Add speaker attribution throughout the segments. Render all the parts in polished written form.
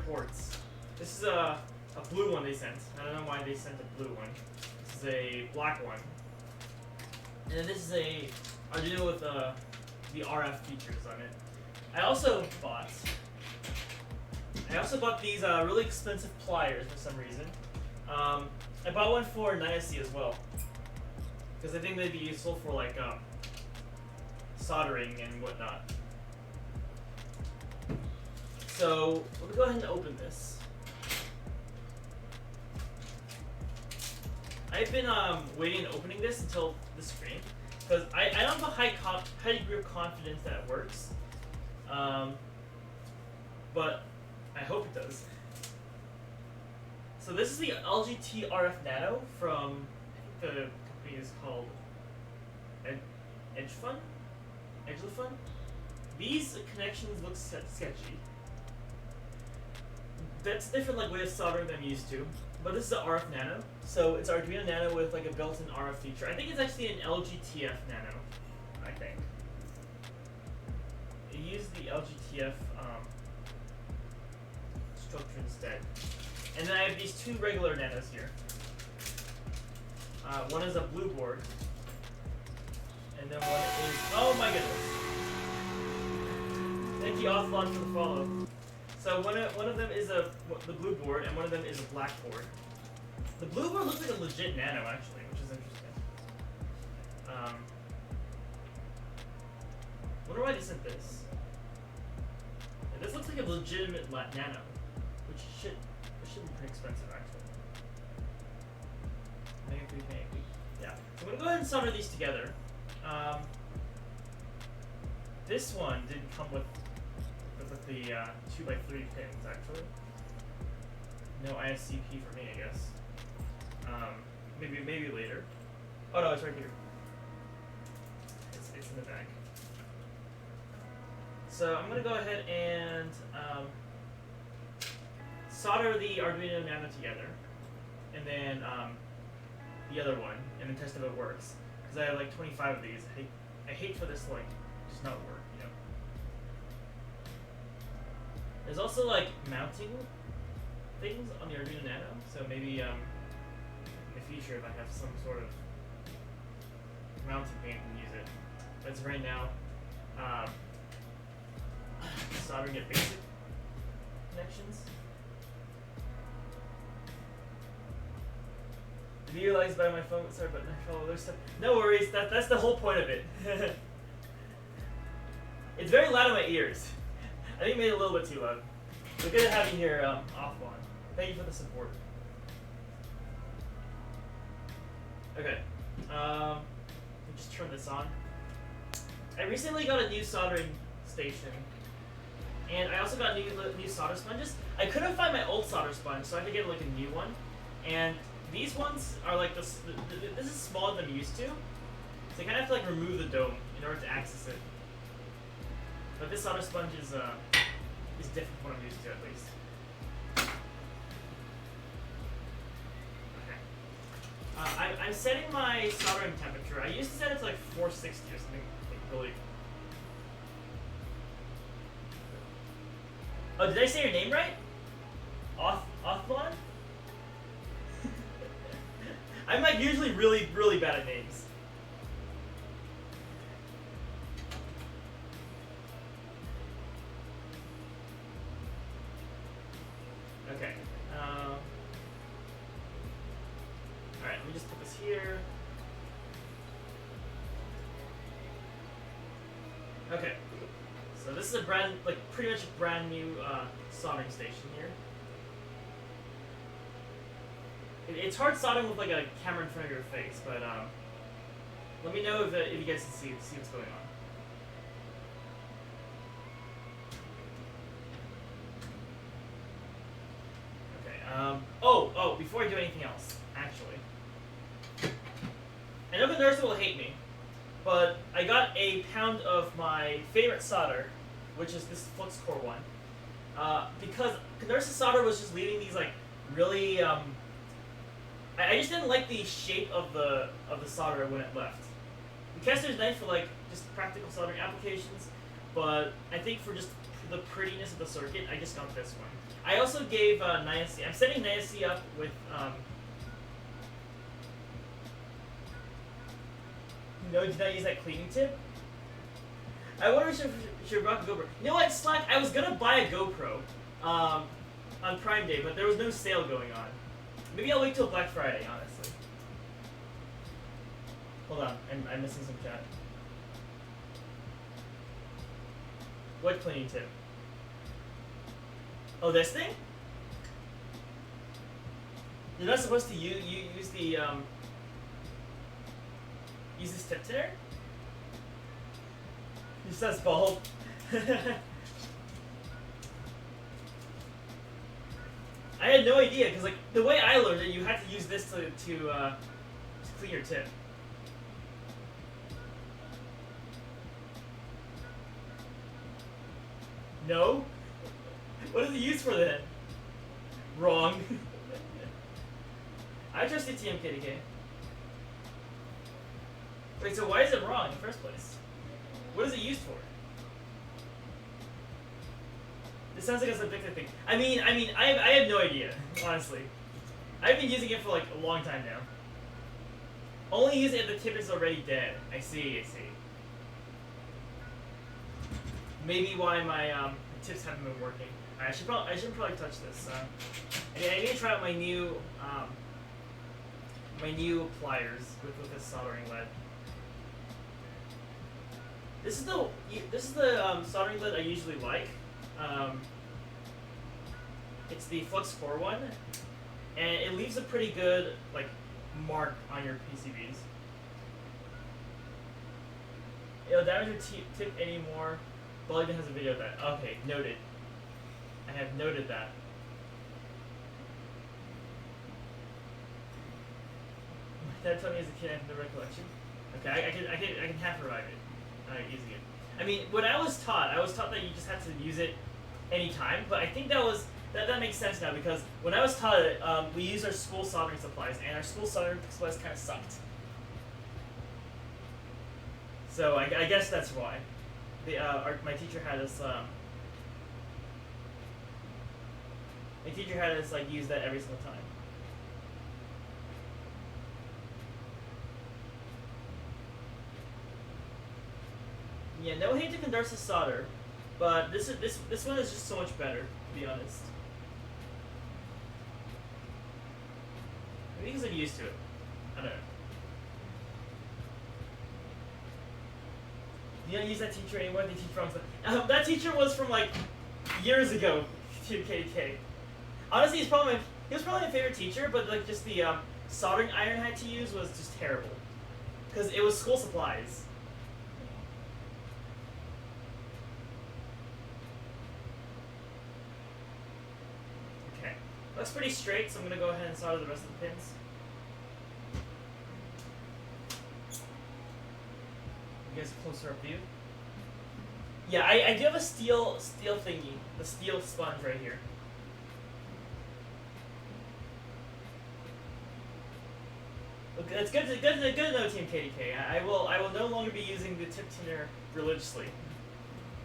Speaker 1: ports. This is a blue one they sent. I don't know why they sent a blue one. This is a black one. And then this is a Arduino with the RF features on it. I also bought these really expensive pliers for some reason. I bought one for 9SC as well, because I think they'd be useful for like soldering and whatnot. So let me go ahead and open this. I've been waiting and opening this until the screen, because I don't have a high degree of confidence that it works, but I hope it does. So this is the LGT RF Nano from, I think the company is called Edgelefun. These connections look sketchy. That's a different way of soldering than I'm used to. But this is an RF Nano, so it's Arduino Nano with like a built-in RF feature. I think it's actually an LGTF Nano, I think. It used the LGTF structure instead. And then I have these two regular Nanos here. One is a blue board, and then one is, oh my goodness. Thank you, Offline, for the follow. So one of them is the blue board, and one of them is a black board. The blue board looks like a legit Nano, actually, which is interesting. Wonder why they sent this. And this looks like a legitimate Nano, which should be pretty expensive, actually. Maybe. Yeah. So I'm gonna go ahead and solder these together. This one didn't come with the 2x3 pins, actually. No ISCP for me, I guess. Maybe later. Oh no, it's right here. It's in the bag. So I'm gonna go ahead and solder the Arduino Nano together, and then the other one, and then test if it works. Because I have like 25 of these. I hate for this just not work, you know. There's also like mounting things on the Arduino Nano, so maybe in the future if I have some sort of mounting thing I can use it. But as of right now, soldering at basic connections. Visualized by my phone, sorry, but I follow other stuff. No worries, that's the whole point of it. It's very loud in my ears. I think I made it a little bit too loud. But good to have you here, offline. Thank you for the support. Okay, let me just turn this on. I recently got a new soldering station, and I also got new solder sponges. I couldn't find my old solder sponge, so I had to get like a new one. And these ones are like this is smaller than I'm used to, so I kind of have to like remove the dome in order to access it. But this solder sponge is different from what I'm used to, at least. Okay. I'm setting my soldering temperature. I used to set it to like 460 or something like really. Oh, did I say your name right? Offline? I'm like usually really bad at names. Okay. Alright, let me just put this here. Okay. So this is a pretty much a brand new soldering station here. It's hard soldering with like a camera in front of your face, but let me know if you guys can see what's going on. Okay. Oh, before I do anything else, actually, I know the nurse will hate me, but I got a pound of my favorite solder, which is this flux core one, because nurse's solder was just leaving these like really I just didn't like the shape of the solder when it left. The caster is nice for like just practical soldering applications, but I think for just the prettiness of the circuit, I just got this one. I also gave Niac. I'm setting Niac up with no, did I use that cleaning tip? I wonder if I should rock a GoPro. You know what, Slack? I was gonna buy a GoPro on Prime Day, but there was no sale going on. Maybe I'll wait till Black Friday, honestly. Hold on, I'm missing some chat. What cleaning tip? Oh, this thing? You're not supposed to use the use this tip tinner? He says bald. I had no idea, because like the way I learned it, you had to use this to clean your tip. No? What is it used for then? Wrong. I trust TMKDK. Wait, so why is it wrong in the first place? What is it used for? This sounds like a subjective thing. I mean, I have no idea, honestly. I've been using it for like a long time now. Only use it if the tip is already dead. I see. Maybe why my tips haven't been working. I should probably touch this. I need to try out my new pliers with this soldering lead. This is the soldering lead I usually like. It's the Flux 4 one, and it leaves a pretty good like mark on your PCBs. It'll damage your tip anymore. Well, even has a video of that. Okay, noted. I have noted that. My dad told me as a kid I have no recollection. Okay, I can half revive it using it. I mean, when I was taught that you just had to use it anytime, but I think that makes sense now, because when I was taught it, we used our school soldering supplies, and our school soldering supplies kind of sucked. So I guess that's why. My teacher had us. My teacher had us like use that every single time. Yeah, no hate to Condarsa's solder, but this one is just so much better, to be honest. Maybe because I'm used to it. I don't know. You don't use that teacher anymore. They teach wrong stuff. That teacher was from like years ago. KDK. Honestly, he was probably my favorite teacher, but like just the soldering iron I had to use was just terrible, because it was school supplies. Okay, looks pretty straight, so I'm gonna go ahead and solder the rest of the pins. You guys a closer up view. Yeah, I do have a steel thingy, the steel sponge right here. Look, that's good to know, Team KDK. I will no longer be using the tip tinner religiously.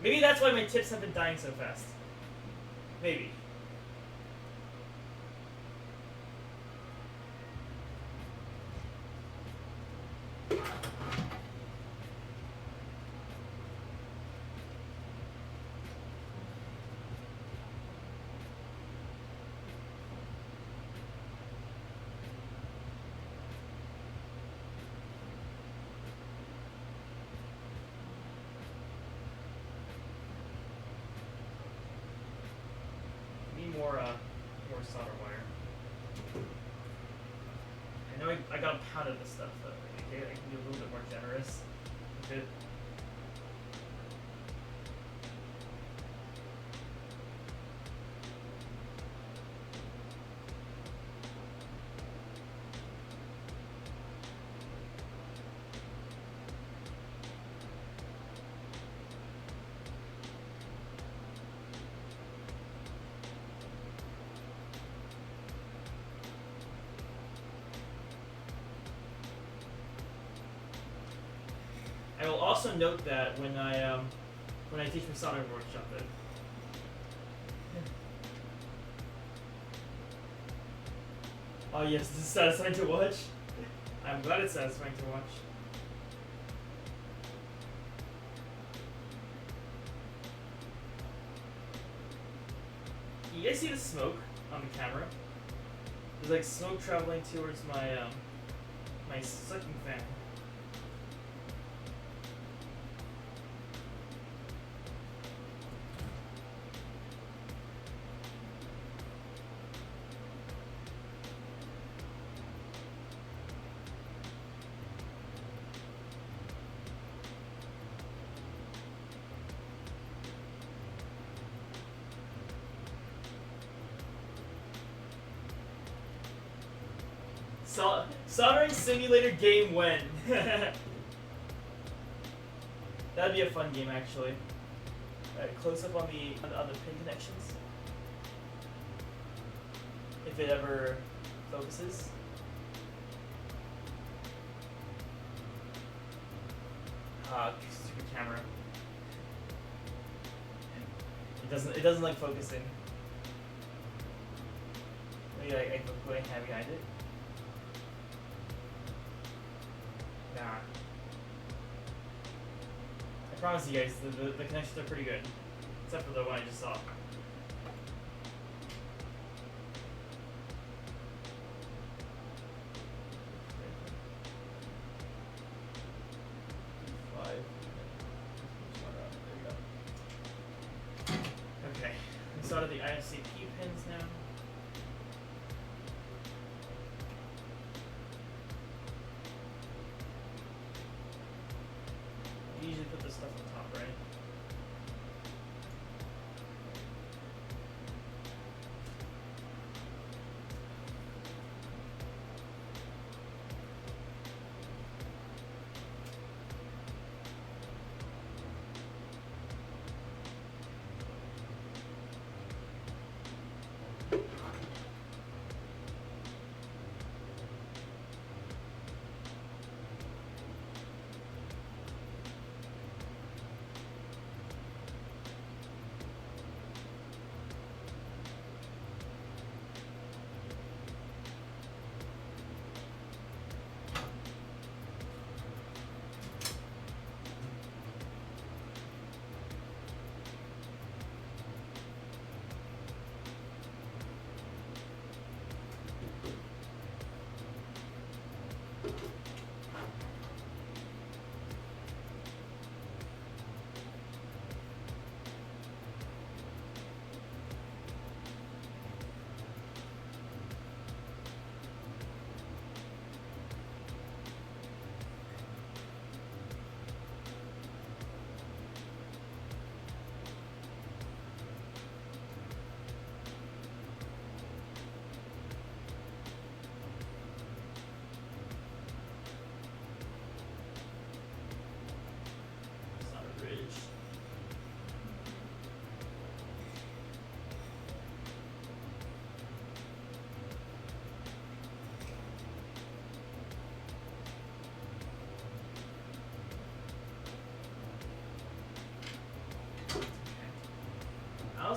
Speaker 1: Maybe that's why my tips have been dying so fast. Maybe. More solder wire. I know I got a pound of this stuff, but I can be a little bit more generous with it. I will also note that when I teach my soldering workshop that Oh yes, this is satisfying to watch. I'm glad it's satisfying to watch. You guys see the smoke on the camera? There's like smoke traveling towards my my sucking fan. Soldering simulator game when? That'd be a fun game actually. Alright, close up on the pin connections. If it ever focuses. Stupid camera. It doesn't like focusing. Maybe I put a hand behind it. Nah. I promise you guys, the connections are pretty good. Except for the one I just saw. Okay. We started the IFCP pins now. You usually put this stuff on top, right?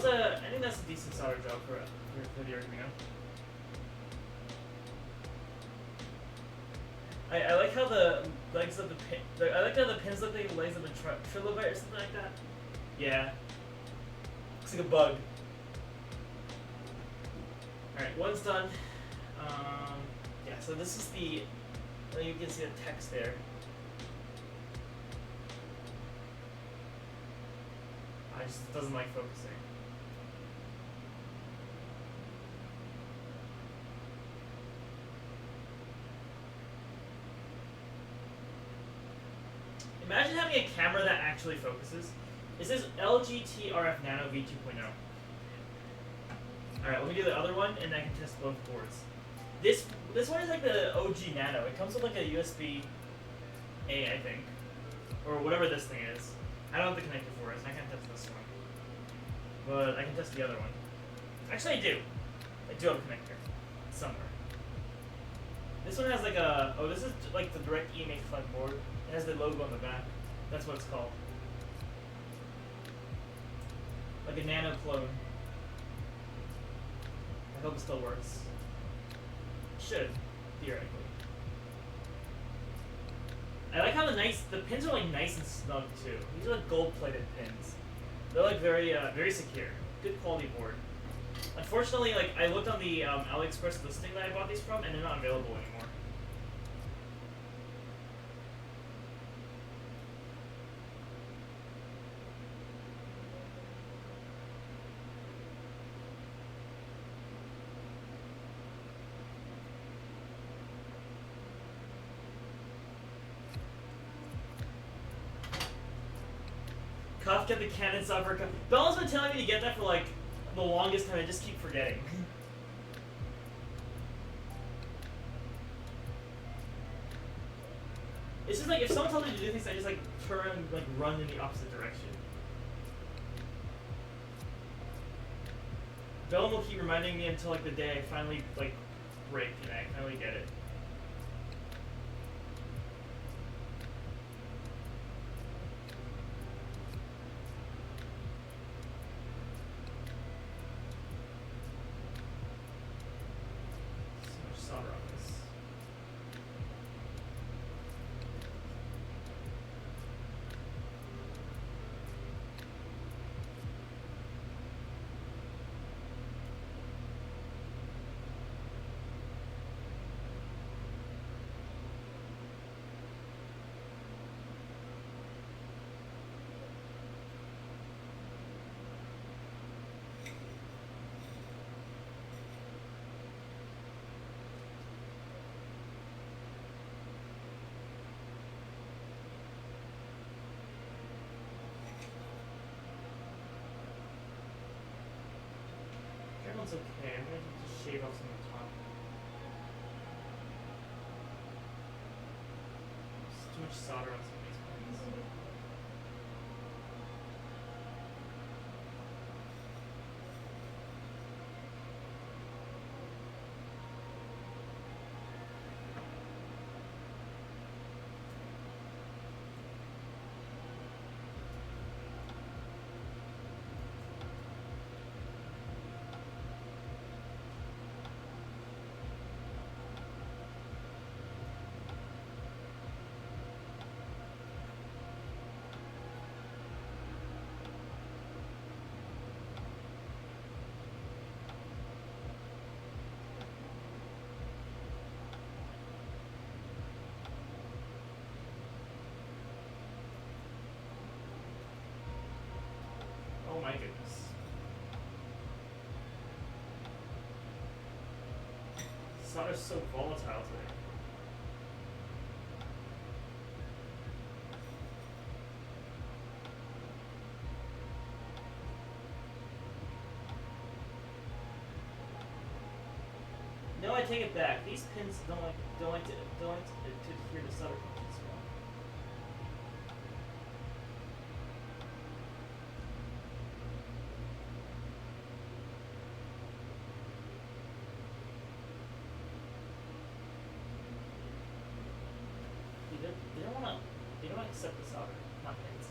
Speaker 1: I think that's a decent solder job for the Arduino. I like how the legs of the pin. I like how the pins look like the legs of a trilobite or something like that. Yeah. Looks like a bug. Alright, one's done. Yeah, so this is the. You can see the text there. It just doesn't like focusing. Imagine having a camera that actually focuses. It says LG RF Nano V2.0. Alright, let me do the other one and I can test both boards. This one is like the OG Nano. It comes with like a USB-A, I think. Or whatever this thing is. I don't have the connector for it, so I can't test this one. But I can test the other one. Actually, I do. I do have a connector. Somewhere. This one has like a... Oh, this is like the direct EMA flag board. It has the logo on the back. That's what it's called. Like a nano clone. I hope it still works. should, theoretically. I like how the pins are like nice and snug too. These are like gold-plated pins. They're like very secure. Good quality board. Unfortunately, like I looked on the AliExpress listing that I bought these from, and they're not available anymore. Cuff, get the cannon software. Bella's been telling me to get that for like the longest time. I just keep forgetting. It's just like if someone tells me to do things, I just like turn, like run in the opposite direction. Bella will keep reminding me until like the day I finally like break and I finally get it. That one's okay. I'm gonna just shave off some of the top. There's too much solder on some of these pins. Oh my goodness. Solder's so volatile today. No, I take it back. These pins don't like to adhere to solder pins well. They don't accept the solder, not pins.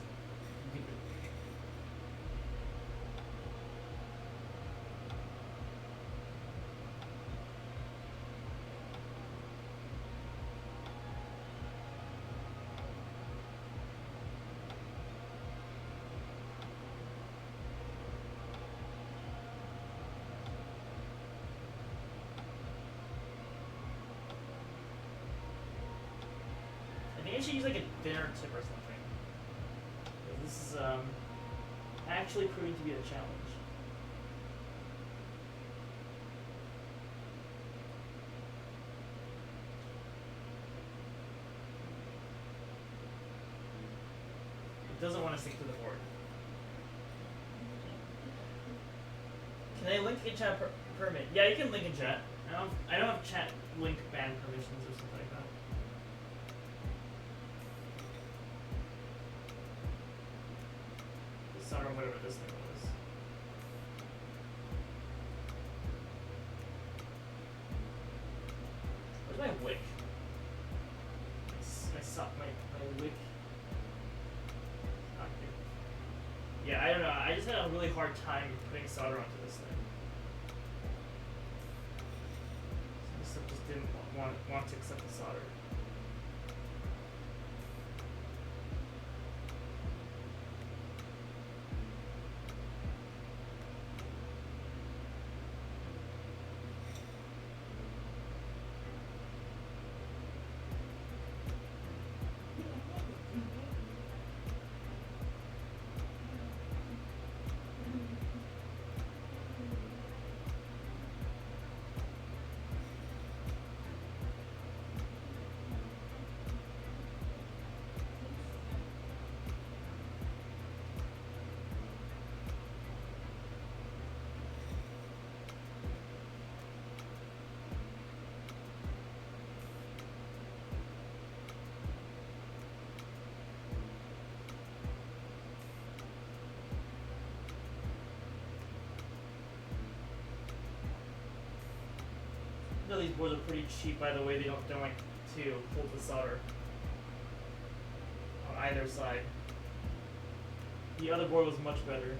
Speaker 1: I think I should use like a thinner tip or something. This is actually proving to be a challenge. It doesn't want to stick to the board. Can I link in chat permit? Yeah, you can link in chat. I don't have chat link ban permissions or something like that. Or whatever this thing was. Where's my wick? My wick. Not here. Yeah, I don't know. I just had a really hard time putting solder onto this thing. So except just didn't want to accept the solder. No, these boards are pretty cheap, by the way. They don't like to hold the solder on either side. The other board was much better.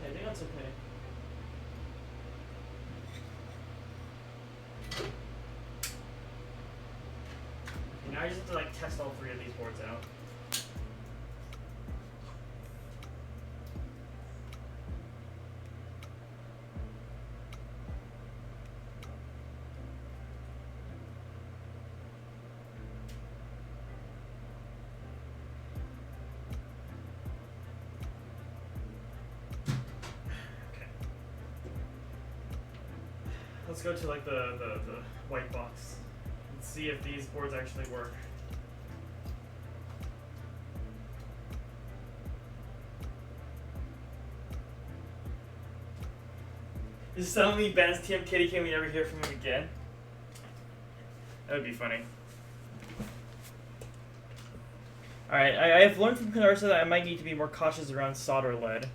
Speaker 1: I think that's okay. Okay, now I just have to like test all three of these boards out. Let's go to like the white box and see if these boards actually work. Is suddenly Ben's TM Kitty, can we never hear from him again? That would be funny. Alright, I have learned from Conversa that I might need to be more cautious around solder lead.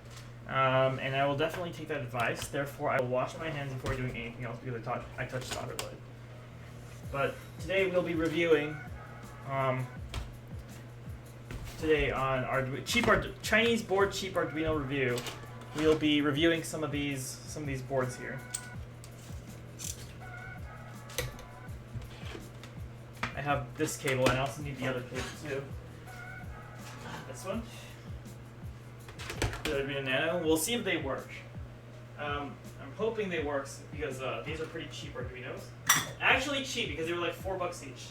Speaker 1: And I will definitely take that advice. Therefore, I will wash my hands before doing anything else because I touched solder lead. But today we'll be reviewing. Today on Arduino, Chinese board cheap Arduino review, we'll be reviewing some of these boards here. I have this cable, and I also need the other cable too. This one. The Arduino Nano. We'll see if they work. I'm hoping they work because these are pretty cheap Arduinos. Actually cheap because they were like $4 each.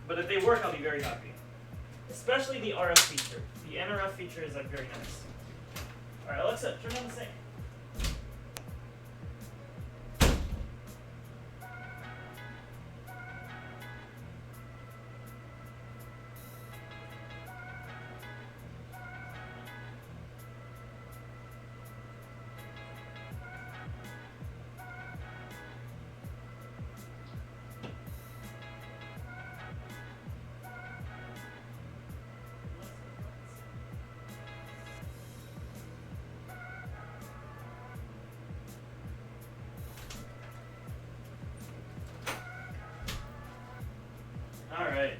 Speaker 1: But if they work, I'll be very happy. Especially the RF feature. The NRF feature is like very nice. Alright, Alexa, turn on the sink. Alright.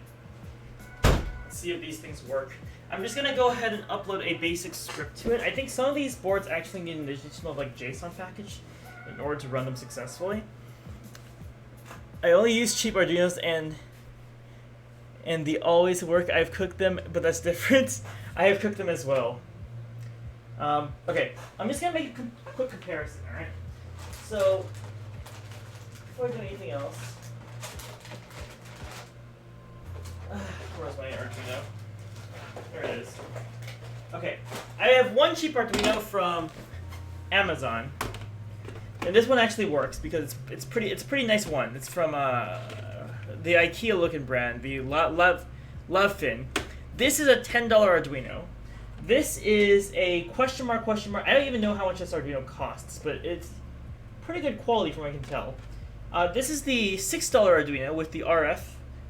Speaker 1: Let's see if these things work. I'm just gonna go ahead and upload a basic script to it. I think some of these boards actually need an additional like JSON package in order to run them successfully. I only use cheap Arduinos and they always work. I've cooked them, but that's different. I have cooked them as well. Okay, I'm just gonna make a quick comparison, alright? So, before I do anything else, where's my Arduino? There it is. Okay, I have one cheap Arduino from Amazon. And this one actually works because it's a pretty nice one. It's from the IKEA looking brand, the Lovefin. This is a $10 Arduino. This is a question mark. I don't even know how much this Arduino costs, but it's pretty good quality from what I can tell. This is the $6 Arduino with the RF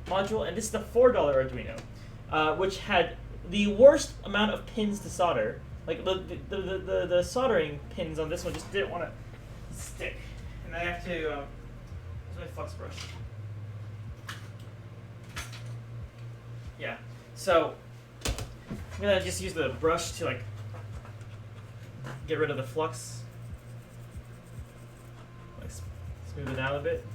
Speaker 1: module, and this is the $4 Arduino, which had the worst amount of pins to solder. Like the soldering pins on this one just didn't want to stick, and I have to use my flux brush. Yeah, so I'm gonna just use the brush to like get rid of the flux, like smooth it out a bit.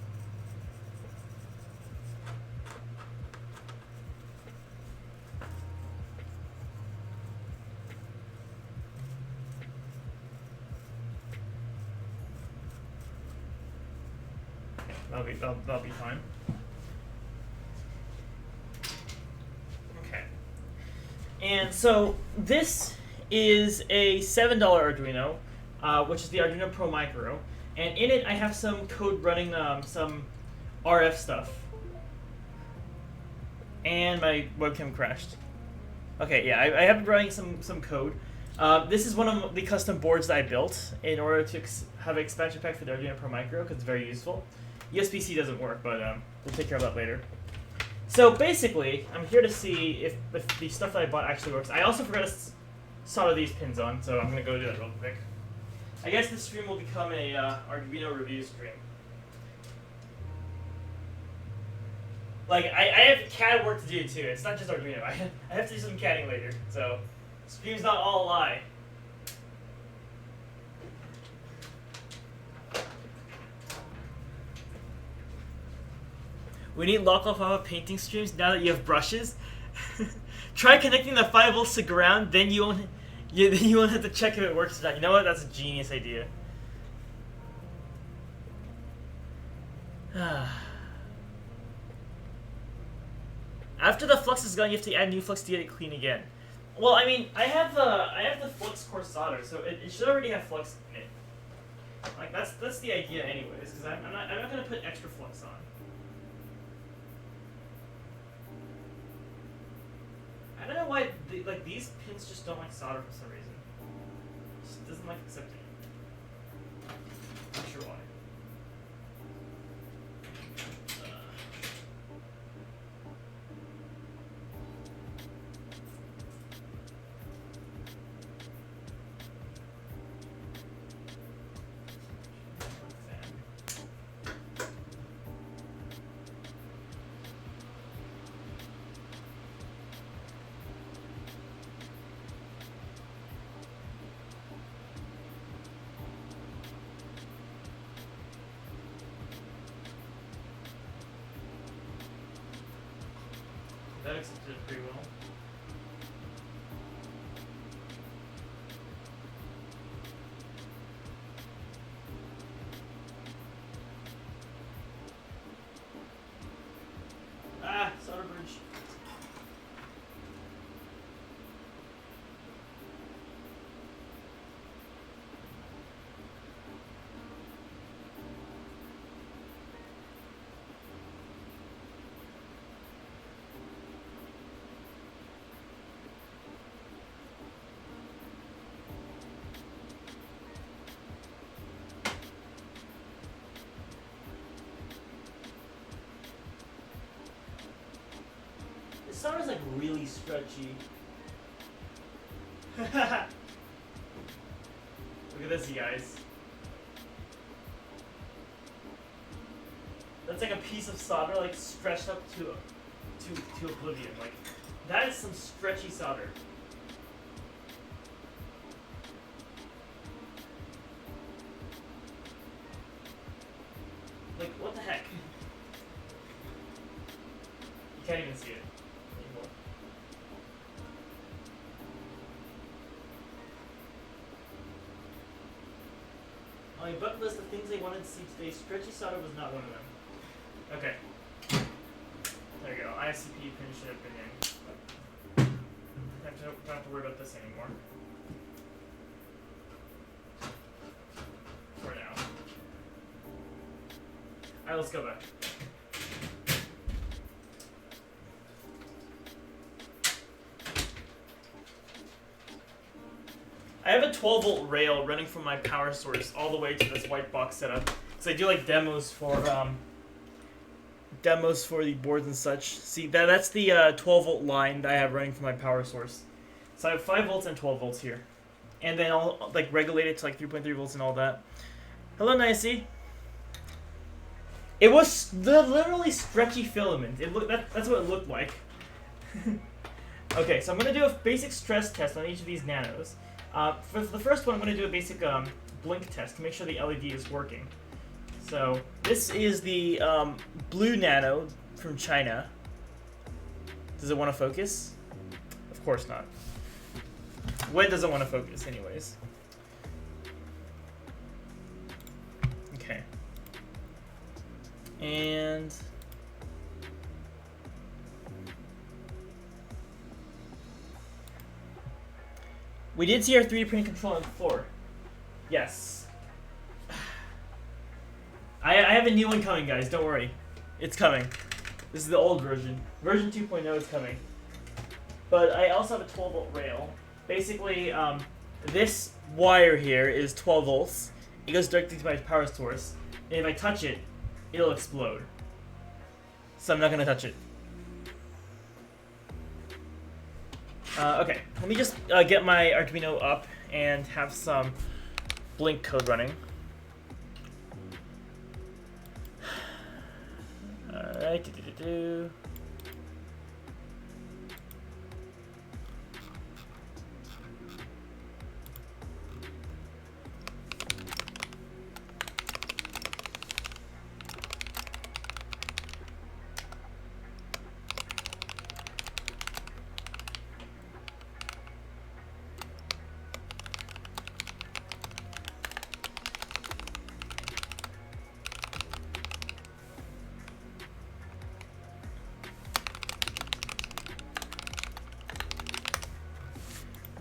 Speaker 1: That'll be fine. Okay. And so this is a $7 Arduino, which is the Arduino Pro Micro, and in it I have some code running some RF stuff. And my webcam crashed. Okay, yeah, I have running some code. This is one of the custom boards that I built in order to have an expansion pack for the Arduino Pro Micro because it's very useful. USB-C doesn't work, but we'll take care of that later. So basically, I'm here to see if the stuff that I bought actually works. I also forgot to solder these pins on, so I'm going to go do that real quick. I guess this stream will become a Arduino review stream. Like, I have CAD work to do too. It's not just Arduino. I have to do some CADing later, so stream's not all a lie. We need lock-off lava painting streams now that you have brushes. Try connecting the 5 volts to ground, then you won't have to check if it works or not. You know what? That's a genius idea. After the flux is gone, you have to add new flux to get it clean again. Well, I mean, I have the flux core solder, so it should already have flux in it. Like that's the idea, anyways. Because I'm not gonna put extra flux on. I don't know why these pins just don't like solder for some reason. It just doesn't like accepting it. Not sure why. That accepted it pretty well. Ah, solder bridge. This solder's like really stretchy. Look at this, you guys. That's like a piece of solder like stretched up to oblivion. Like that is some stretchy solder. Like what the heck? You can't even see it anymore. On my bucket list of things I wanted to see today, stretchy solder was not one of them. Okay. There you go. ISCP pin should have been in. Don't have to worry about this anymore. For now. Alright, let's go back. I have a 12-volt rail running from my power source all the way to this white box setup. So I do like demos for the boards and such. See, that's the 12-volt line that I have running from my power source. So I have 5 volts and 12 volts here. And then I'll like regulate it to like 3.3 volts and all that. Hello, Nicey. It was literally stretchy filament. That's what it looked like. Okay, so I'm going to do a basic stress test on each of these nanos. For the first one, I'm going to do a basic blink test to make sure the LED is working. So this is the blue nano from China. Does it want to focus? Of course not. When does it want to focus, anyways? Okay. And we did see our 3D printing controller on the floor. Yes. I have a new one coming, guys. Don't worry. It's coming. This is the old version. Version 2.0 is coming. But I also have a 12-volt rail. Basically, this wire here is 12 volts. It goes directly to my power source. And if I touch it, it'll explode. So I'm not going to touch it. Okay, let me just get my Arduino up and have some blink code running. Alright,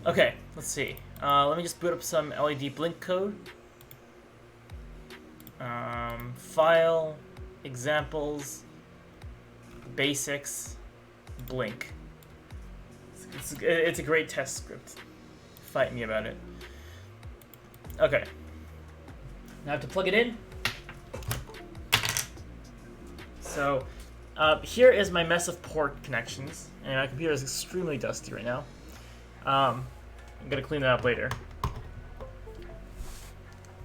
Speaker 1: Okay, let's see. Let me just boot up some LED blink code. File, examples, basics, blink. It's a great test script. Fight me about it. Okay. Now I have to plug it in. So, here is my mess of port connections, and my computer is extremely dusty right now. I'm gonna clean that up later.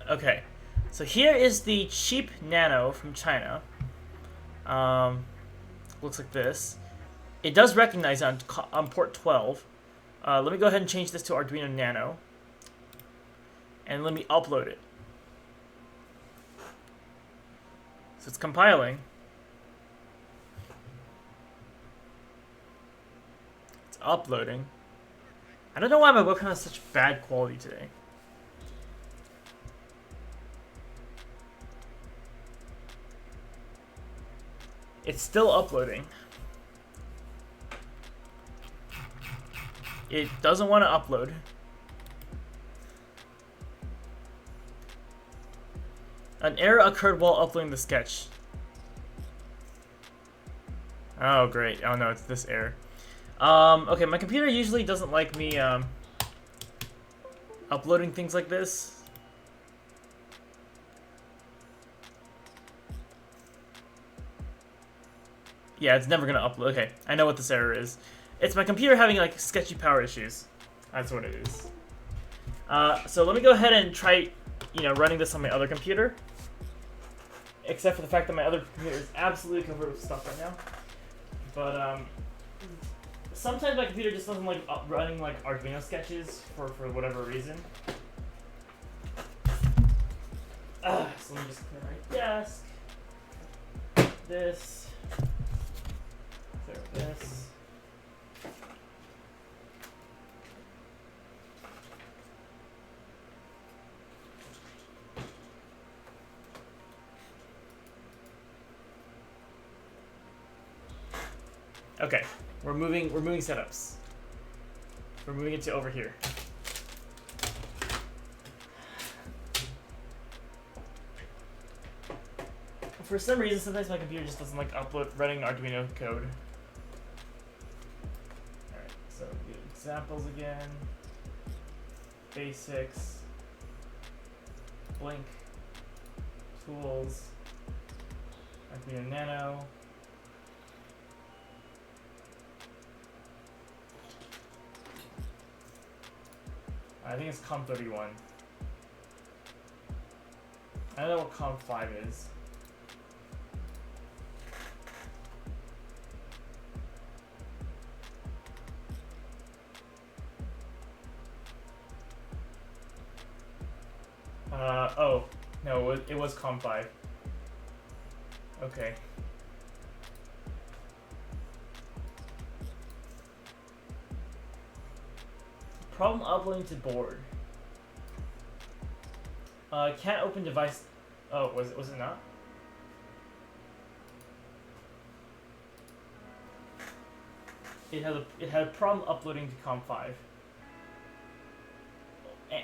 Speaker 1: Okay, so here is the cheap Nano from China. Looks like this. It does recognize on port 12. Let me go ahead and change this to Arduino Nano. And let me upload it. So it's compiling. It's uploading. I don't know why my webcam has such bad quality today. It's still uploading. It doesn't want to upload. An error occurred while uploading the sketch. Oh, great. Oh no, it's this error. Okay, my computer usually doesn't like me, uploading things like this. Yeah, it's never gonna upload. Okay, I know what this error is. It's my computer having, like, sketchy power issues. That's what it is. So let me go ahead and try, running this on my other computer. Except for the fact that my other computer is absolutely covered with stuff right now. But, sometimes my computer just doesn't like running like Arduino sketches for whatever reason. So let me just clear my desk. This. Clear this. Okay. We're moving setups. We're moving it to over here. For some reason, sometimes my computer just doesn't like upload running Arduino code. Alright, so do examples again. Basics. Blink. Tools. Arduino Nano. I think it's COM31. I don't know what COM5 is. Oh, no, it was COM5. Okay. Problem uploading to board. Can't open device. Oh, was it not? It had a problem uploading to COM5.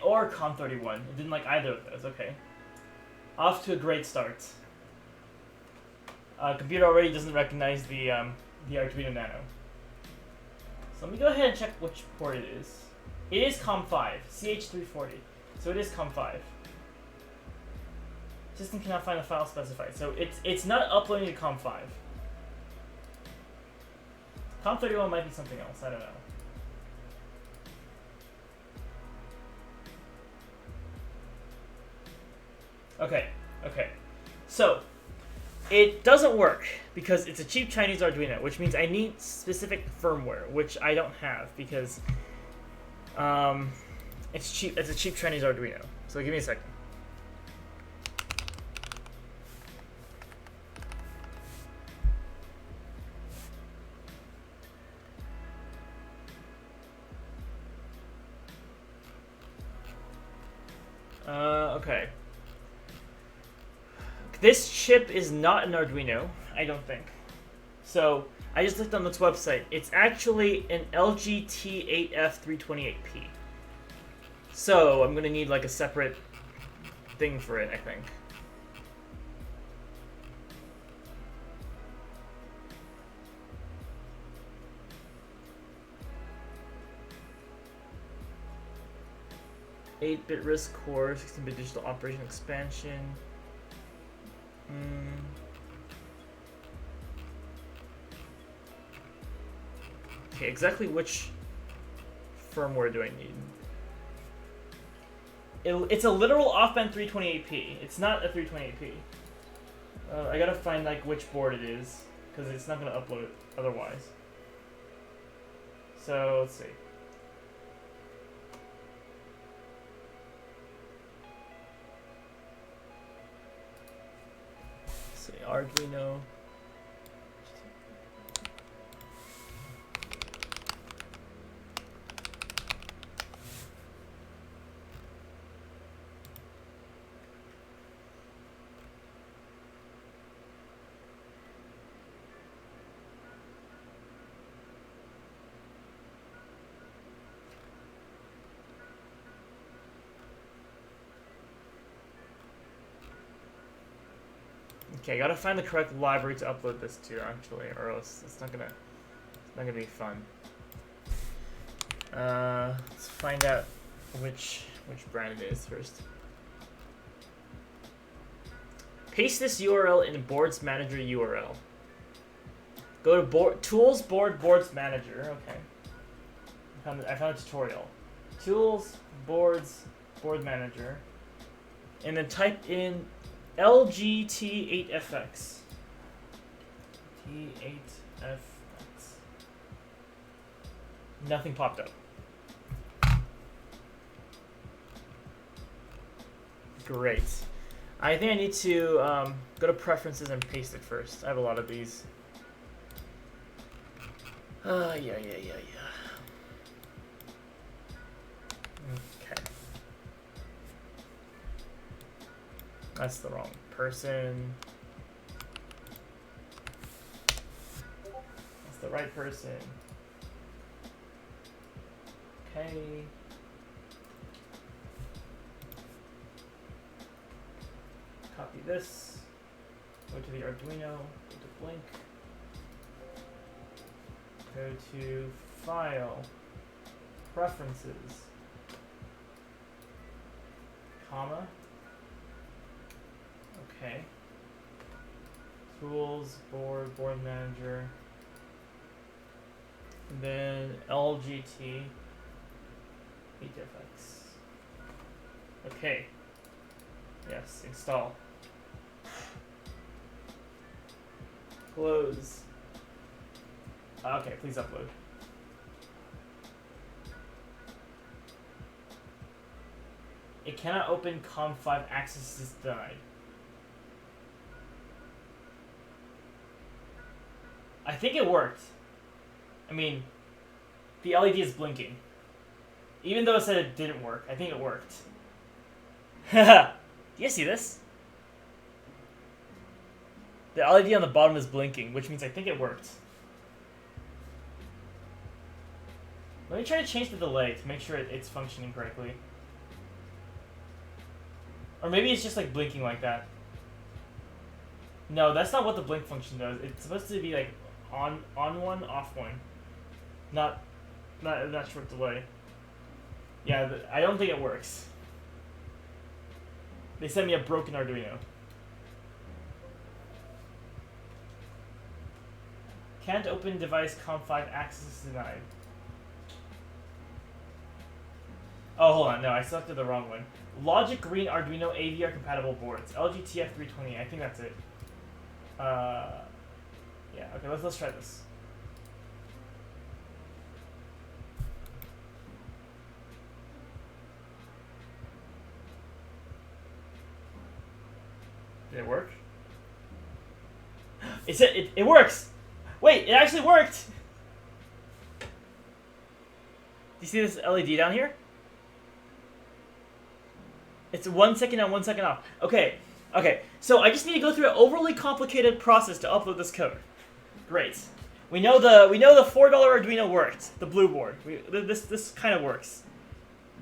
Speaker 1: Or COM31. It didn't like either of those. Okay. Off to a great start. Computer already doesn't recognize the Arduino Nano. So let me go ahead and check which port it is. It is COM5, CH340. So it is COM5. System cannot find the file specified. So it's not uploading to COM5. COM31 might be something else. I don't know. Okay. So it doesn't work because it's a cheap Chinese Arduino, which means I need specific firmware, which I don't have because it's cheap. It's a cheap Chinese Arduino. So give me a second. Okay. This chip is not an Arduino, I don't think. So, I just looked on this website. It's actually an LGT8F328P. So, I'm gonna need like a separate thing for it, I think. Eight-bit RISC core, 16-bit digital operation expansion. Okay, exactly which firmware do I need? It's a literal off-band 328p. It's not a 328p. I gotta find like which board it is, because it's not gonna upload it otherwise. So let's see. Arduino. Okay, I gotta find the correct library to upload this to actually, or else it's not gonna be fun. Let's find out which brand it is first. Paste this URL in Boards Manager URL. Go to Tools Boards Manager. Okay. I found a tutorial. Tools Board Manager, and then type in LGT8FX. T8FX. Nothing popped up. Great. I think I need to go to Preferences and paste it first. I have a lot of these. Yeah. Okay. That's the wrong person. That's the right person. Okay. Copy this. Go to the Arduino, go to Blink, go to File, Preferences, comma, okay, Tools, Board Manager, and then LGT, HFX. Okay, yes, install. Close. Okay, please upload. It cannot open COM5, access is denied. I think it worked. I mean, the LED is blinking. Even though it said it didn't work, I think it worked. Haha! Do you see this? The LED on the bottom is blinking, which means I think it worked. Let me try to change the delay to make sure it's functioning correctly. Or maybe it's just like blinking like that. No, that's not what the blink function does. It's supposed to be like on one, off one. Not short delay. Yeah, I don't think it works. They sent me a broken Arduino. Can't open device COM5, access denied. Oh, hold on. No, I selected the wrong one. Logic Green Arduino AVR compatible boards. LGTF320. I think that's it. Yeah. Okay. Let's try this. Did it work? It works. Wait, it actually worked. Do you see this LED down here? It's 1 second on, 1 second off. Okay, so I just need to go through an overly complicated process to upload this code. Great. We know the $4 Arduino worked. The blue board. This kind of works.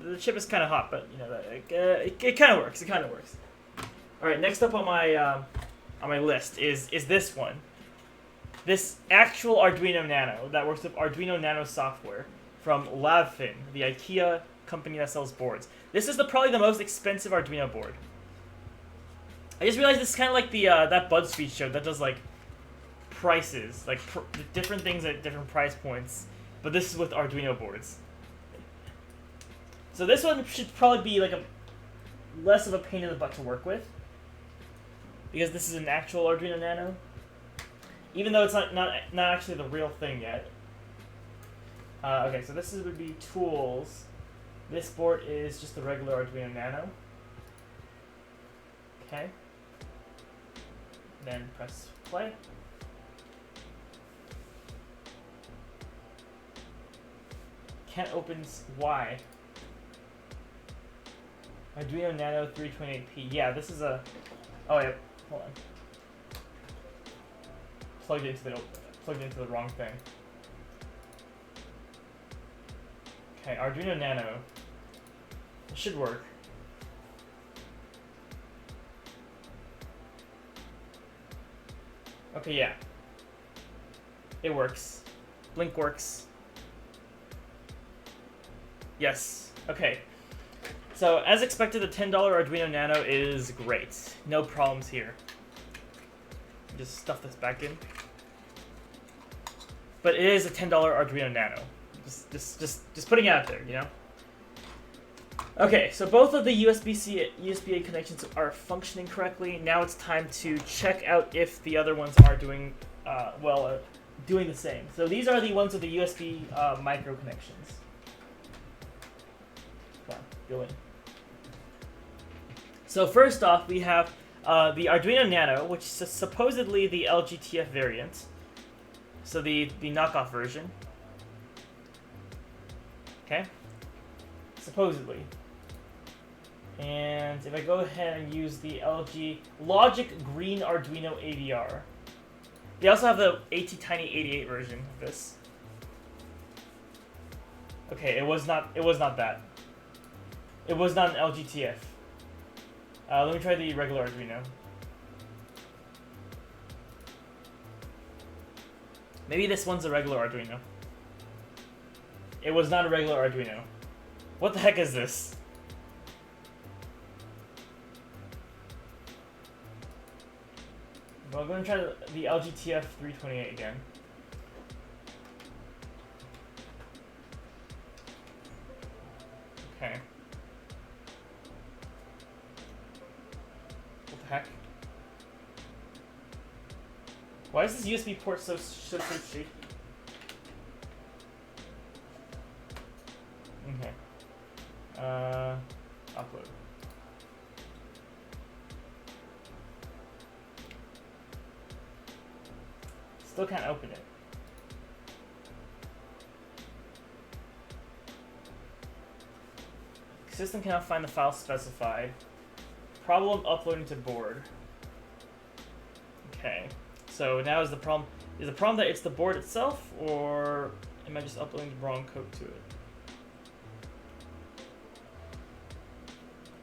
Speaker 1: The chip is kind of hot, but you know it kind of works. It kind of works. All right, next up on my list is this one. This actual Arduino Nano that works with Arduino Nano software from Lavfin, the IKEA company that sells boards. This is probably the most expensive Arduino board. I just realized this is kind of like the that BuzzFeed show that does like prices, like different things at different price points. But this is with Arduino boards. So this one should probably be like less of a pain in the butt to work with, because this is an actual Arduino Nano, even though it's not actually the real thing yet. Okay, so this would be tools. This board is just the regular Arduino Nano. Okay. Then press play. Can't open. Why? Arduino Nano 328P. Yeah, this is a. Oh wait, hold on. Plugged into the wrong thing. Okay, Arduino Nano. It should work. Okay, yeah. It works. Blink works. Yes. Okay. So, as expected, the $10 Arduino Nano is great. No problems here. Just stuff this back in. But it is a $10 Arduino Nano. Just putting it out there, you know? Okay, so both of the USB-A connections are functioning correctly. Now it's time to check out if the other ones are doing, doing the same. So these are the ones with the USB micro connections. Come on, go in. So first off, we have the Arduino Nano, which is supposedly the LGTF variant. So the knockoff version. Okay. Supposedly. And if I go ahead and use the LG Logic Green Arduino AVR. They also have the ATtiny88 version of this. Okay, it was not that. It was not an LGTF. Let me try the regular Arduino. Maybe this one's a regular Arduino. It was not a regular Arduino. What the heck is this? Well, I'm going to try the LGTF 328 again. Okay. What the heck? Why is this USB port so shaky? Okay. Upload. Still can't open it. System cannot find the file specified. Problem uploading to board. Okay. So now is the problem that it's the board itself, or am I just uploading the wrong code to it?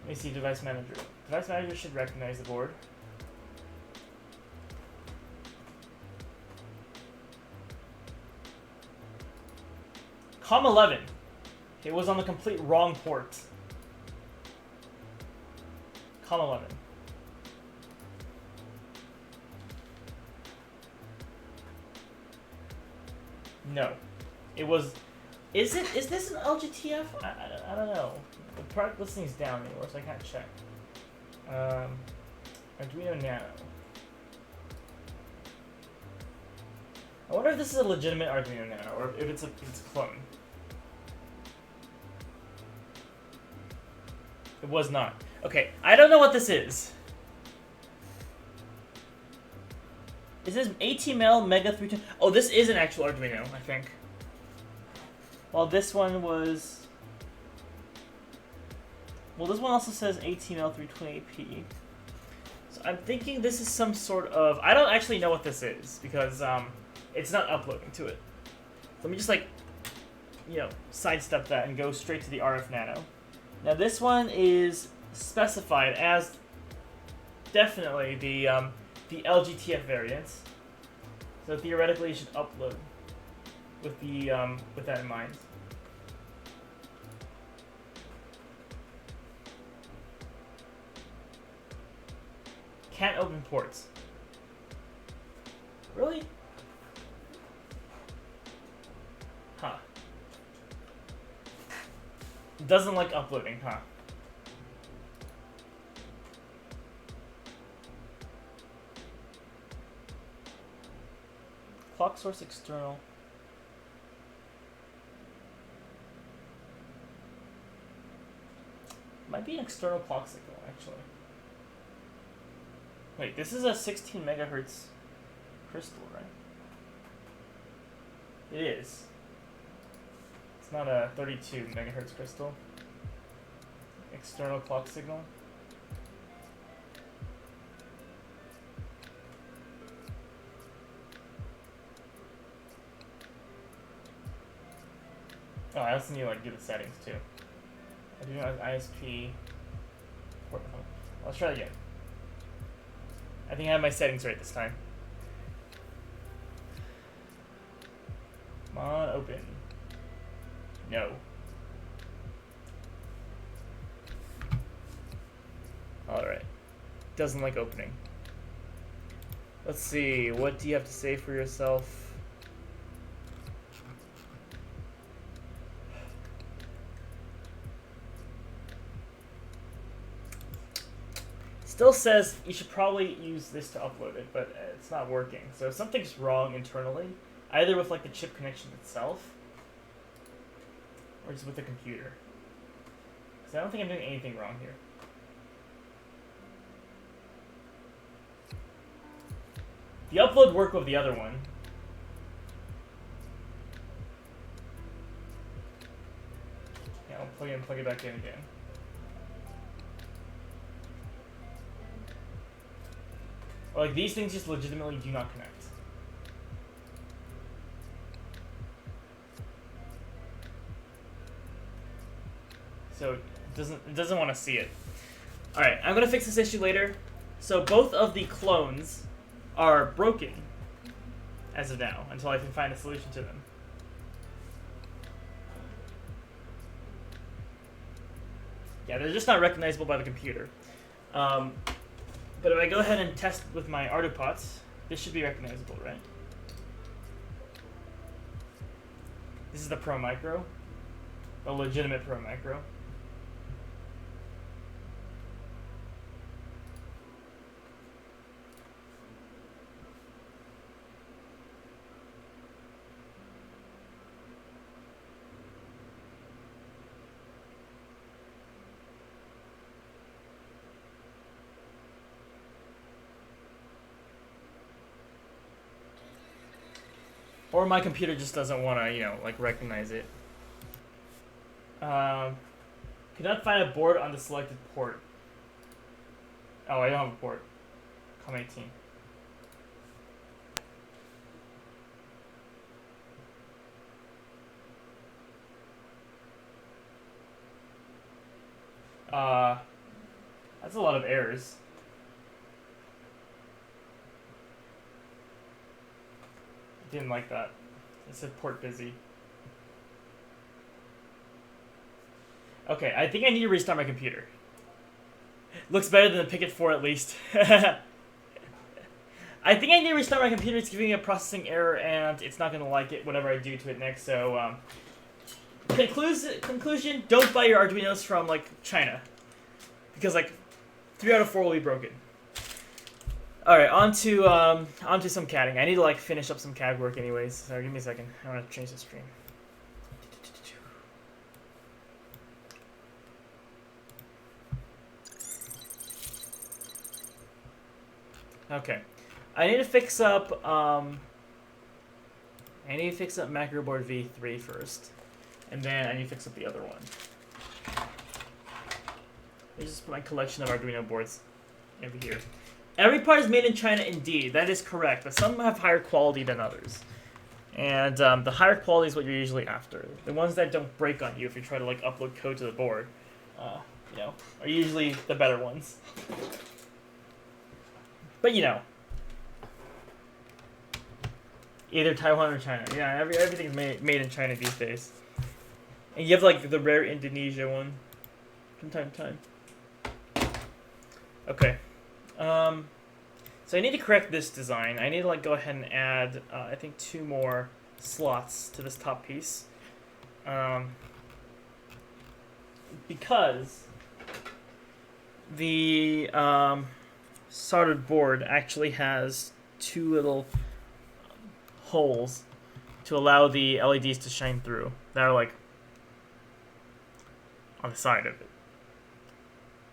Speaker 1: Let me see device manager. Device manager should recognize the board. COM11. It was on the complete wrong port. COM11. No. It was... Is this an LGTF? I don't know. The product listing is down anymore, so I can't check. Arduino Nano. I wonder if this is a legitimate Arduino Nano, or if it's a clone. It was not. Okay, I don't know what this is. Is this ATML Mega 310? Oh, this is an actual Arduino, I think. Well, this one was... Well, this one also says ATML 328p. So I'm thinking this is some sort of... I don't actually know what this is, because it's not uploading to it. So let me just, like, you know, sidestep that and go straight to the RF Nano. Now, this one is specified as definitely the LGTF variant. So theoretically, you should upload with the with that in mind. Can't open ports. Really? Huh. Doesn't like uploading, huh? Clock source external. Might be an external clock signal, actually. Wait, this is a 16 megahertz crystal, right? It is. It's not a 32 megahertz crystal. External clock signal. Oh, I also need to like do the settings too. I do know ISP. Let's try it again. I think I have my settings right this time. Come on, open. No. Alright. Doesn't like opening. Let's see, what do you have to say for yourself? Still says you should probably use this to upload it, but it's not working. So if something's wrong internally, either with like the chip connection itself, or just with the computer. Because I don't think I'm doing anything wrong here. The upload worked with the other one. Yeah, I'll plug it and plug it back in again. Or like these things just legitimately do not connect. So it doesn't want to see it. Alright, I'm gonna fix this issue later. So both of the clones are broken. as of now, until I can find a solution to them. Yeah, they're just not recognizable by the computer. But if I go ahead and test with my Ardupots, this should be recognizable, right? This is the Pro Micro, a legitimate Pro Micro. Or my computer just doesn't want to, like recognize it. Could not find a board on the selected port. Oh, I don't have a port. COM 18. That's a lot of errors. Didn't like that. It said port busy. Okay, I think I need to restart my computer. Looks better than the Picket 4 at least. I think I need to restart my computer. It's giving me a processing error and it's not going to like it whatever I do to it next. So, conclusion, don't buy your Arduinos from, like, China. Because, like, 3 out of 4 will be broken. Alright, on to some CADing. I need to, like, finish up some CAD work anyways. So give me a second. I want to change the screen. Okay. I need to fix up Macro Board V3 first. And then I need to fix up the other one. Let me just put my collection of Arduino boards over here. Every part is made in China, indeed. That is correct. But some have higher quality than others. And the higher quality is what you're usually after. The ones that don't break on you if you try to, like, upload code to the board, are usually the better ones. But, either Taiwan or China. Yeah, everything's made in China these days. And you have, like, the rare Indonesia one from time to time. Okay. So I need to correct this design. I need to, like, go ahead and add, I think, 2 more slots to this top piece. Because the soldered board actually has 2 little holes to allow the LEDs to shine through. That are, like, on the side of it.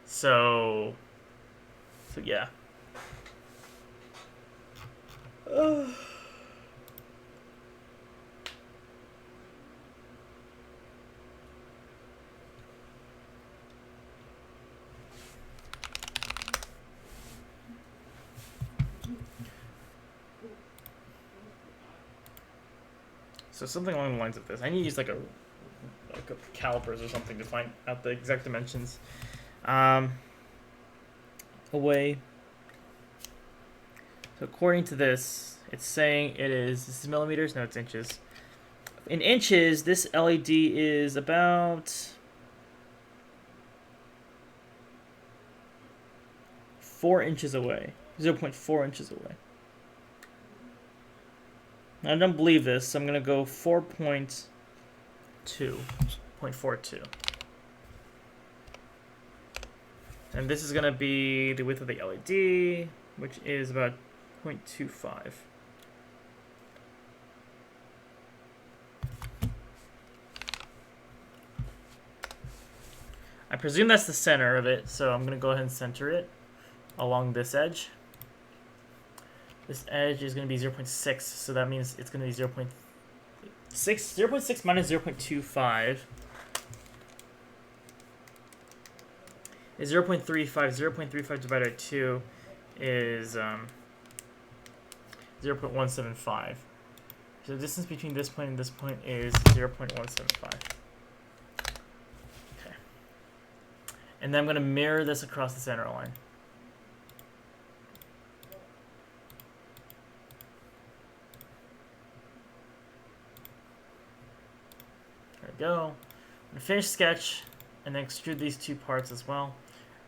Speaker 1: So yeah. So something along the lines of this. I need to use like a calipers or something to find out the exact dimensions. Away. So according to this, it's saying this is millimeters? No, it's inches. In inches, this LED is about 4 inches away. 0.4 inches away. I don't believe this, so I'm going to go 0.42. And this is going to be the width of the LED, which is about 0.25. I presume that's the center of it, so I'm going to go ahead and center it along this edge. This edge is going to be 0.6, so that means it's going to be 0.6. 0.6 minus 0.25 is 0.35. 0.35 divided by 2 is 0.175. So the distance between this point and this point is 0.175. Okay. And then I'm going to mirror this across the center line. go. I'm gonna finish sketch and then extrude these two parts as well,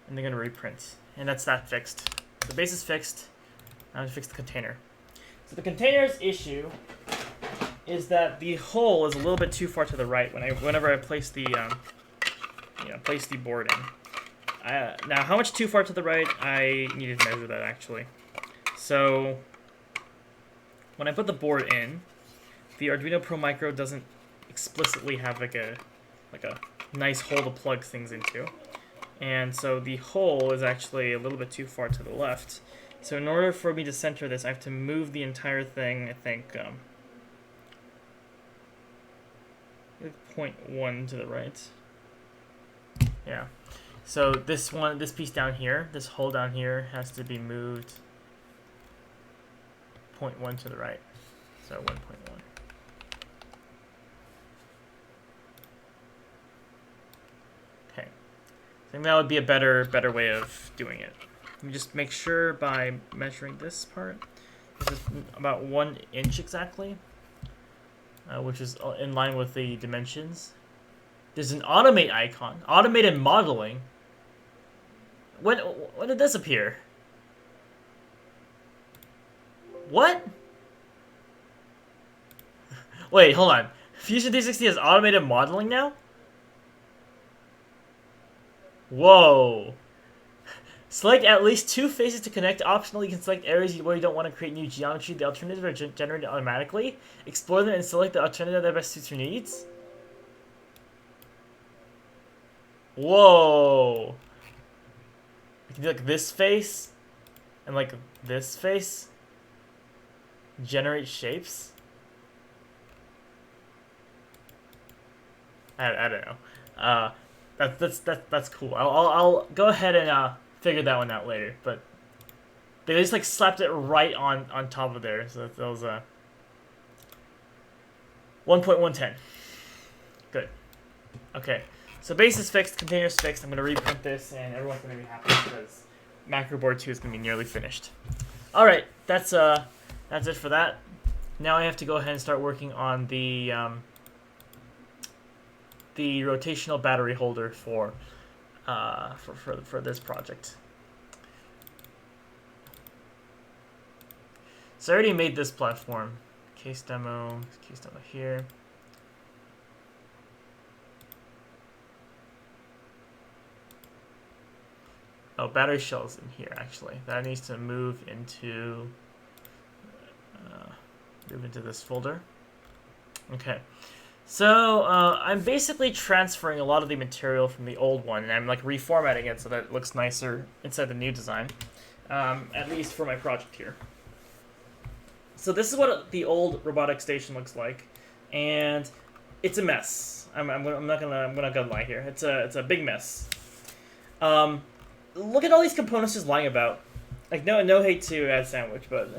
Speaker 1: and they're gonna reprint. And that's that fixed. The base is fixed. Now to fix the container. So the container's issue is that the hole is a little bit too far to the right whenever I place the place the board in. Now, how much too far to the right? I needed to measure that actually. So when I put the board in, the Arduino Pro Micro doesn't explicitly have like a nice hole to plug things into, and so the hole is actually a little bit too far to the left. So in order for me to center this, I have to move the entire thing, I think, 0.1 to the right. Yeah. So this piece down here, this hole down here has to be moved 0.1 to the right. So 1.1. Okay. I think that would be a better way of doing it. Let me just make sure by measuring this part. This is about 1 inch exactly, which is in line with the dimensions. There's an automate icon. Automated modeling. When did this appear? What? Wait, hold on. Fusion 360 has automated modeling now? Whoa. Select at least 2 faces to connect. Optionally, you can select areas where you don't want to create new geometry. The alternatives are generated automatically. Explore them and select the alternative that best suits your needs. Whoa. You can do like this face and like this face. Generate shapes. I don't know. That's cool. I'll go ahead and figure that one out later. But they just like slapped it right on top of there. So that was 1.110. Good. Okay. So base is fixed, container's fixed. I'm gonna reprint this, and everyone's gonna be happy because macro board 2 is gonna be nearly finished. All right, that's it for that. Now I have to go ahead and start working on the rotational battery holder for this project. So I already made this platform. Case demo here. Oh, battery shells in here actually. That needs to move into this folder. Okay. So I'm basically transferring a lot of the material from the old one, and I'm like reformatting it so that it looks nicer inside the new design, at least for my project here. So this is what the old robotic station looks like, and it's a mess. I'm not gonna lie here. It's a big mess. Look at all these components just lying about. Like no hate to Ad Sandwich, but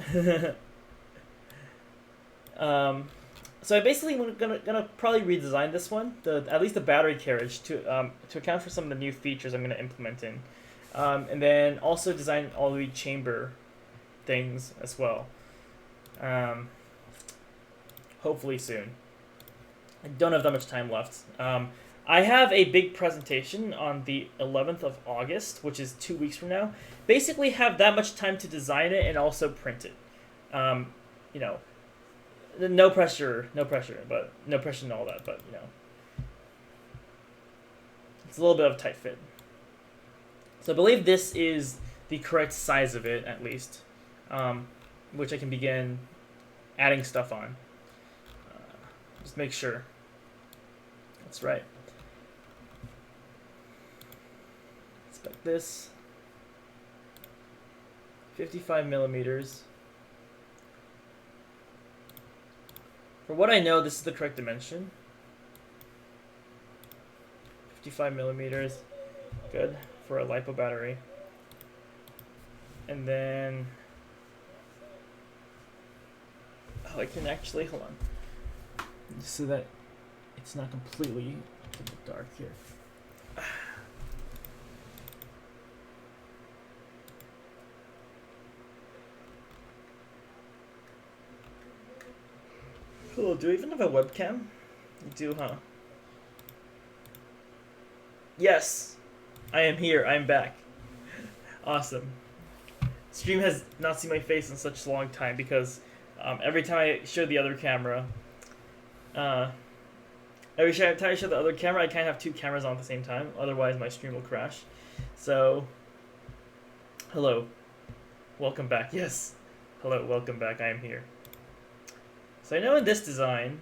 Speaker 1: so I basically gonna probably redesign this one, at least the battery carriage, to account for some of the new features I'm gonna implement in, and then also design all the chamber things as well. Hopefully soon. I don't have that much time left. I have a big presentation on the 11th of August, which is 2 weeks from now. Basically have that much time to design it and also print it. You know, no pressure, but no pressure and all that, but you know, it's a little bit of a tight fit. So I believe this is the correct size of it, at least, which I can begin adding stuff on. Just make sure that's right. Inspect this. 55 millimeters. For what I know, this is the correct dimension. 55 millimeters. Good for a LiPo battery. And then... oh, I can actually... hold on. Just so that it's not completely dark here. Cool, do we even have a webcam? You do, huh? Yes, I am here. I am back. Awesome. Stream has not seen my face in such a long time because every time I show the other camera, every time I show the other camera, I can't have two cameras on at the same time. Otherwise, my stream will crash. So, hello. Welcome back. Yes. Hello, welcome back. I am here. So I know in this design,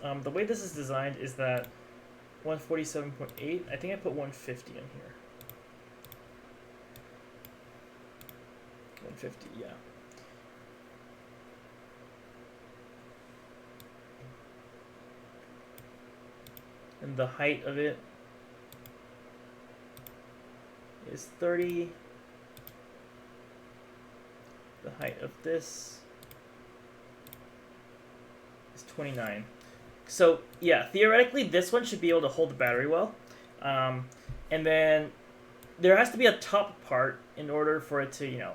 Speaker 1: the way this is designed is that 147.8, I think I put 150 in here. 150, yeah. And the height of it is 30. The height of this is 29. So yeah, theoretically this one should be able to hold the battery well. And then there has to be a top part in order for it to, you know,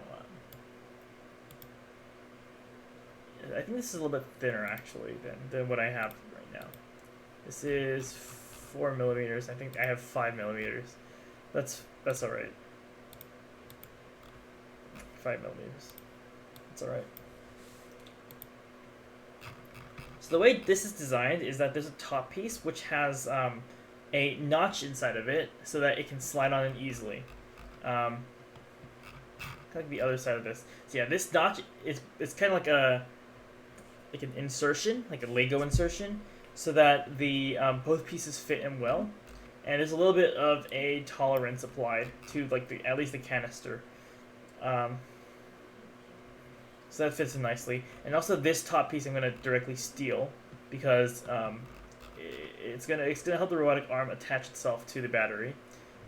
Speaker 1: I think this is a little bit thinner actually than what I have right now. This is 4 millimeters. I think I have 5 millimeters. That's all right. 5 millimeters. That's all right. So the way this is designed is that there's a top piece which has a notch inside of it so that it can slide on it easily. Kind of like the other side of this. So yeah, this notch is kind of like an insertion, like a Lego insertion, so that the both pieces fit in well. And there's a little bit of a tolerance applied to like at least the canister. So that fits in nicely. And also this top piece I'm going to directly steal because it's gonna help the robotic arm attach itself to the battery.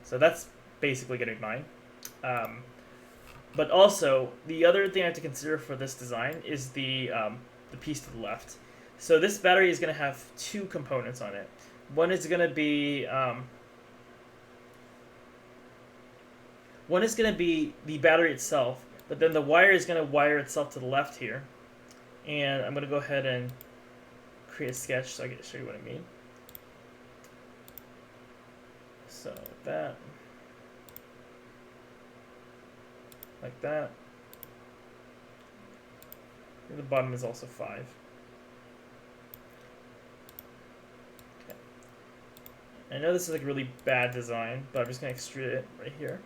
Speaker 1: So that's basically going to be mine. But also the other thing I have to consider for this design is the piece to the left. So this battery is going to have two components on it. One is going to be the battery itself, but then the wire is going to wire itself to the left here. And I'm going to go ahead and create a sketch so I can show you what I mean. So that, like that. And the bottom is also 5. Okay. I know this is like a really bad design, but I'm just going to extrude it right here.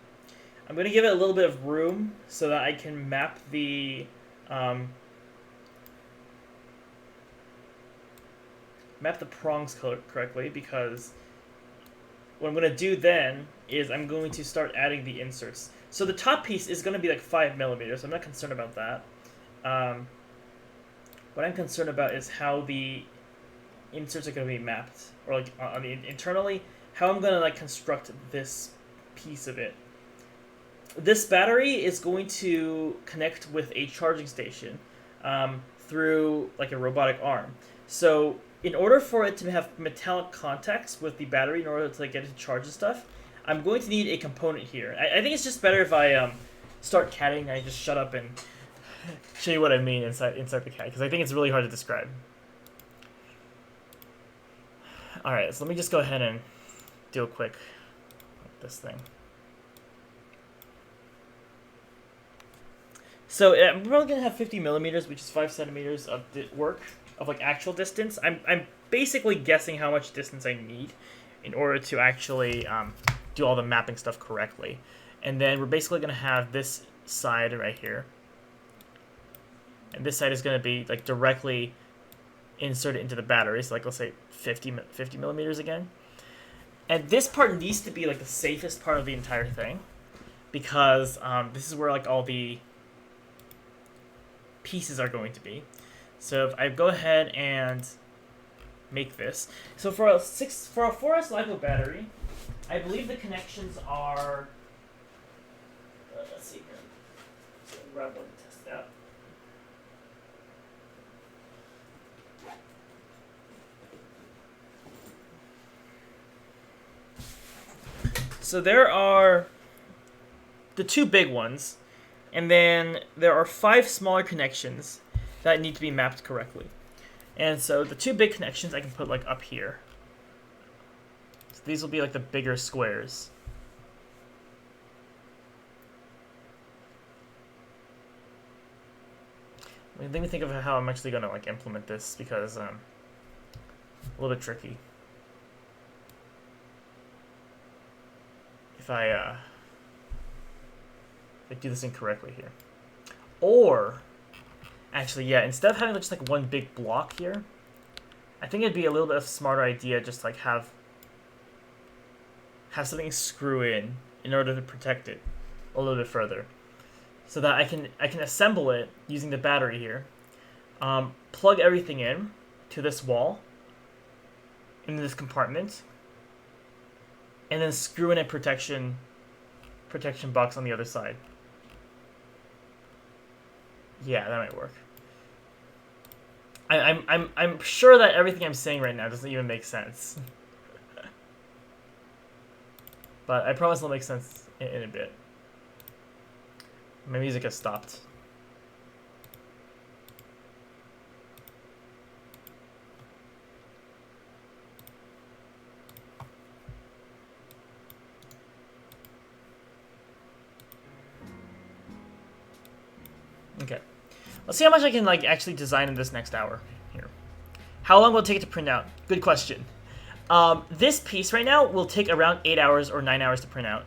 Speaker 1: I'm going to give it a little bit of room so that I can map the prongs correctly, because what I'm going to do then is I'm going to start adding the inserts. So the top piece is going to be like 5 millimeters. I'm not concerned about that. What I'm concerned about is how the inserts are going to be mapped, or like internally, how I'm going to like construct this piece of it. This battery is going to connect with a charging station through like a robotic arm. So in order for it to have metallic contacts with the battery, in order to like, get it to charge and stuff, I'm going to need a component here. I think it's just better if I start catting and I just shut up and show you what I mean inside the cat, because I think it's really hard to describe. Alright, so let me just go ahead and do a quick this thing. So I'm probably going to have 50 millimeters, which is 5 centimeters of work, of like actual distance. I'm basically guessing how much distance I need in order to actually do all the mapping stuff correctly. And then we're basically going to have this side right here. And this side is going to be like directly inserted into the battery. So like let's say 50 millimeters again. And this part needs to be like the safest part of the entire thing, because this is where like all the pieces are going to be. So if I go ahead and make this, so for a 4S LiPo battery, I believe the connections are. Let's see here. So grab one to test that. So there are the two big ones, and then there are 5 smaller connections that need to be mapped correctly. And so the two big connections I can put like up here. So these will be like the bigger squares. Let me think of how I'm actually gonna like implement this, because a little bit tricky. If I do this incorrectly here. Or, actually, yeah, instead of having just like one big block here, I think it'd be a little bit of a smarter idea just like have something screw in order to protect it a little bit further, so that I can assemble it using the battery here, plug everything in to this wall in this compartment, and then screw in a protection box on the other side. Yeah, that might work. I'm sure that everything I'm saying right now doesn't even make sense. But I promise it'll make sense in a bit. My music has stopped. Okay. Let's see how much I can like actually design in this next hour here. How long will it take it to print out? Good question. This piece right now will take around 8 hours or 9 hours to print out.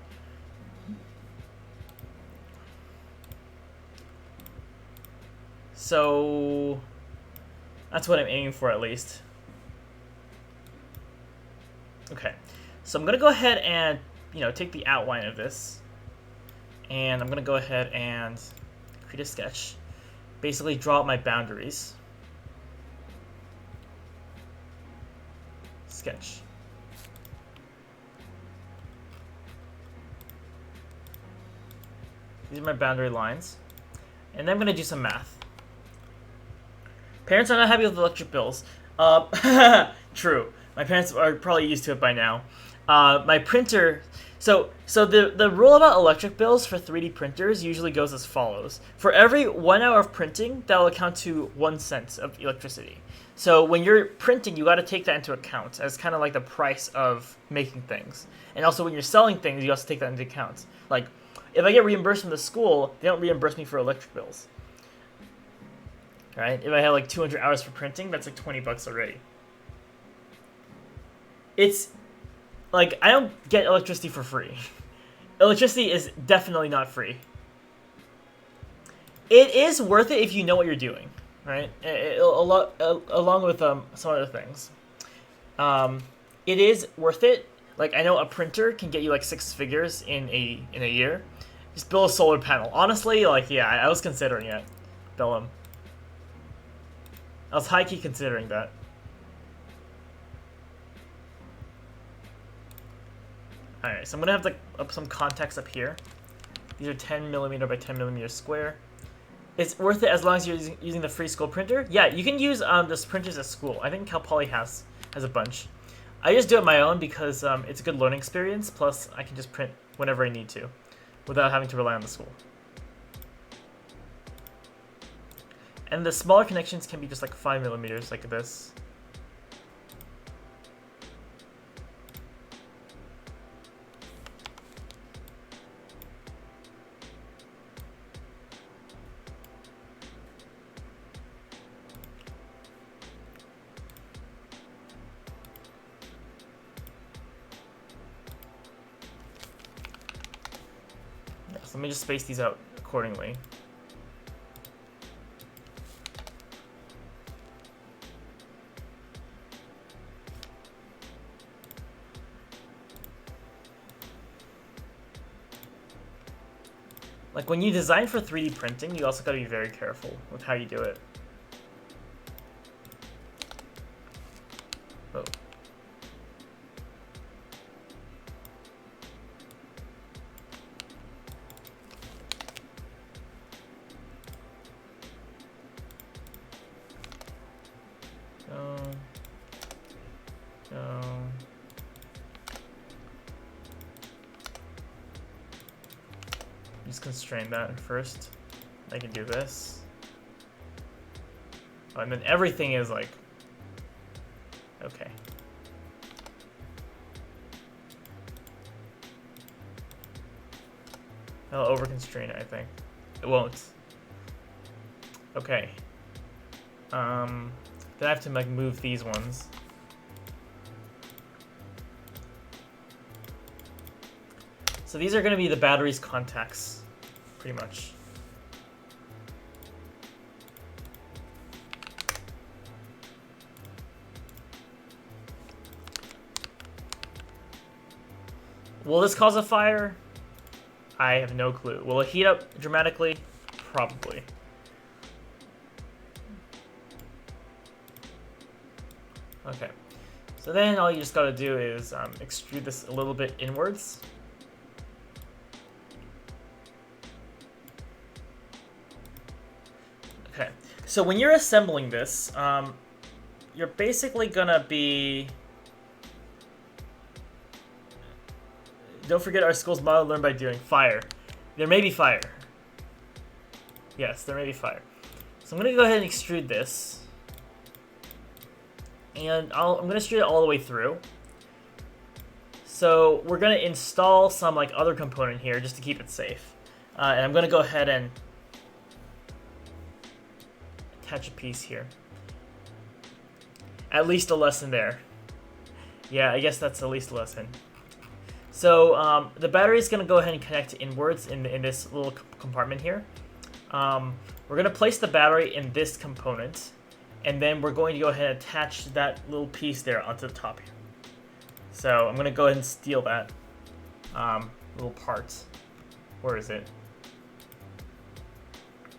Speaker 1: So that's what I'm aiming for, at least. Okay, so I'm gonna go ahead and take the outline of this, and I'm gonna go ahead and create a sketch. Basically, draw out my boundaries. Sketch. These are my boundary lines. And then I'm going to do some math. Parents are not happy with electric bills. True. My parents are probably used to it by now. My printer... So the rule about electric bills for 3D printers usually goes as follows. For every 1 hour of printing, that will account to 1 cent of electricity. So when you're printing, you got to take that into account as kind of like the price of making things. And also when you're selling things, you also take that into account. Like, if I get reimbursed from the school, they don't reimburse me for electric bills. Right? If I have like 200 hours for printing, that's like 20 bucks already. It's like, I don't get electricity for free. Electricity is definitely not free. It is worth it if you know what you're doing, right? Along with some other things. It is worth it. Like, I know a printer can get you like 6 figures in a year. Just build a solar panel. Honestly, like, yeah, I was considering it. Bill him. I was high-key considering that. Alright, so I'm gonna have like some context up here. These are 10mm by 10mm square. It's worth it as long as you're using the free school printer. Yeah, you can use this printers at school. I think Cal Poly has a bunch. I just do it my own because it's a good learning experience. Plus, I can just print whenever I need to, without having to rely on the school. And the smaller connections can be just like 5mm, like this. So let me just space these out accordingly. Like, when you design for 3D printing, you also gotta be very careful with how you do it. Oh. Just constrain that first. I can do this. Oh, and then everything is like... Okay. I'll over-constrain it, I think. It won't. Okay. Then I have to like move these ones. So these are going to be the battery's contacts, pretty much. Will this cause a fire? I have no clue. Will it heat up dramatically? Probably. Okay. So then all you just gotta do is extrude this a little bit inwards. Okay. So when you're assembling this, you're basically gonna be... Don't forget our school's motto, learn by doing. Fire. There may be fire. Yes, there may be fire. So I'm going to go ahead and extrude this. And I'm going to extrude it all the way through. So we're going to install some like other component here just to keep it safe. And I'm going to go ahead and attach a piece here. At least a lesson there. Yeah, I guess that's at least a lesson. So the battery is going to go ahead and connect inwards in this little compartment here. We're going to place the battery in this component, and then we're going to go ahead and attach that little piece there onto the top here. So I'm going to go ahead and steal that little part. Where is it?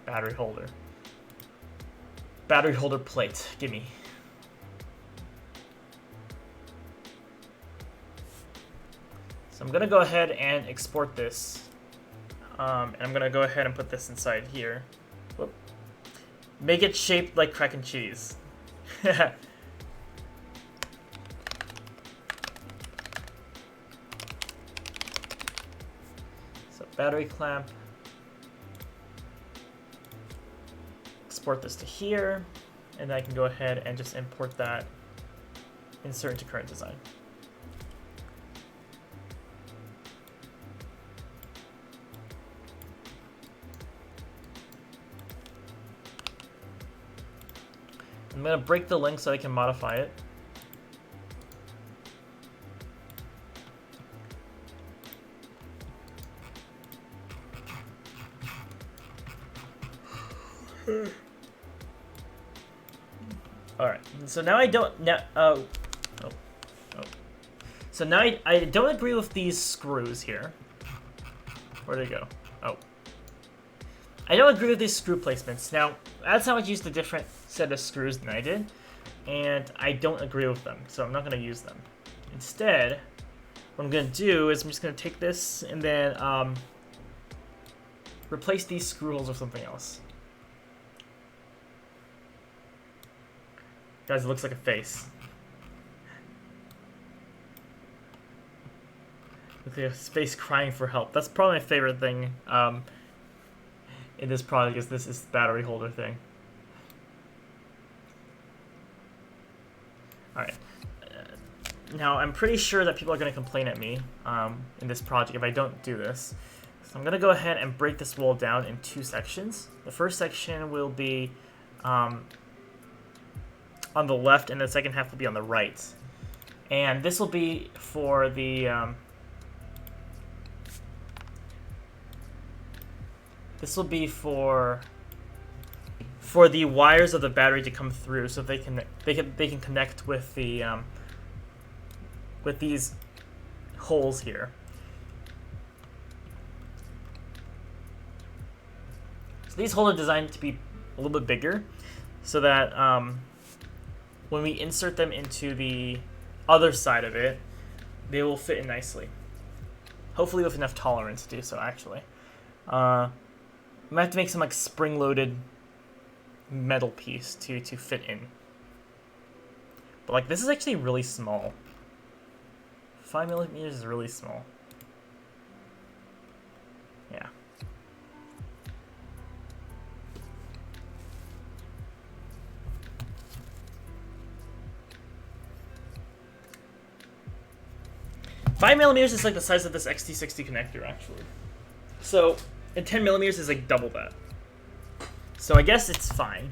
Speaker 1: Battery holder. Battery holder plate. Gimme. So I'm going to go ahead and export this. And I'm going to go ahead and put this inside here. Whoop. Make it shaped like crack and cheese. So battery clamp. Export this to here. And then I can go ahead and just import that. Insert into current design. I'm going to break the link so I can modify it. Alright, so now I don't... So now I don't agree with these screws here. Where'd they go? Oh. I don't agree with these screw placements. Now, that's how I used a different set of screws than I did, and I don't agree with them, so I'm not going to use them. Instead, what I'm going to do is I'm just going to take this and then replace these screw holes with something else. Guys, it looks like a face. Looks like a face crying for help. That's probably my favorite thing in this product, is this battery holder thing. Alright. Now, I'm pretty sure that people are going to complain at me in this project if I don't do this. So I'm going to go ahead and break this wall down in two sections. The first section will be on the left, and the second half will be on the right. And this will be for the... this will be for the wires of the battery to come through, so they can connect with the with these holes here. So these holes are designed to be a little bit bigger, so that when we insert them into the other side of it, they will fit in nicely. Hopefully with enough tolerance to do so, actually. I might have to make some like spring-loaded metal piece to fit in. But like this is actually really small. 5mm is really small. Yeah. $5mm is like the size of this XT60 connector, actually. So, and 10 millimeters is like double that. So I guess it's fine.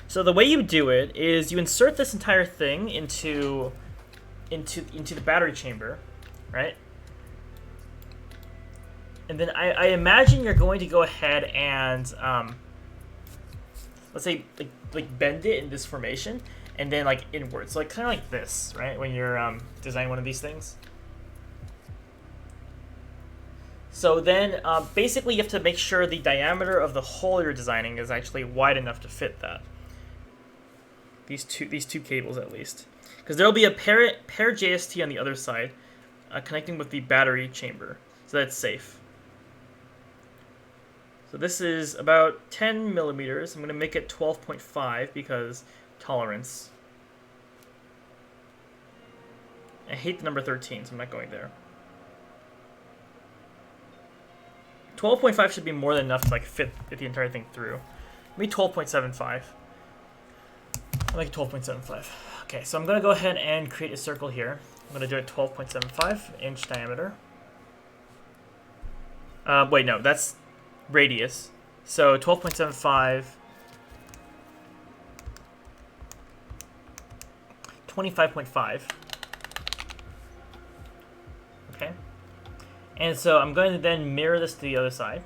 Speaker 1: So the way you do it is you insert this entire thing into the battery chamber, right? And then I imagine you're going to go ahead and let's say like bend it in this formation, and then like inwards, so like kind of like this, right? When you're designing one of these things. So then basically you have to make sure the diameter of the hole you're designing is actually wide enough to fit that. These two cables at least, because there'll be a pair JST on the other side connecting with the battery chamber, so that's safe. So this is about 10 millimeters. I'm going to make it 12.5 because tolerance. I hate the number 13, so I'm not going there. 12.5 should be more than enough to like fit the entire thing through. Maybe 12.75. I like 12.75. Okay, so I'm going to go ahead and create a circle here. I'm going to do it 12.75 inch diameter. Wait, no, that's radius. So 12.75, 25.5. Okay. And so I'm going to then mirror this to the other side.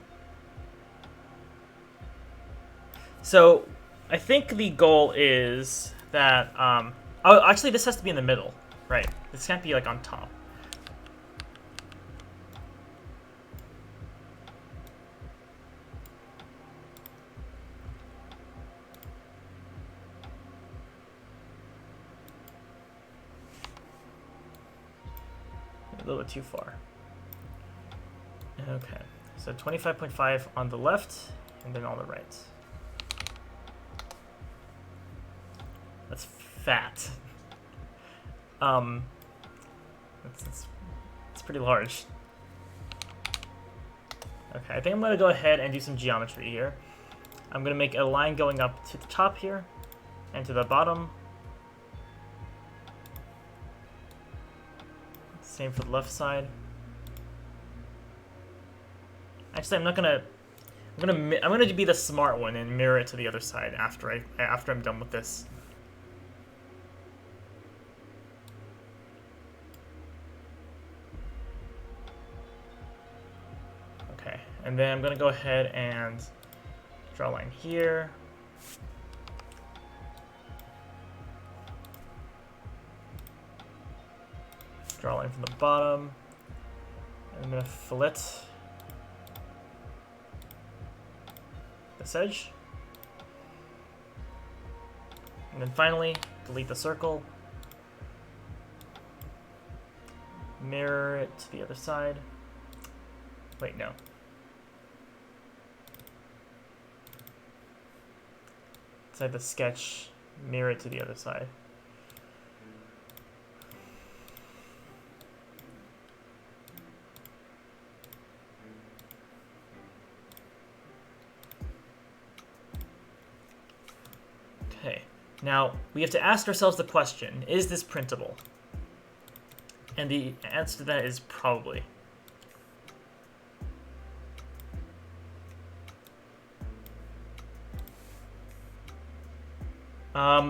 Speaker 1: So I think the goal is that, oh, actually this has to be in the middle, right? This can't be like on top. A little bit too far. Okay, so 25.5 on the left and then on the right. That's fat. It's pretty large. Okay, I think I'm gonna go ahead and do some geometry here. I'm gonna make a line going up to the top here and to the bottom. Same for the left side. Actually, I'm gonna be the smart one and mirror it to the other side after I'm done with this. Okay, and then I'm gonna go ahead and draw a line here. Draw a line from the bottom. I'm gonna fillet this edge. And then finally, delete the circle. Mirror it to the other side. Wait, no. Inside the sketch, mirror it to the other side. Okay, now we have to ask ourselves the question, is this printable? And the answer to that is probably.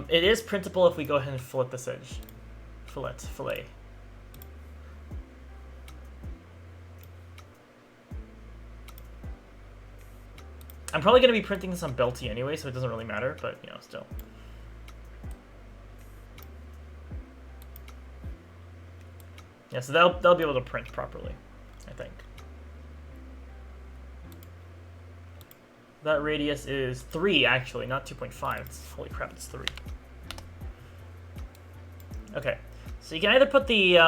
Speaker 1: It is printable if we go ahead and fillet this edge. Fillet. I'm probably going to be printing this on Belty anyway, so it doesn't really matter, but, you know, still. Yeah, so they'll be able to print properly, I think. That radius is 3, actually, not 2.5. Holy crap, it's 3. Okay, so you can either put the,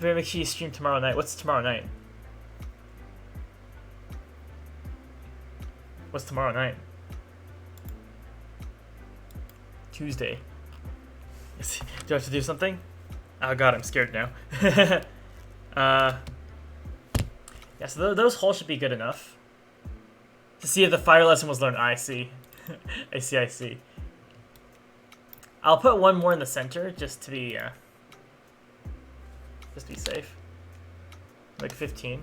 Speaker 1: make sure you stream tomorrow night. What's tomorrow night? What's tomorrow night? Tuesday. Do I have to do something? Oh god, I'm scared now. Yeah, so those holes should be good enough. To see if the fire lesson was learned. I see. I see. I'll put one more in the center just to be safe. Like 15.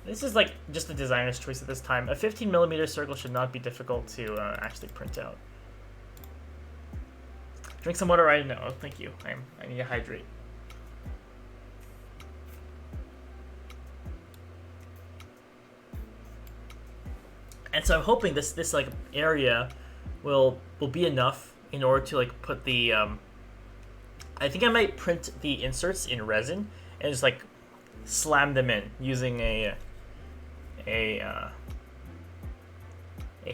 Speaker 1: This is like just a designer's choice at this time. A 15mm circle should not be difficult to actually print out. Drink some water right now. Oh, thank you. I need to hydrate. And so I'm hoping this like area will be enough in order to like put the I think I might print the inserts in resin and just like slam them in using a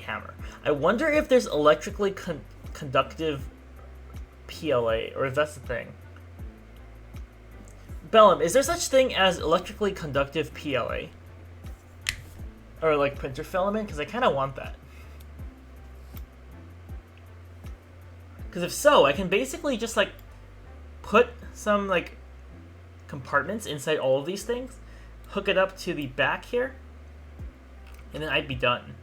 Speaker 1: hammer. I wonder if there's electrically conductive PLA, or if that's the thing. Bellum, is there such thing as electrically conductive PLA? Or like printer filament? Because I kind of want that. Because if so, I can basically just like put some like compartments inside all of these things, hook it up to the back here, and then I'd be done.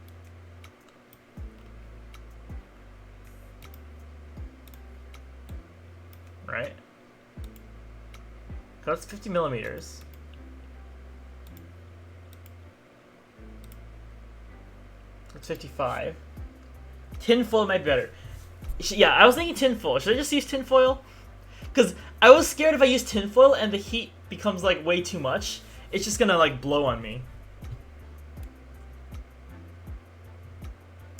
Speaker 1: Right? That's 50mm. That's 55. Tinfoil might be better. Yeah, I was thinking tinfoil. Should I just use tinfoil? Because I was scared if I use tinfoil and the heat becomes like way too much, it's just gonna like blow on me.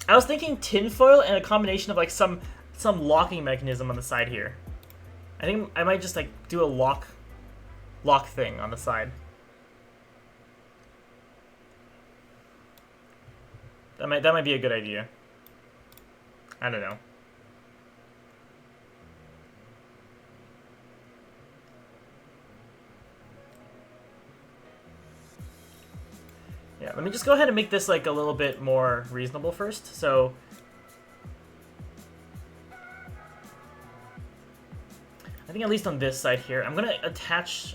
Speaker 1: I was thinking tinfoil and a combination of like some locking mechanism on the side here. I think I might just like do a lock thing on the side. That might be a good idea. I don't know. Yeah, let me just go ahead and make this like a little bit more reasonable first. So I think at least on this side here, I'm gonna attach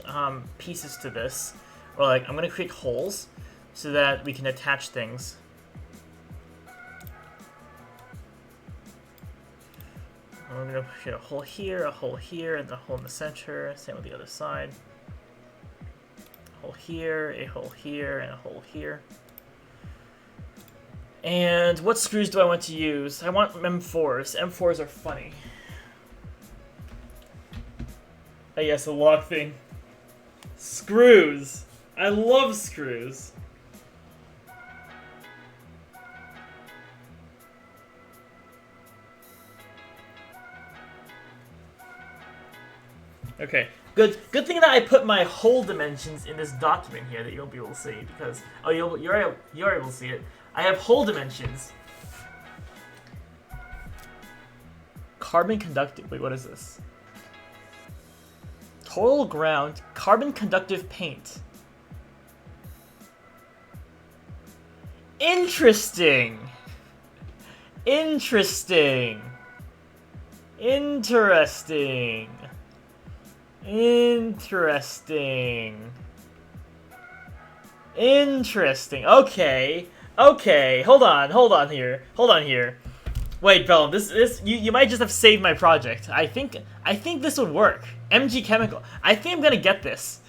Speaker 1: pieces to this, or like I'm gonna create holes so that we can attach things. I'm gonna create a hole here, and a hole in the center. Same with the other side. A hole here, and a hole here. And what screws do I want to use? I want M4s. M4s are funny. Oh yes, the lock thing. Screws. I love screws. Okay, good thing that I put my hole dimensions in this document here that you won't be able to see, because you're able to see it. I have hole dimensions. Carbon conductive. Wait, what is this? Total ground carbon conductive paint. Interesting. Interesting. Interesting. Interesting. Interesting. Okay. Okay. Hold on here. Wait, Bellum, this you might just have saved my project. I think this would work. MG Chemical. I think I'm gonna get this.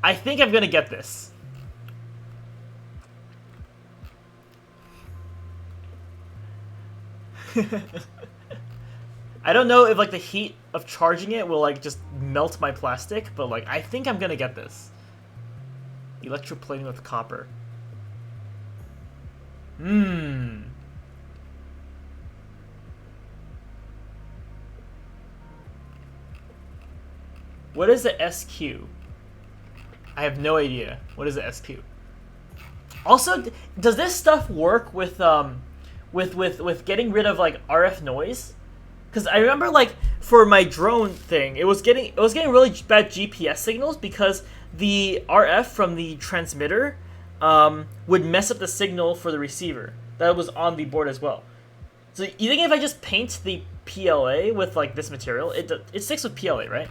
Speaker 1: I think I'm gonna get this. I don't know if like the heat of charging it will like just melt my plastic, but like I think I'm gonna get this. Electroplating with copper. What is the SQ? I have no idea. What is the SQ? Also, does this stuff work with getting rid of like RF noise? Because I remember like for my drone thing, it was getting really bad GPS signals because the RF from the transmitter would mess up the signal for the receiver that was on the board as well. So you think if I just paint the PLA with like this material, it sticks with PLA, right?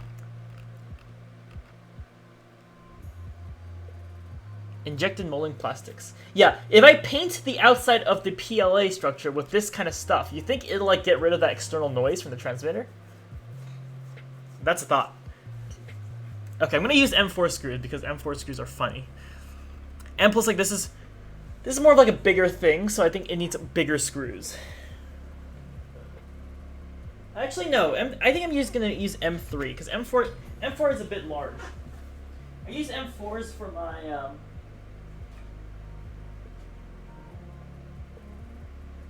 Speaker 1: Injected molding plastics. Yeah, if I paint the outside of the PLA structure with this kind of stuff, you think it'll like get rid of that external noise from the transmitter? That's a thought. Okay, I'm gonna use M4 screws because M4 screws are funny. And plus, like this is more of like a bigger thing, so I think it needs bigger screws. Actually, no. I think I'm just gonna use M3 because M4 is a bit large. I use M4s for my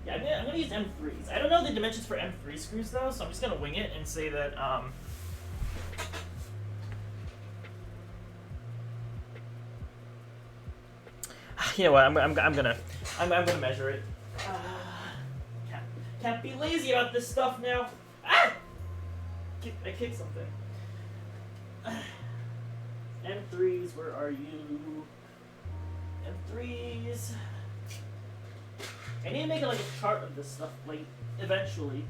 Speaker 1: yeah, I'm gonna use M3s. I don't know the dimensions for M3 screws though, so I'm just gonna wing it and say that you know what? I'm gonna measure it. Can't be lazy about this stuff now. Ah! I kicked something. M3s, where are you? M3s. I need to make like a chart of this stuff, like eventually.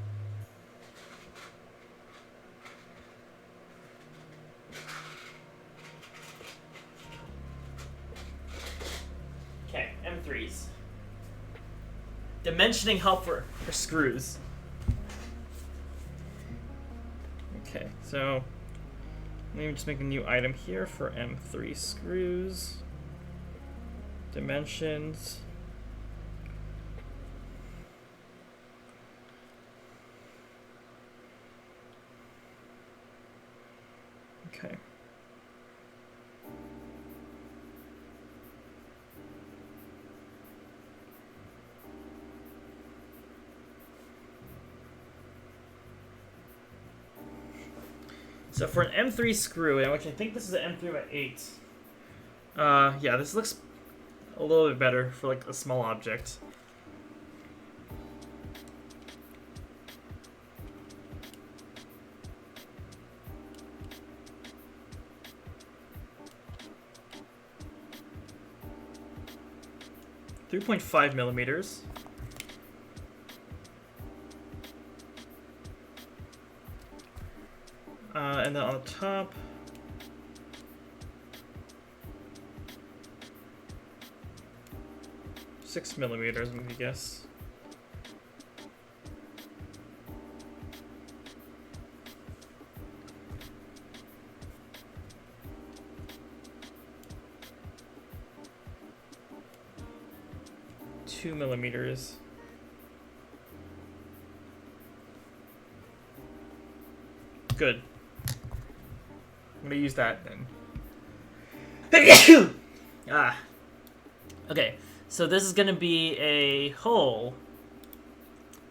Speaker 1: Okay, M3s. Dimensioning help for screws. Okay, so let me just make a new item here for M3 screws. Dimensions. Okay. So for an M3 screw, which I think this is an M3 by 8. Yeah, this looks a little bit better for like a small object. .5 millimeters. And then on the top, .6 millimeters, I'm gonna guess. .2 millimeters. Good. I'm gonna use that then. Okay, so this is gonna be a hole.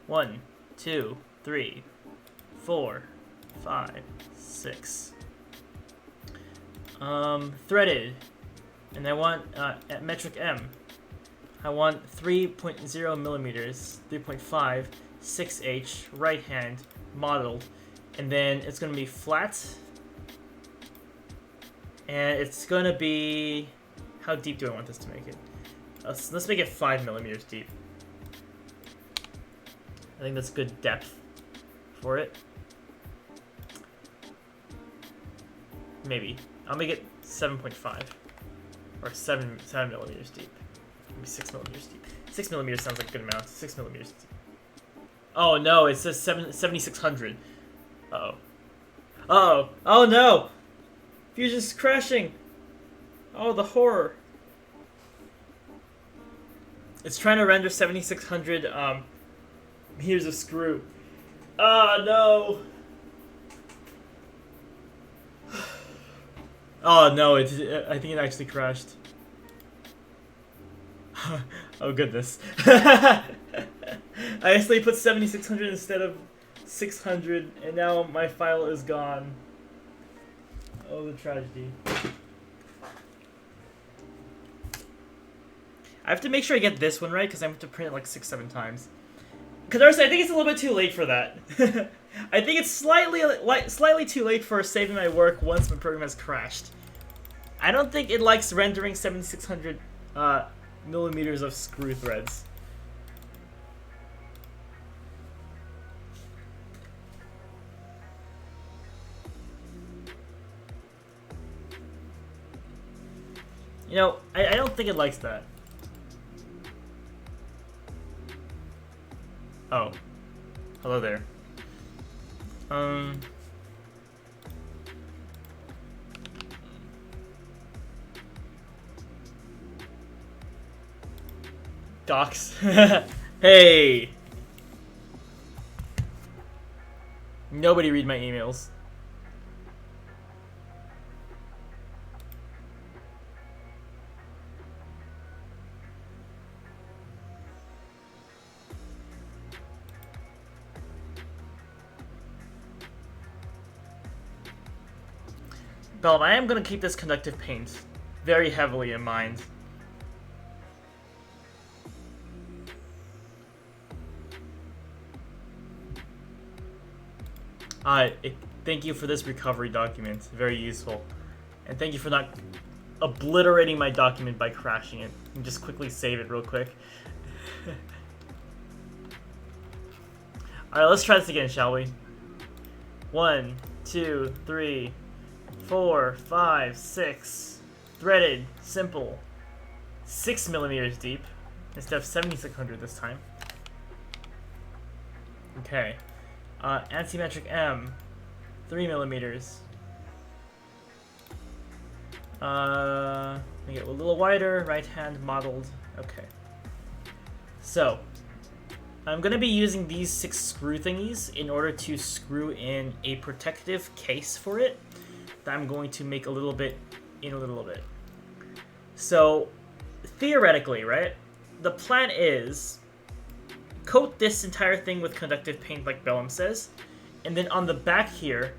Speaker 1: 1, 2, 3, 4, 5, 6. Threaded, and I want at metric M. I want 3.0 millimeters, 3.5, 6H, right hand, modeled, and then it's gonna be flat. And it's gonna be, how deep do I want this to make it? Let's make it 5 millimeters deep. I think that's good depth for it. Maybe. I'll make it 7.5 or 7 millimeters deep. Maybe 6 millimeters deep. 6 millimeters sounds like a good amount. 6 millimeters deep. Oh no, it says 7600. Uh-oh. Uh-oh. Oh no! Fusion's crashing! Oh, the horror. It's trying to render 7600 meters of screw. Ah, no! Oh no, I think it actually crashed. Oh goodness. I actually put 7600 instead of 600, and now my file is gone. Oh, the tragedy. I have to make sure I get this one right, because I have to print it like 6-7 times. Because honestly, I think it's a little bit too late for that. I think it's slightly too late for saving my work once my program has crashed. I don't think it likes rendering 7600 millimeters of screw threads. You know, I don't think it likes that. Oh. Hello there. Docs. Hey! Nobody read my emails. Bellum, I am going to keep this conductive paint very heavily in mind. Thank you for this recovery document. Very useful. And thank you for not obliterating my document by crashing it. And just quickly save it real quick. Alright, let's try this again, shall we? 1, 2, 3, 4, 5, 6. Threaded, simple. 6 millimeters deep instead of 7600 this time. Okay. Antimetric M, 3 millimeters. Make it a little wider, right hand modeled. Okay. So, I'm going to be using these 6 screw thingies in order to screw in a protective case for it that I'm going to make a little bit in a little bit. So, theoretically, right, the plan is coat this entire thing with conductive paint like Bellum says, and then on the back here,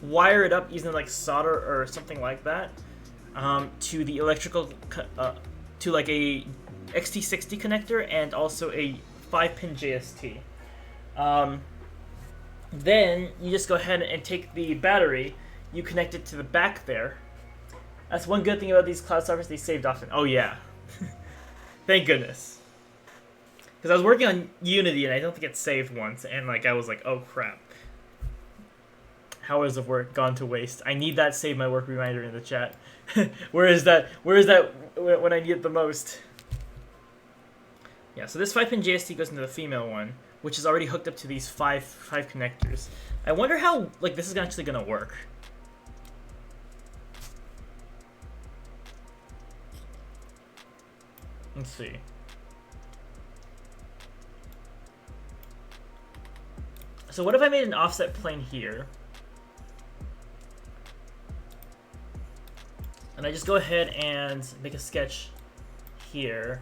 Speaker 1: wire it up using like solder or something like that to the electrical, to like a XT60 connector and also a 5-pin JST. Then you just go ahead and take the battery, you connect it to the back there. That's one good thing about these cloud softwares, they saved often. Oh yeah. Thank goodness. Because I was working on Unity and I don't think it saved once, and like I was like, oh crap. Hours of work gone to waste. I need that save my work reminder in the chat. Where is that when I need it the most? Yeah, so this 5-pin JST goes into the female one, which is already hooked up to these five connectors. I wonder how like this is actually gonna work. Let's see. So what if I made an offset plane here? And I just go ahead and make a sketch here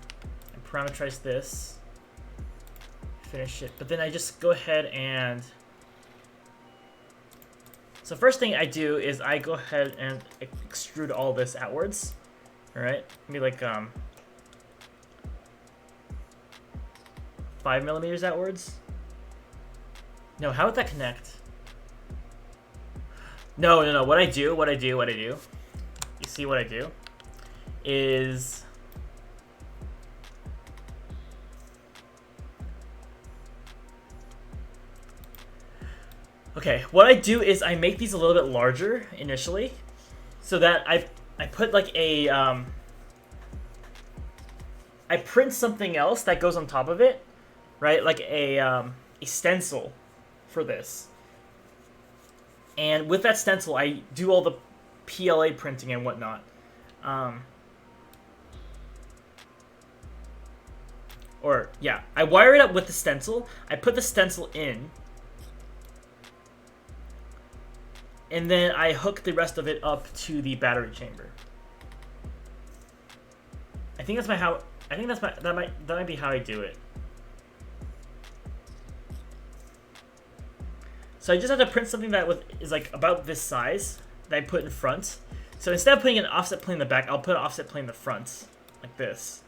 Speaker 1: and parameterize this. Finish it. But then I just go ahead and... So first thing I do is I go ahead and extrude all this outwards. Alright? Maybe like 5 millimeters outwards. No, how would that connect? No. What I do. You see what I do? Is... Okay, what I do is I make these a little bit larger initially, so that I put like a... I print something else that goes on top of it, right? Like a stencil for this. And with that stencil, I do all the PLA printing and whatnot. Or, yeah, I wire it up with the stencil. I put the stencil in. And then I hook the rest of it up to the battery chamber. I think that might be how I do it. So I just have to print something that is like about this size that I put in front. So instead of putting an offset plane in the back, I'll put an offset plane in the front, like this.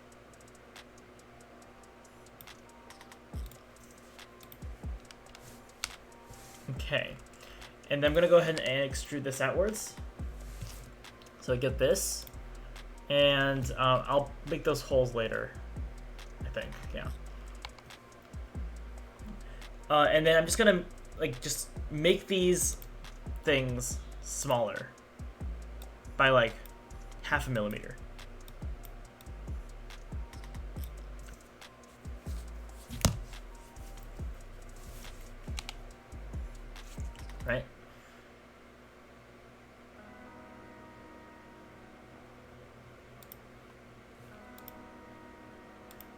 Speaker 1: Okay, and then I'm gonna go ahead and extrude this outwards. So I get this, and I'll make those holes later, I think, yeah. And then I'm just gonna like just make these things smaller.
Speaker 2: by like half a millimeter. Right?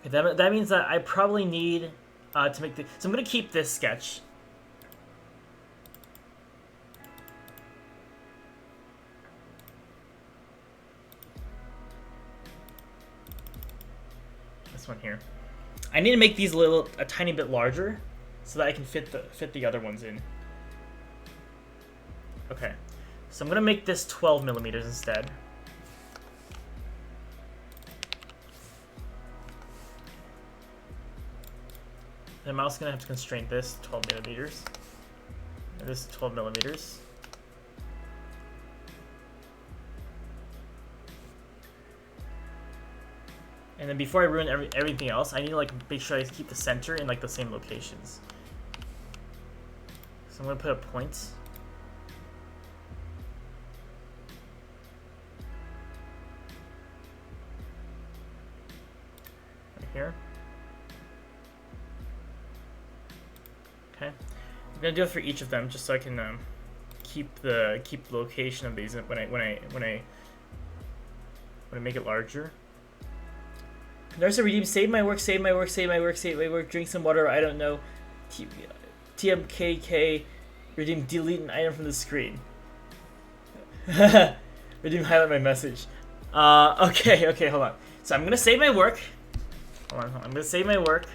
Speaker 2: Okay, that means that I probably need to make the... So I'm going to keep this sketch. This one here. I need to make these a tiny bit larger so that I can fit the other ones in. Okay, so I'm gonna make this 12 millimeters instead. And I'm also gonna have to constrain this 12 millimeters. And this 12 millimeters. And then before I ruin everything else, I need to like make sure I keep the center in like the same locations. So I'm gonna put a point. Here. Okay, I'm gonna do it for each of them just so I can keep the location of these when I make it larger. Nurse redeem, save my work, save my work, save my work, save my work. Drink some water. I don't know. TMKK. Redeem, delete an item from the screen. Redeem, highlight my message. Okay, hold on. So I'm gonna save my work. Hold on. I'm gonna save my work,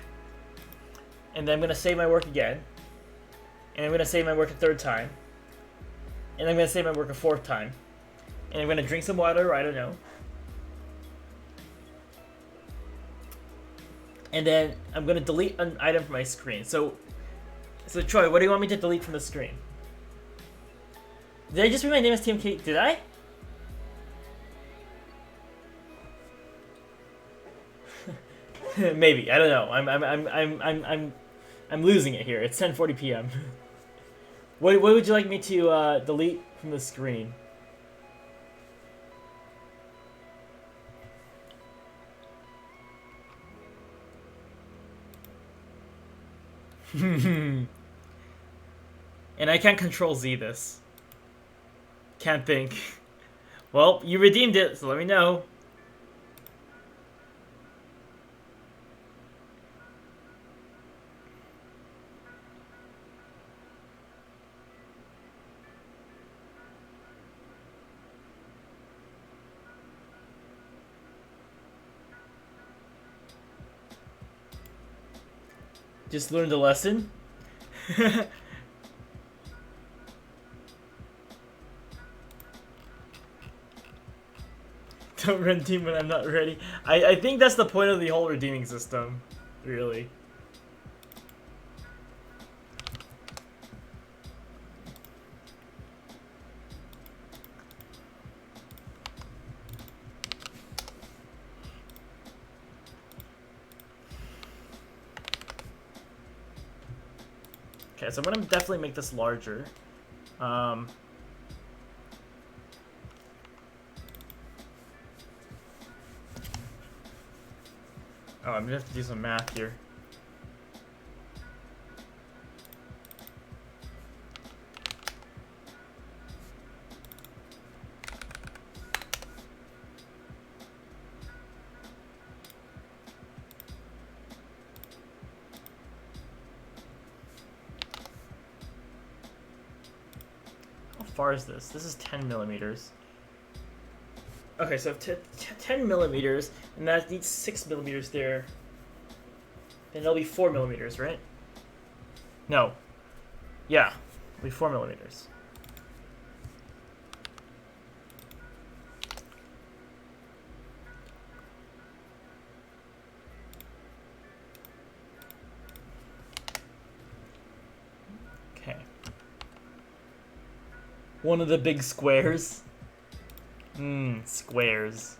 Speaker 2: and then I'm gonna save my work again, and I'm gonna save my work a third time, and I'm gonna save my work a fourth time, and I'm gonna drink some water. Or I don't know. And then I'm gonna delete an item from my screen. So Troy, what do you want me to delete from the screen? Did I just read my name as TMK? Did I? Maybe, I don't know. I'm losing it here. It's 10:40 p.m. What would you like me to delete from the screen? And I can't control Z this. Can't think. Well, you redeemed it, so let me know. Just learned a lesson. Don't redeem when I'm not ready. I think that's the point of the whole redeeming system, really. Okay, so I'm gonna definitely make this larger. Oh, I'm gonna have to do some math here. How far is this? This is 10 millimeters. Okay, so 10 millimeters, and that needs 6 millimeters there. Then it'll be 4 millimeters, right? No. Yeah, it'll be 4 millimeters. Okay. One of the big squares. Squares.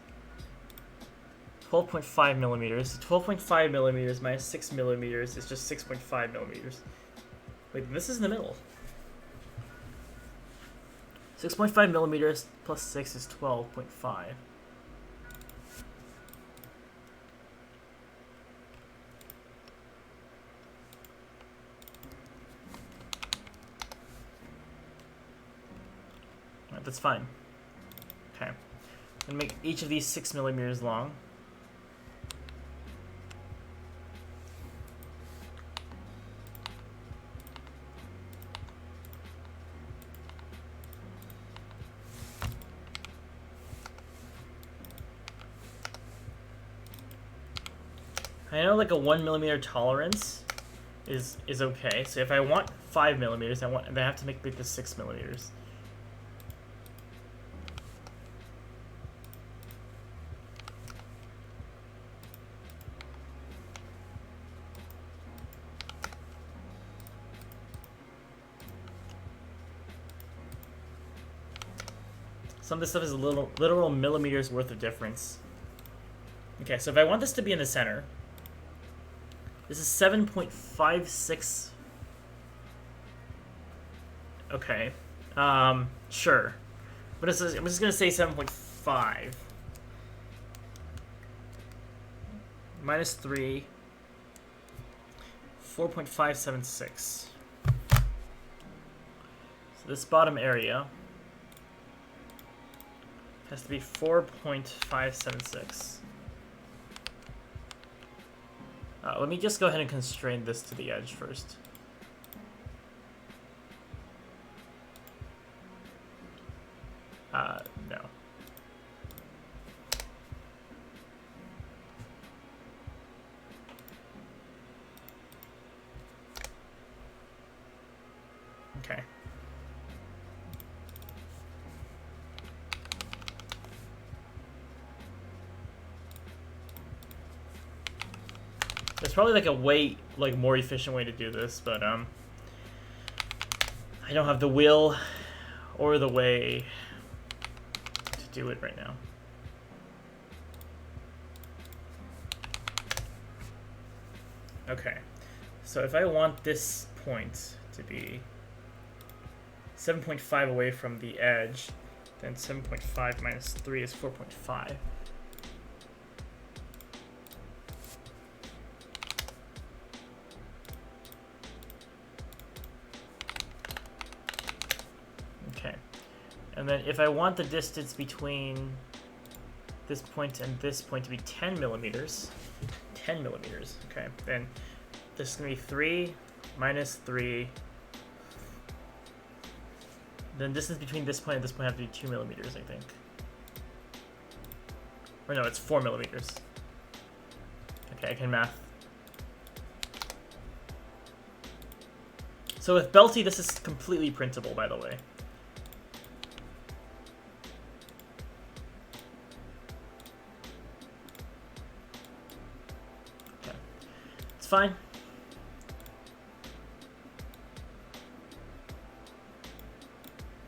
Speaker 2: 12.5 millimeters. 12.5 millimeters minus 6 millimeters is just 6.5 millimeters. Wait, this is in the middle. 6.5 millimeters plus 6 is 12.5. Right, that's fine. Okay. I'm gonna make each of these 6 millimeters long. I know like a 1 millimeter tolerance is okay. So if I want 5 millimeters, I have to make this 6 millimeters. Some of this stuff is a literal millimeters worth of difference. Okay, so if I want this to be in the center, this is 7.56. Okay, sure. But I'm just gonna say 7.5 minus 3, 4.576. So this bottom area has to be 4.576. Let me just go ahead and constrain this to the edge first. No. Okay. There's probably like a way, more efficient way to do this, but I don't have the will or the way to do it right now. Okay, so if I want this point to be 7.5 away from the edge, then 7.5 minus 3 is 4.5. Okay, and then if I want the distance between this point and this point to be 10 millimeters, okay, then this is going to be 3 minus 3. Then distance between this point and this point have to be 2 millimeters, I think. Or no, it's 4 millimeters. Okay, I can math. So with Belty, this is completely printable, by the way. Okay, it's fine.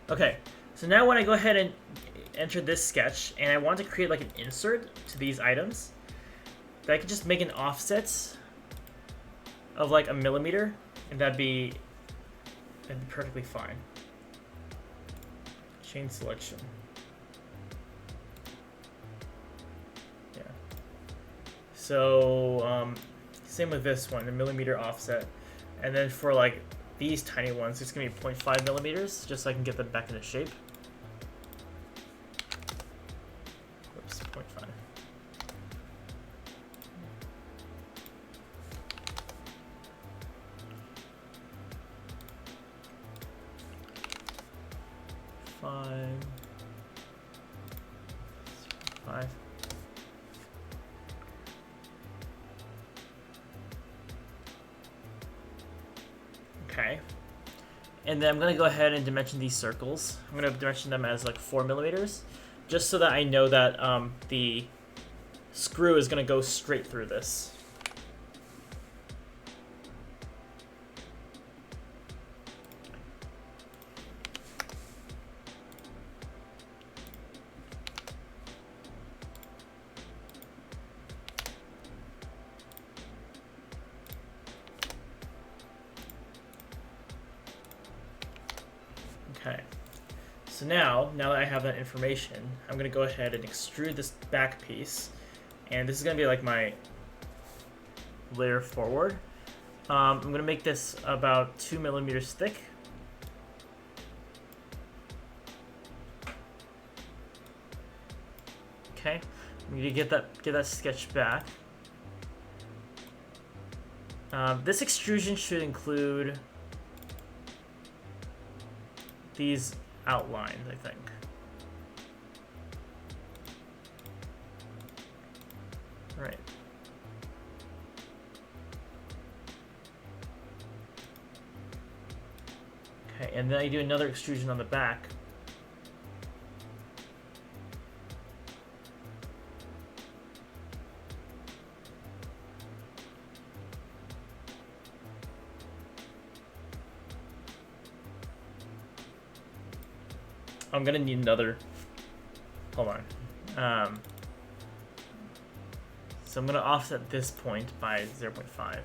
Speaker 2: Okay, so now when I go ahead and enter this sketch, and I want to create like an insert to these items, that I could just make an offset of like 1 millimeter, and that'd be perfectly fine. Chain selection. Yeah. So same with this one, 1 millimeter offset, and then for like these tiny ones, it's gonna be 0.5 millimeters, just so I can get them back into shape. Whoops, 0.5. Five. Okay, and then I'm going to go ahead and dimension these circles. I'm going to dimension them as like 4 millimeters, just so that I know that the screw is going to go straight through this. Okay, So now that I have that information, I'm going to go ahead and extrude this back piece. And this is going to be like my layer forward. I'm going to make this about 2 millimeters thick. Okay, I'm going to get that sketch back. This extrusion should include these outlines, I think. Right. Okay, and then I do another extrusion on the back. I'm gonna need another. Hold on. So I'm gonna offset this point by 0.5.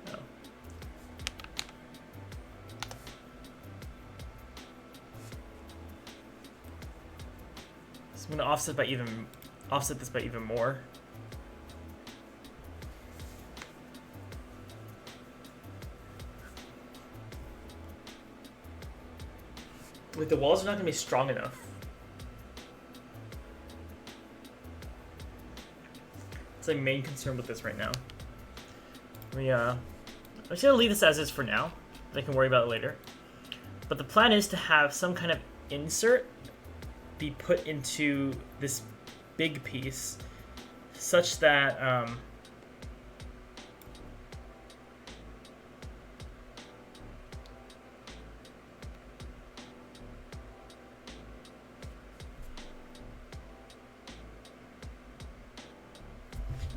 Speaker 2: Oh. So I'm gonna offset this by even more. Wait, the walls are not going to be strong enough. That's my main concern with this right now. I'm just going to leave this as is for now. I can worry about it later. But the plan is to have some kind of insert be put into this big piece such that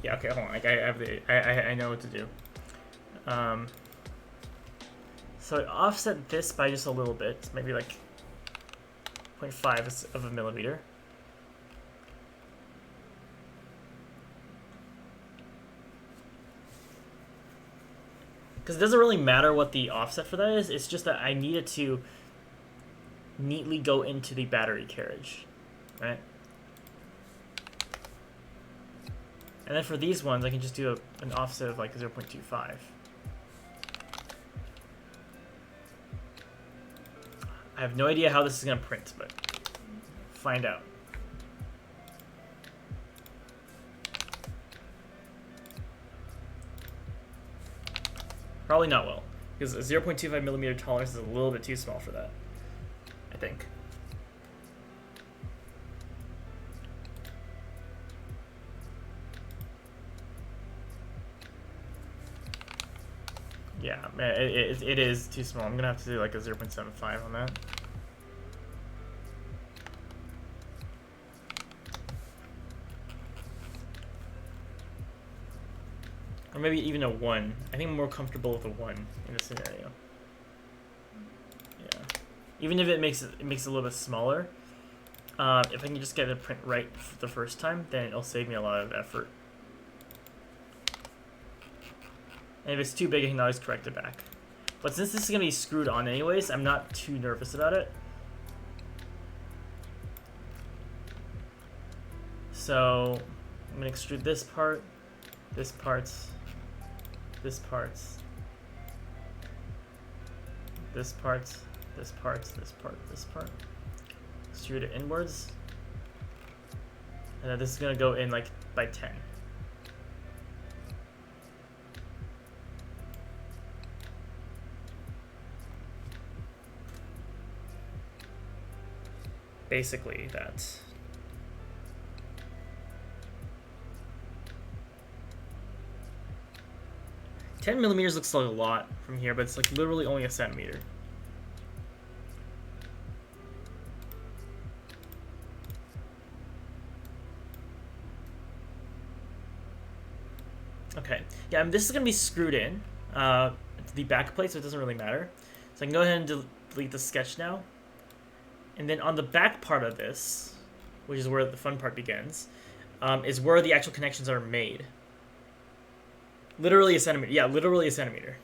Speaker 2: yeah, okay, hold on. Like I know what to do. So I offset this by just a little bit, maybe like 0.5 of a millimeter. Because it doesn't really matter what the offset for that is. It's just that I need it to neatly go into the battery carriage, right? And then for these ones, I can just do an offset of like 0.25. I have no idea how this is going to print, but find out. Probably not well, because a 0.25 millimeter tolerance is a little bit too small for that, I think. Yeah, it is too small. I'm gonna have to do like a 0.75 on that. Or maybe even a 1. I think I'm more comfortable with a 1 in this scenario. Yeah. Even if it makes it a little bit smaller, if I can just get it print right the first time, then it'll save me a lot of effort. And if it's too big, I can always correct it back. But since this is going to be screwed on anyways, I'm not too nervous about it. So I'm going to extrude this part, this part, this part, this part, this part, this part, this part. Extrude it inwards. And then this is going to go in like by 10. Basically that. 10 millimeters looks like a lot from here, but it's like literally only a centimeter. Okay, yeah, this is gonna be screwed in to the back plate, so it doesn't really matter. So I can go ahead and delete the sketch now. And then on the back part of this, which is where the fun part begins, is where the actual connections are made. Literally a centimeter. Yeah, literally a centimeter.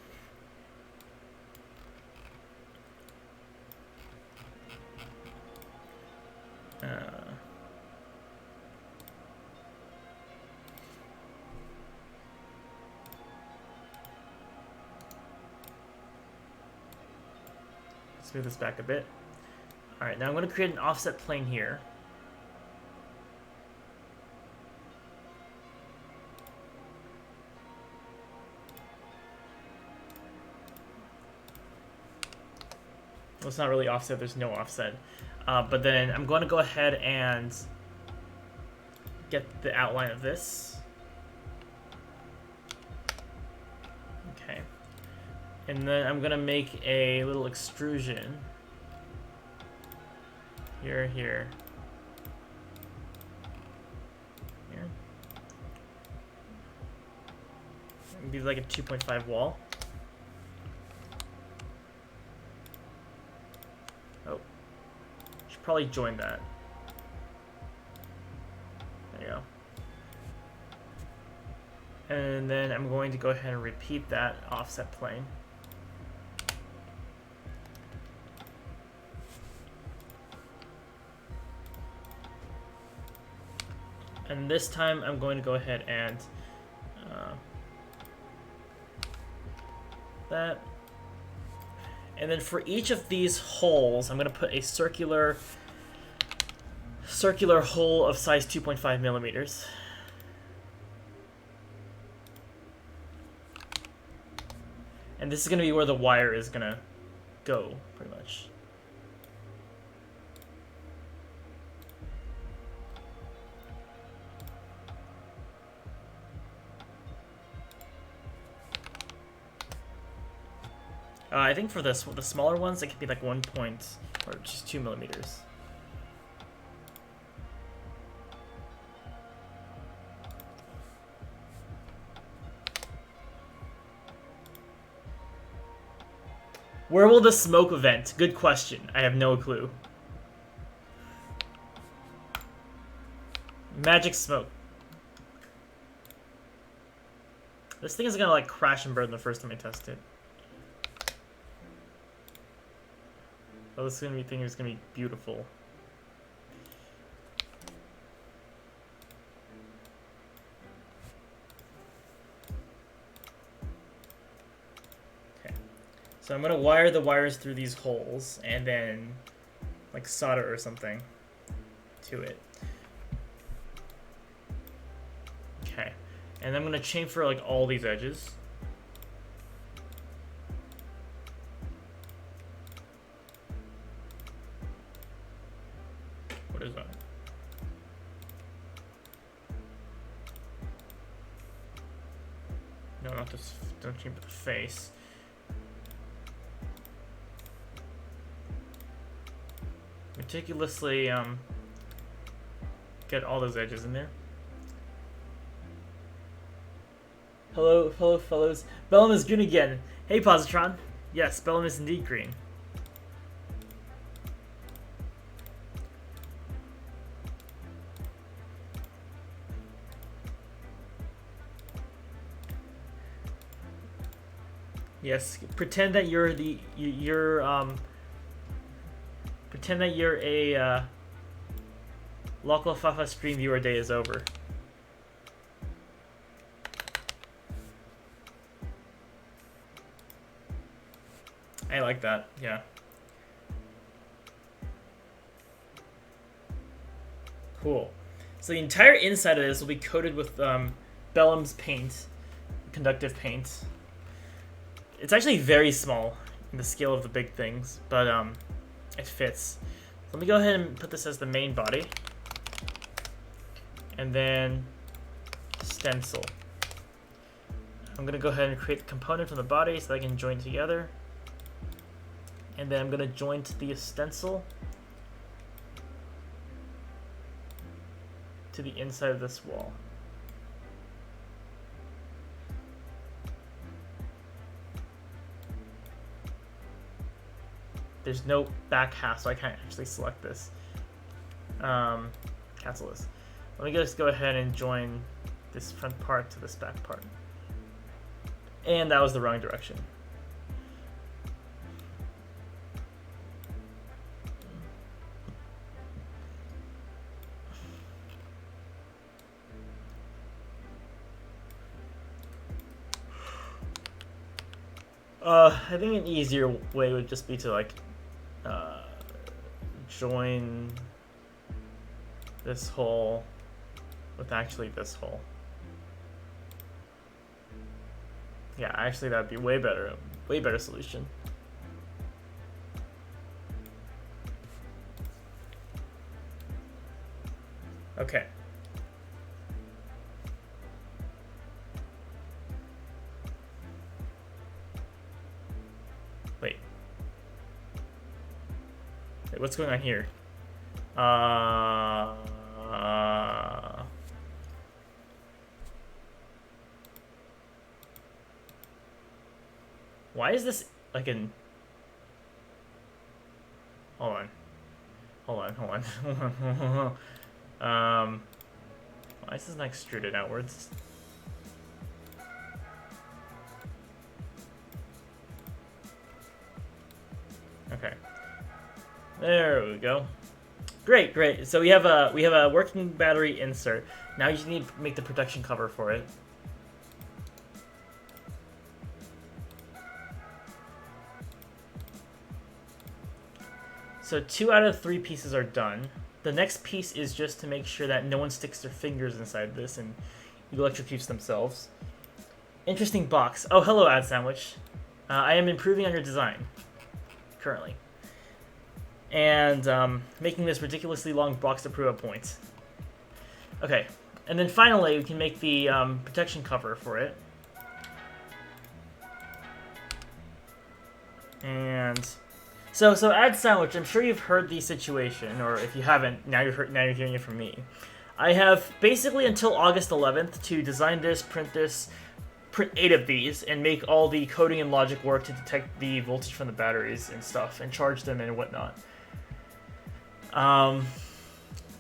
Speaker 2: Let's move this back a bit. All right, now I'm going to create an offset plane here. Well, it's not really offset, there's no offset. But then I'm going to go ahead and get the outline of this. Okay. And then I'm going to make a little extrusion. Here. Here. It'd be like a 2.5 wall. Oh. Should probably join that. There you go. And then I'm going to go ahead and repeat that offset plane. And this time I'm going to go ahead and that. And then for each of these holes, I'm going to put a circular hole of size 2.5 millimeters. And this is going to be where the wire is going to go, pretty much. I think for the smaller ones, it could be like 1 point, or just 2 millimeters. Where will the smoke vent? Good question. I have no clue. Magic smoke. This thing is gonna like crash and burn the first time I test it. Oh, this thing is gonna be beautiful. Okay, so I'm gonna wire the wires through these holes and then like solder or something to it. Okay, and I'm gonna chamfer like all these edges. What is that? No, not this. Don't chamfer the face. Meticulously get all those edges in there. Hello, fellows. Bellum is green again. Hey, Positron. Yes, Bellum is indeed green. Yes, pretend that you're pretend that you're a Lokalafafa stream viewer day is over. I like that, yeah. Cool. So the entire inside of this will be coated with Bellum's paint, conductive paint. It's actually very small in the scale of the big things, but it fits. Let me go ahead and put this as the main body. And then stencil. I'm gonna go ahead and create the component from the body so that I can join together. And then I'm gonna joint the stencil to the inside of this wall. There's no back half, so I can't actually select this. Cancel this. Let me just go ahead and join this front part to this back part. And that was the wrong direction. I think an easier way would just be to like join this hole with actually this hole. Yeah, actually that'd be way better solution. Okay. Wait, what's going on here? Why is this like an... Hold on. Why is this not extruded outwards? Okay. There we go. Great. So we have a working battery insert. Now you just need to make the protection cover for it. So 2 out of 3 pieces are done. The next piece is just to make sure that no one sticks their fingers inside this and electrocutes themselves. Interesting box. Oh, hello, Ad Sandwich. I am improving on your design currently, and making this ridiculously long box to prove a point. Okay, and then finally we can make the protection cover for it. And so Ad Sandwich, I'm sure you've heard the situation, or if you haven't, now you're hearing it from me. I have basically until August 11th to design this, print 8 of these, and make all the coding and logic work to detect the voltage from the batteries and stuff, and charge them and whatnot.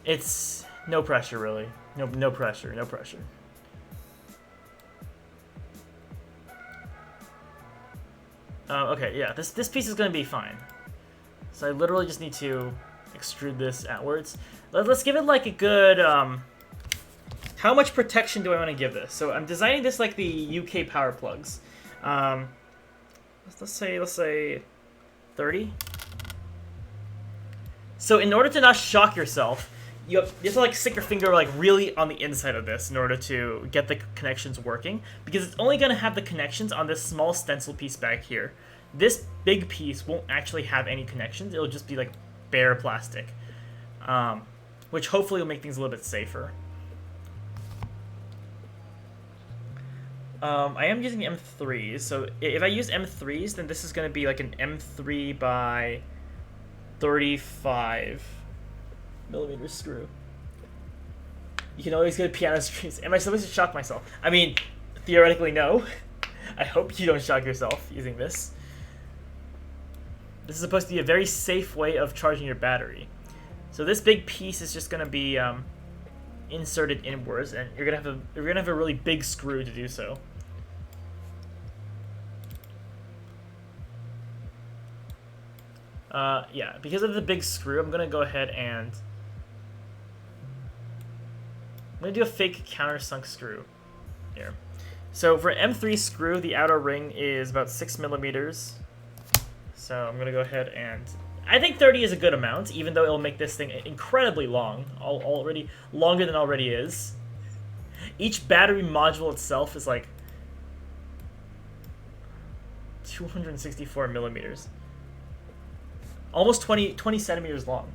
Speaker 2: It's no pressure, really. No pressure. Okay, yeah, this piece is gonna be fine. So I literally just need to extrude this outwards. Let's give it like a good, how much protection do I want to give this? So I'm designing this like the UK power plugs. Let's say 30. So in order to not shock yourself, you have to like stick your finger like really on the inside of this in order to get the connections working, because it's only going to have the connections on this small stencil piece back here. This big piece won't actually have any connections. It'll just be like bare plastic, which hopefully will make things a little bit safer. I am using M3s, so if I use M3s, then this is going to be like an M3 by 35 millimeter screw. You can always get piano strings. Am I supposed to shock myself? I mean, theoretically, no. I hope you don't shock yourself using this. This is supposed to be a very safe way of charging your battery. So this big piece is just going to be inserted inwards, and you're gonna have a really big screw to do so. Yeah, because of the big screw, I'm gonna go ahead and I'm gonna do a fake countersunk screw here. So for M3 screw, the outer ring is about 6 millimeters. So I'm gonna go ahead and I think 30 is a good amount, even though it'll make this thing incredibly long, already longer than it already is. Each battery module itself is like 264 millimeters. Almost 20 centimeters long.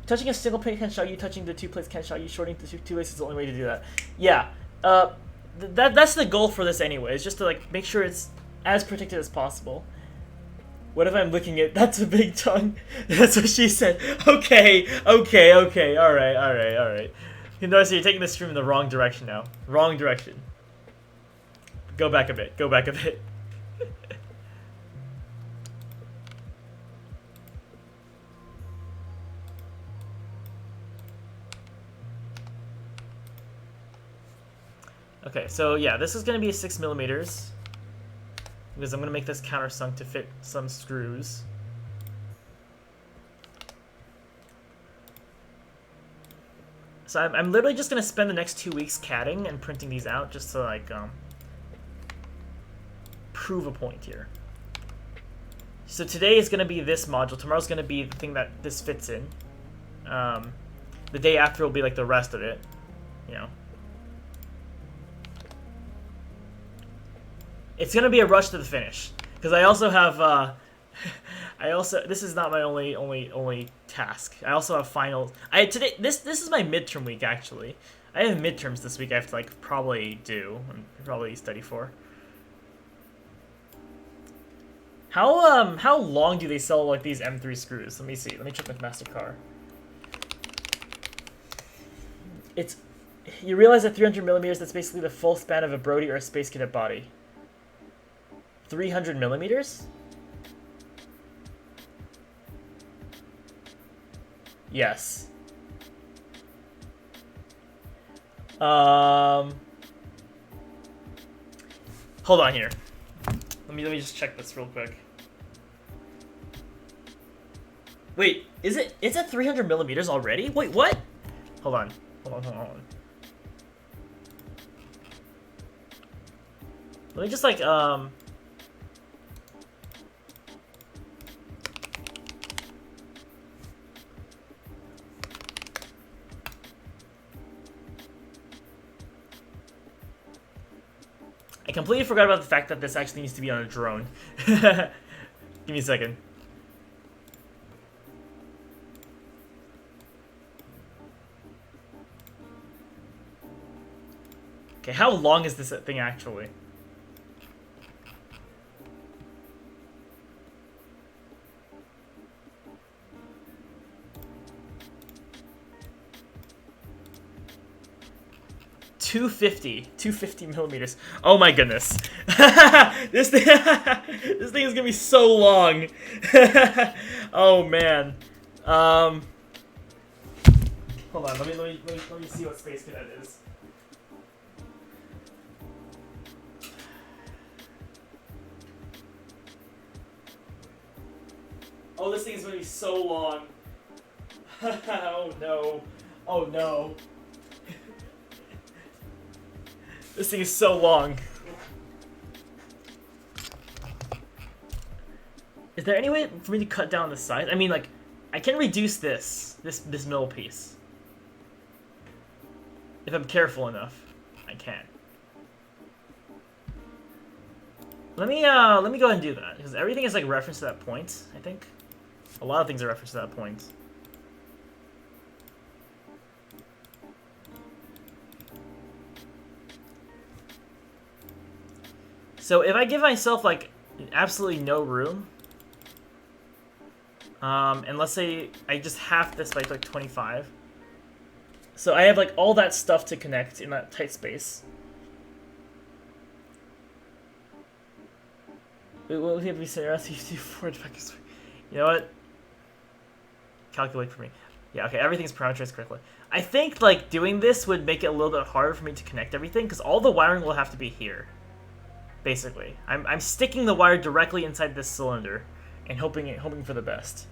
Speaker 2: Touching a single plate can show you, touching the 2 plates can show you, shorting the 2 plates is the only way to do that. Yeah, that's the goal for this anyway, is just to like make sure it's as protected as possible. What if I'm looking at, that's a big tongue? That's what she said. Okay, alright. You notice you're taking this stream in the wrong direction now. Wrong direction. Go back a bit. Okay, so yeah, this is going to be 6 millimeters, because I'm going to make this countersunk to fit some screws. So I'm literally just going to spend the next 2 weeks CADing and printing these out, just to like, prove a point here. So today is going to be this module. Tomorrow's going to be the thing that this fits in. The day after will be like the rest of it, you know. It's going to be a rush to the finish because I also have this is not my only task. I also have finals. This is my midterm week actually. I have midterms this week I have to like probably do and probably study for. How long do they sell like these M3 screws? Let me see. Let me check with MasterCard. You realize that 300 millimeters, that's basically the full span of a Brody or a Space Cadet body. 300 millimeters? Yes. Hold on here. Let me just check this real quick. Wait, is it 300 millimeters already? Wait, what? Hold on. Hold on. Let me just like I completely forgot about the fact that this actually needs to be on a drone. Give me a second. Okay, how long is this thing actually? $250 millimeters. Oh my goodness. this thing is gonna be so long. Oh man. Hold on, let me see what Space Cadet is. Oh, this thing is gonna be so long. Oh no. Oh no. This thing is so long. Is there any way for me to cut down the size? I mean, like, I can reduce this middle piece. If I'm careful enough, I can. Let me go ahead and do that because everything is like referenced to that point. I think a lot of things are referenced to that point. So if I give myself like absolutely no room, and let's say I just half this by like 25, so I have like all that stuff to connect in that tight space. What would it be serious if you do 4 packets? You know what? Calculate for me. Yeah, okay, everything's parameterized correctly. I think like doing this would make it a little bit harder for me to connect everything because all the wiring will have to be here. Basically, I'm sticking the wire directly inside this cylinder and hoping for the best.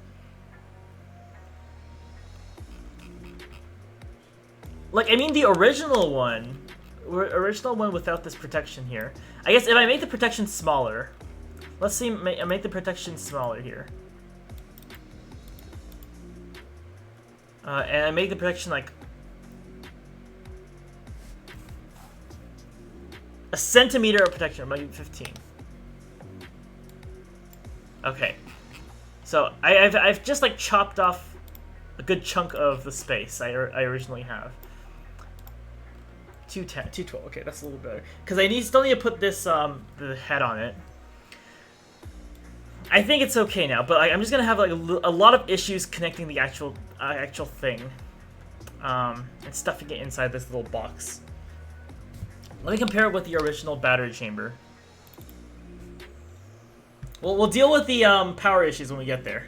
Speaker 2: Like, I mean, the original one without this protection here. I guess if I make the protection smaller, let's see, I make the protection smaller here, and I make the protection like a centimeter of protection, maybe 15. Okay, so I've just like chopped off a good chunk of the space I originally have. 210, 212. Okay, that's a little better because I still need to put this the head on it. I think it's okay now, but I'm just gonna have like a lot of issues connecting the actual thing, and stuffing it inside this little box. Let me compare it with the original battery chamber. We'll deal with the power issues when we get there.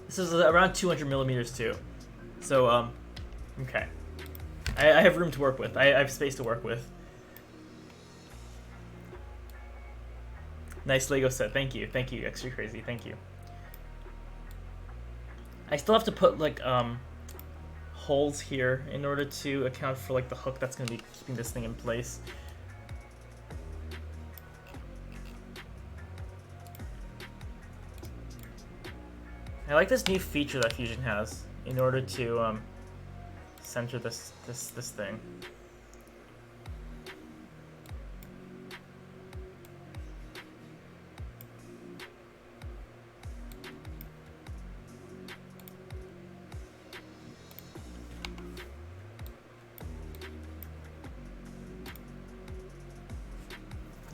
Speaker 2: This is around 200 millimeters too. So, okay. I have room to work with. I have space to work with. Nice Lego set. Thank you. Thank you. Extra crazy. Thank you. I still have to put like holes here in order to account for like the hook that's gonna be keeping this thing in place. I like this new feature that Fusion has in order to center this thing.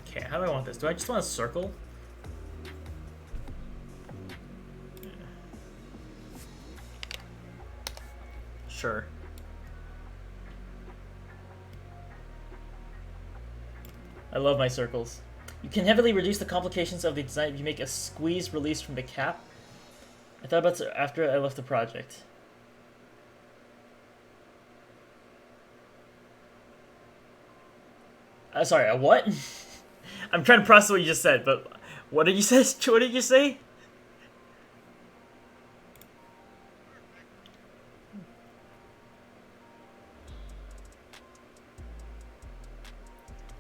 Speaker 2: Okay, how do I want this? Do I just want a circle? Sure. I love my circles. You can heavily reduce the complications of the design if you make a squeeze release from the cap. I thought about it after I left the project. Sorry, a what? I'm trying to process what you just said, but what did you say? What did you say?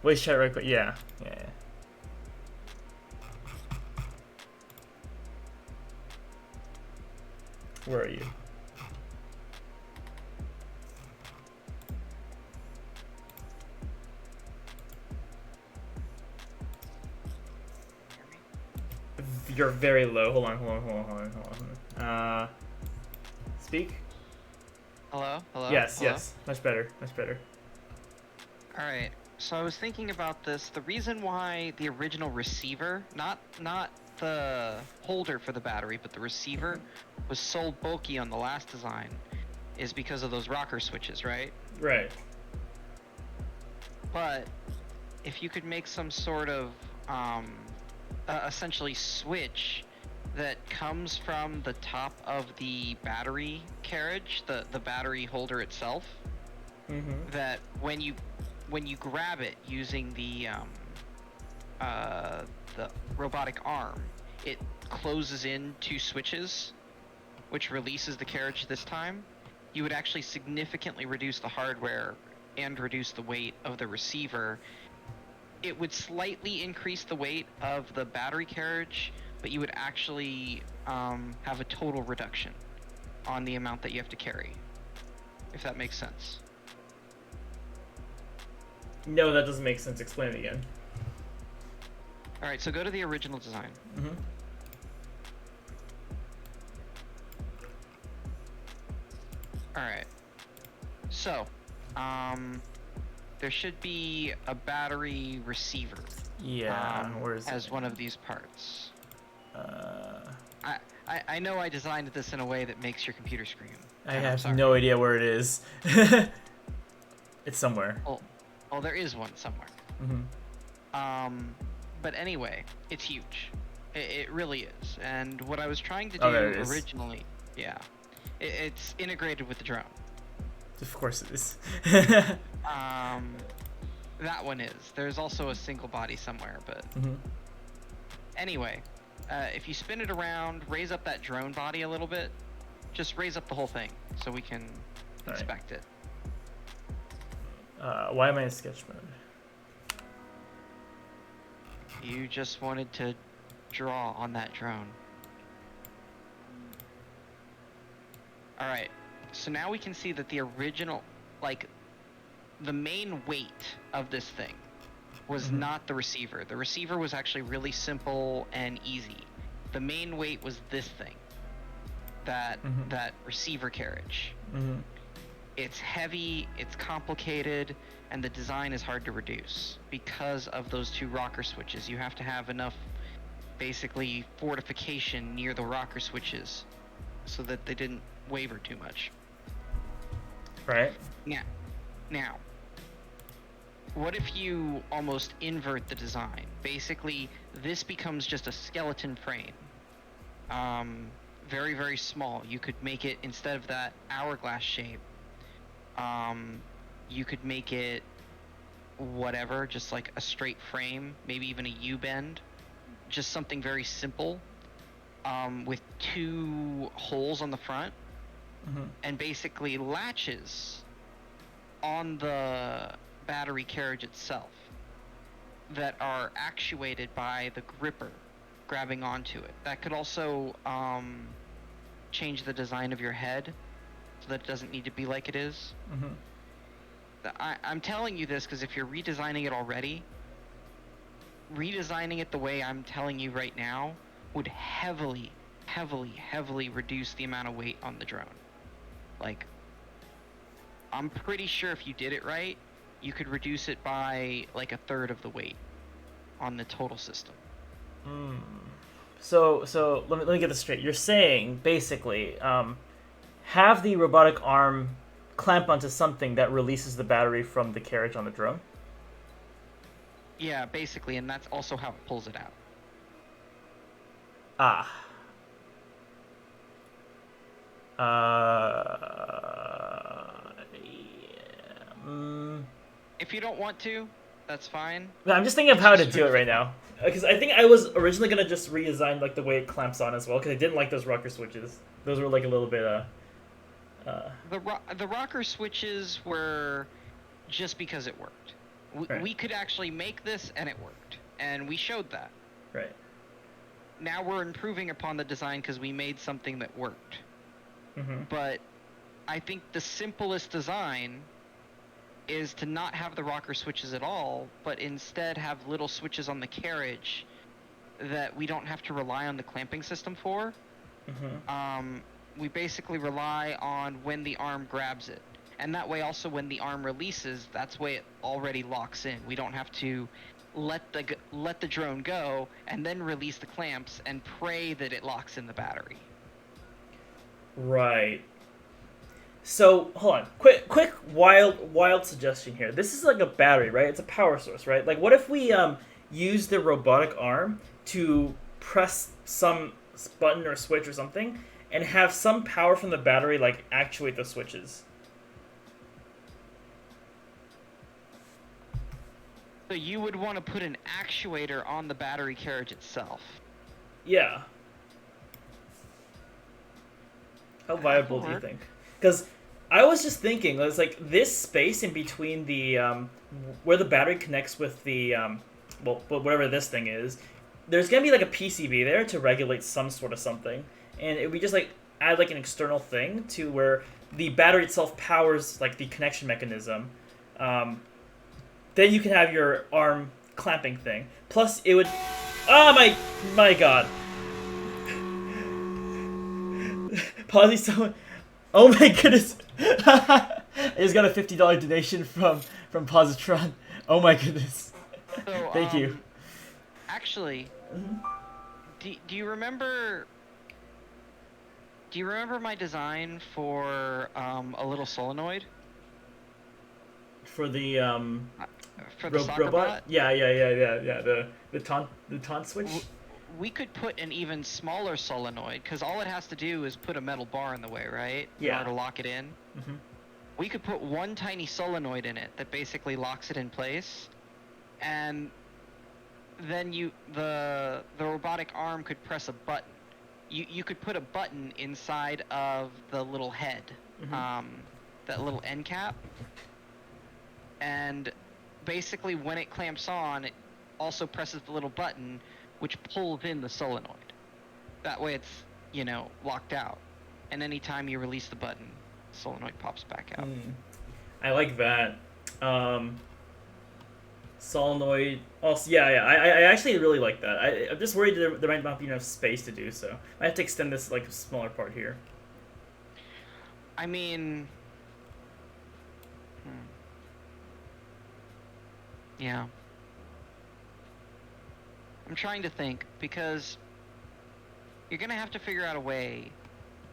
Speaker 2: Voice chat right quick. Yeah. Where are you? You're very low. Hold on. Speak?
Speaker 3: Hello?
Speaker 2: Yes,
Speaker 3: Hello?
Speaker 2: yes. Much better.
Speaker 3: Alright, so I was thinking about this. The reason why the original receiver, not the holder for the battery, but the receiver, was so bulky on the last design is because of those rocker switches, right?
Speaker 2: Right.
Speaker 3: But if you could make some sort of essentially switch that comes from the top of the battery carriage, the battery holder itself, that when you grab it using the robotic arm, it closes in two switches, which releases the carriage this time, you would actually significantly reduce the hardware and reduce the weight of the receiver. It would slightly increase the weight of the battery carriage, but you would actually have a total reduction on the amount that you have to carry, if that makes sense.
Speaker 2: No, that doesn't make sense. Explain it again.
Speaker 3: Alright, so go to the original design. Alright. So, there should be a battery receiver.
Speaker 2: Yeah, where is
Speaker 3: as
Speaker 2: it?
Speaker 3: one of these parts. I know I designed this in a way that makes your computer scream.
Speaker 2: I have no idea where it is. It's somewhere.
Speaker 3: Well, there is one somewhere. But anyway, it's huge. It really is. And what I was trying to do originally, yeah, it's integrated with the drone.
Speaker 2: Of course it is.
Speaker 3: That one is. There's also a single body somewhere, but anyway, if you spin it around, raise up that drone body a little bit, just raise up the whole thing so we can inspect it.
Speaker 2: Why am I in sketch mode?
Speaker 3: You just wanted to draw on that drone. Alright, so now we can see that the original, like, the main weight of this thing was not the receiver. The receiver was actually really simple and easy. The main weight was this thing, that receiver carriage. It's heavy, it's complicated, and the design is hard to reduce because of those two rocker switches. You have to have enough, basically, fortification near the rocker switches so that they didn't waver too much.
Speaker 2: Right.
Speaker 3: Now, what if you almost invert the design? Basically, this becomes just a skeleton frame. Very, very small. You could make it, instead of that hourglass shape, you could make it whatever, just like a straight frame, maybe even a U-bend. just something very simple, with 2 holes on the front, and basically latches on the battery carriage itself that are actuated by the gripper grabbing onto it. That could also change the design of your head so that it doesn't need to be like it is. I'm telling you this because if you're redesigning it already, redesigning it the way I'm telling you right now would heavily reduce the amount of weight on the drone. Like, I'm pretty sure if you did it right, you could reduce it by like 1/3 of the weight on the total system.
Speaker 2: So let me get this straight. You're saying basically, have the robotic arm clamp onto something that releases the battery from the carriage on the drone.
Speaker 3: Yeah, basically, and that's also how it pulls it out.
Speaker 2: Ah. Yeah.
Speaker 3: If you don't want to, that's fine.
Speaker 2: No, I'm just thinking of how to do it right now. Because I think I was originally gonna just redesign like the way it clamps on as well. Because I didn't like those rocker switches. Those were like a little bit
Speaker 3: The rocker switches were just because it worked.
Speaker 2: Right.
Speaker 3: We could actually make this and it worked, and we showed that.
Speaker 2: Right.
Speaker 3: Now we're improving upon the design because we made something that worked. But I think the simplest design is to not have the rocker switches at all, but instead have little switches on the carriage that we don't have to rely on the clamping system for. We basically rely on when the arm grabs it. And that way also when the arm releases, that's way it already locks in. We don't have to let the drone go and then release the clamps and pray that it locks in the battery.
Speaker 2: Right. So hold on, quick, wild suggestion here. This is like a battery, right? It's a power source, right? Like, what if we use the robotic arm to press some button or switch or something, and have some power from the battery like actuate the switches?
Speaker 3: So you would want to put an actuator on the battery carriage itself.
Speaker 2: Yeah. How viable do you think? Because I was just thinking, it's like this space in between the where the battery connects with the whatever this thing is, there's gonna be like a PCB there to regulate some sort of something, and if we just like add like an external thing to where the battery itself powers like the connection mechanism, then you can have your arm clamping thing. Plus, it would. Oh my god. Pause, someone. Oh my goodness. I just got a $50 donation from Positron. Oh my goodness.
Speaker 3: So,
Speaker 2: Thank you.
Speaker 3: Actually, do you remember my design for a little solenoid?
Speaker 2: For the
Speaker 3: for the soccer
Speaker 2: robot?
Speaker 3: bot?
Speaker 2: Yeah. The taunt switch.
Speaker 3: We could put an even smaller solenoid, because all it has to do is put a metal bar in the way, right?
Speaker 2: Yeah.
Speaker 3: In order to lock it in. We could put one tiny solenoid in it that basically locks it in place, and then the robotic arm could press a button. You could put a button inside of the little head, that little end cap, and basically when it clamps on, it also presses the little button, which pulls in the solenoid. That way it's, locked out. And anytime you release the button, the solenoid pops back out.
Speaker 2: I like that. Solenoid. Also, yeah. I actually really like that. I'm just worried there might not be enough space to do so. I have to extend this like smaller part here.
Speaker 3: I mean, yeah. I'm trying to think, because you're gonna have to figure out a way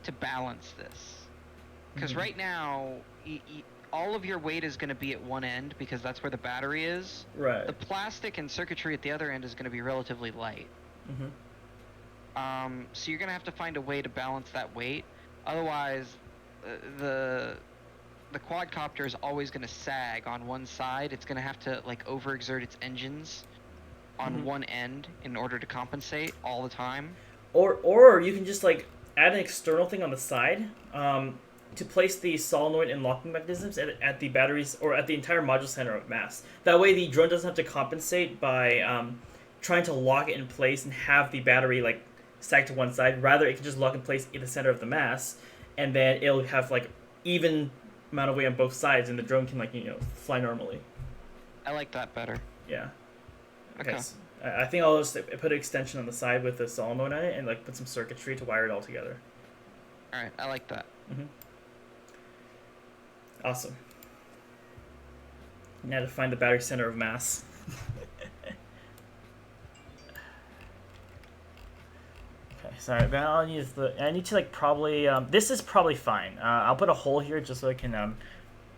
Speaker 3: to balance this. Because right now, all of your weight is gonna be at one end, because that's where the battery is.
Speaker 2: Right.
Speaker 3: The plastic and circuitry at the other end is gonna be relatively light. So you're gonna have to find a way to balance that weight. Otherwise, the quadcopter is always gonna sag on one side. It's gonna have to like overexert its engines on one end in order to compensate all the time.
Speaker 2: Or you can just like add an external thing on the side to place the solenoid and locking mechanisms at the batteries or at the entire module center of mass. That way the drone doesn't have to compensate by trying to lock it in place and have the battery like stacked to one side. Rather, it can just lock in place in the center of the mass, and then it'll have like even amount of weight on both sides, and the drone can like fly normally.
Speaker 3: I like that better.
Speaker 2: Yeah.
Speaker 3: Okay.
Speaker 2: So I think I'll just put an extension on the side with the solenoid on it and like put some circuitry to wire it all together.
Speaker 3: All right, I like that.
Speaker 2: Awesome. Now to find the battery center of mass. Okay, sorry, but I'll use I need to like probably. This is probably fine. I'll put a hole here just so I can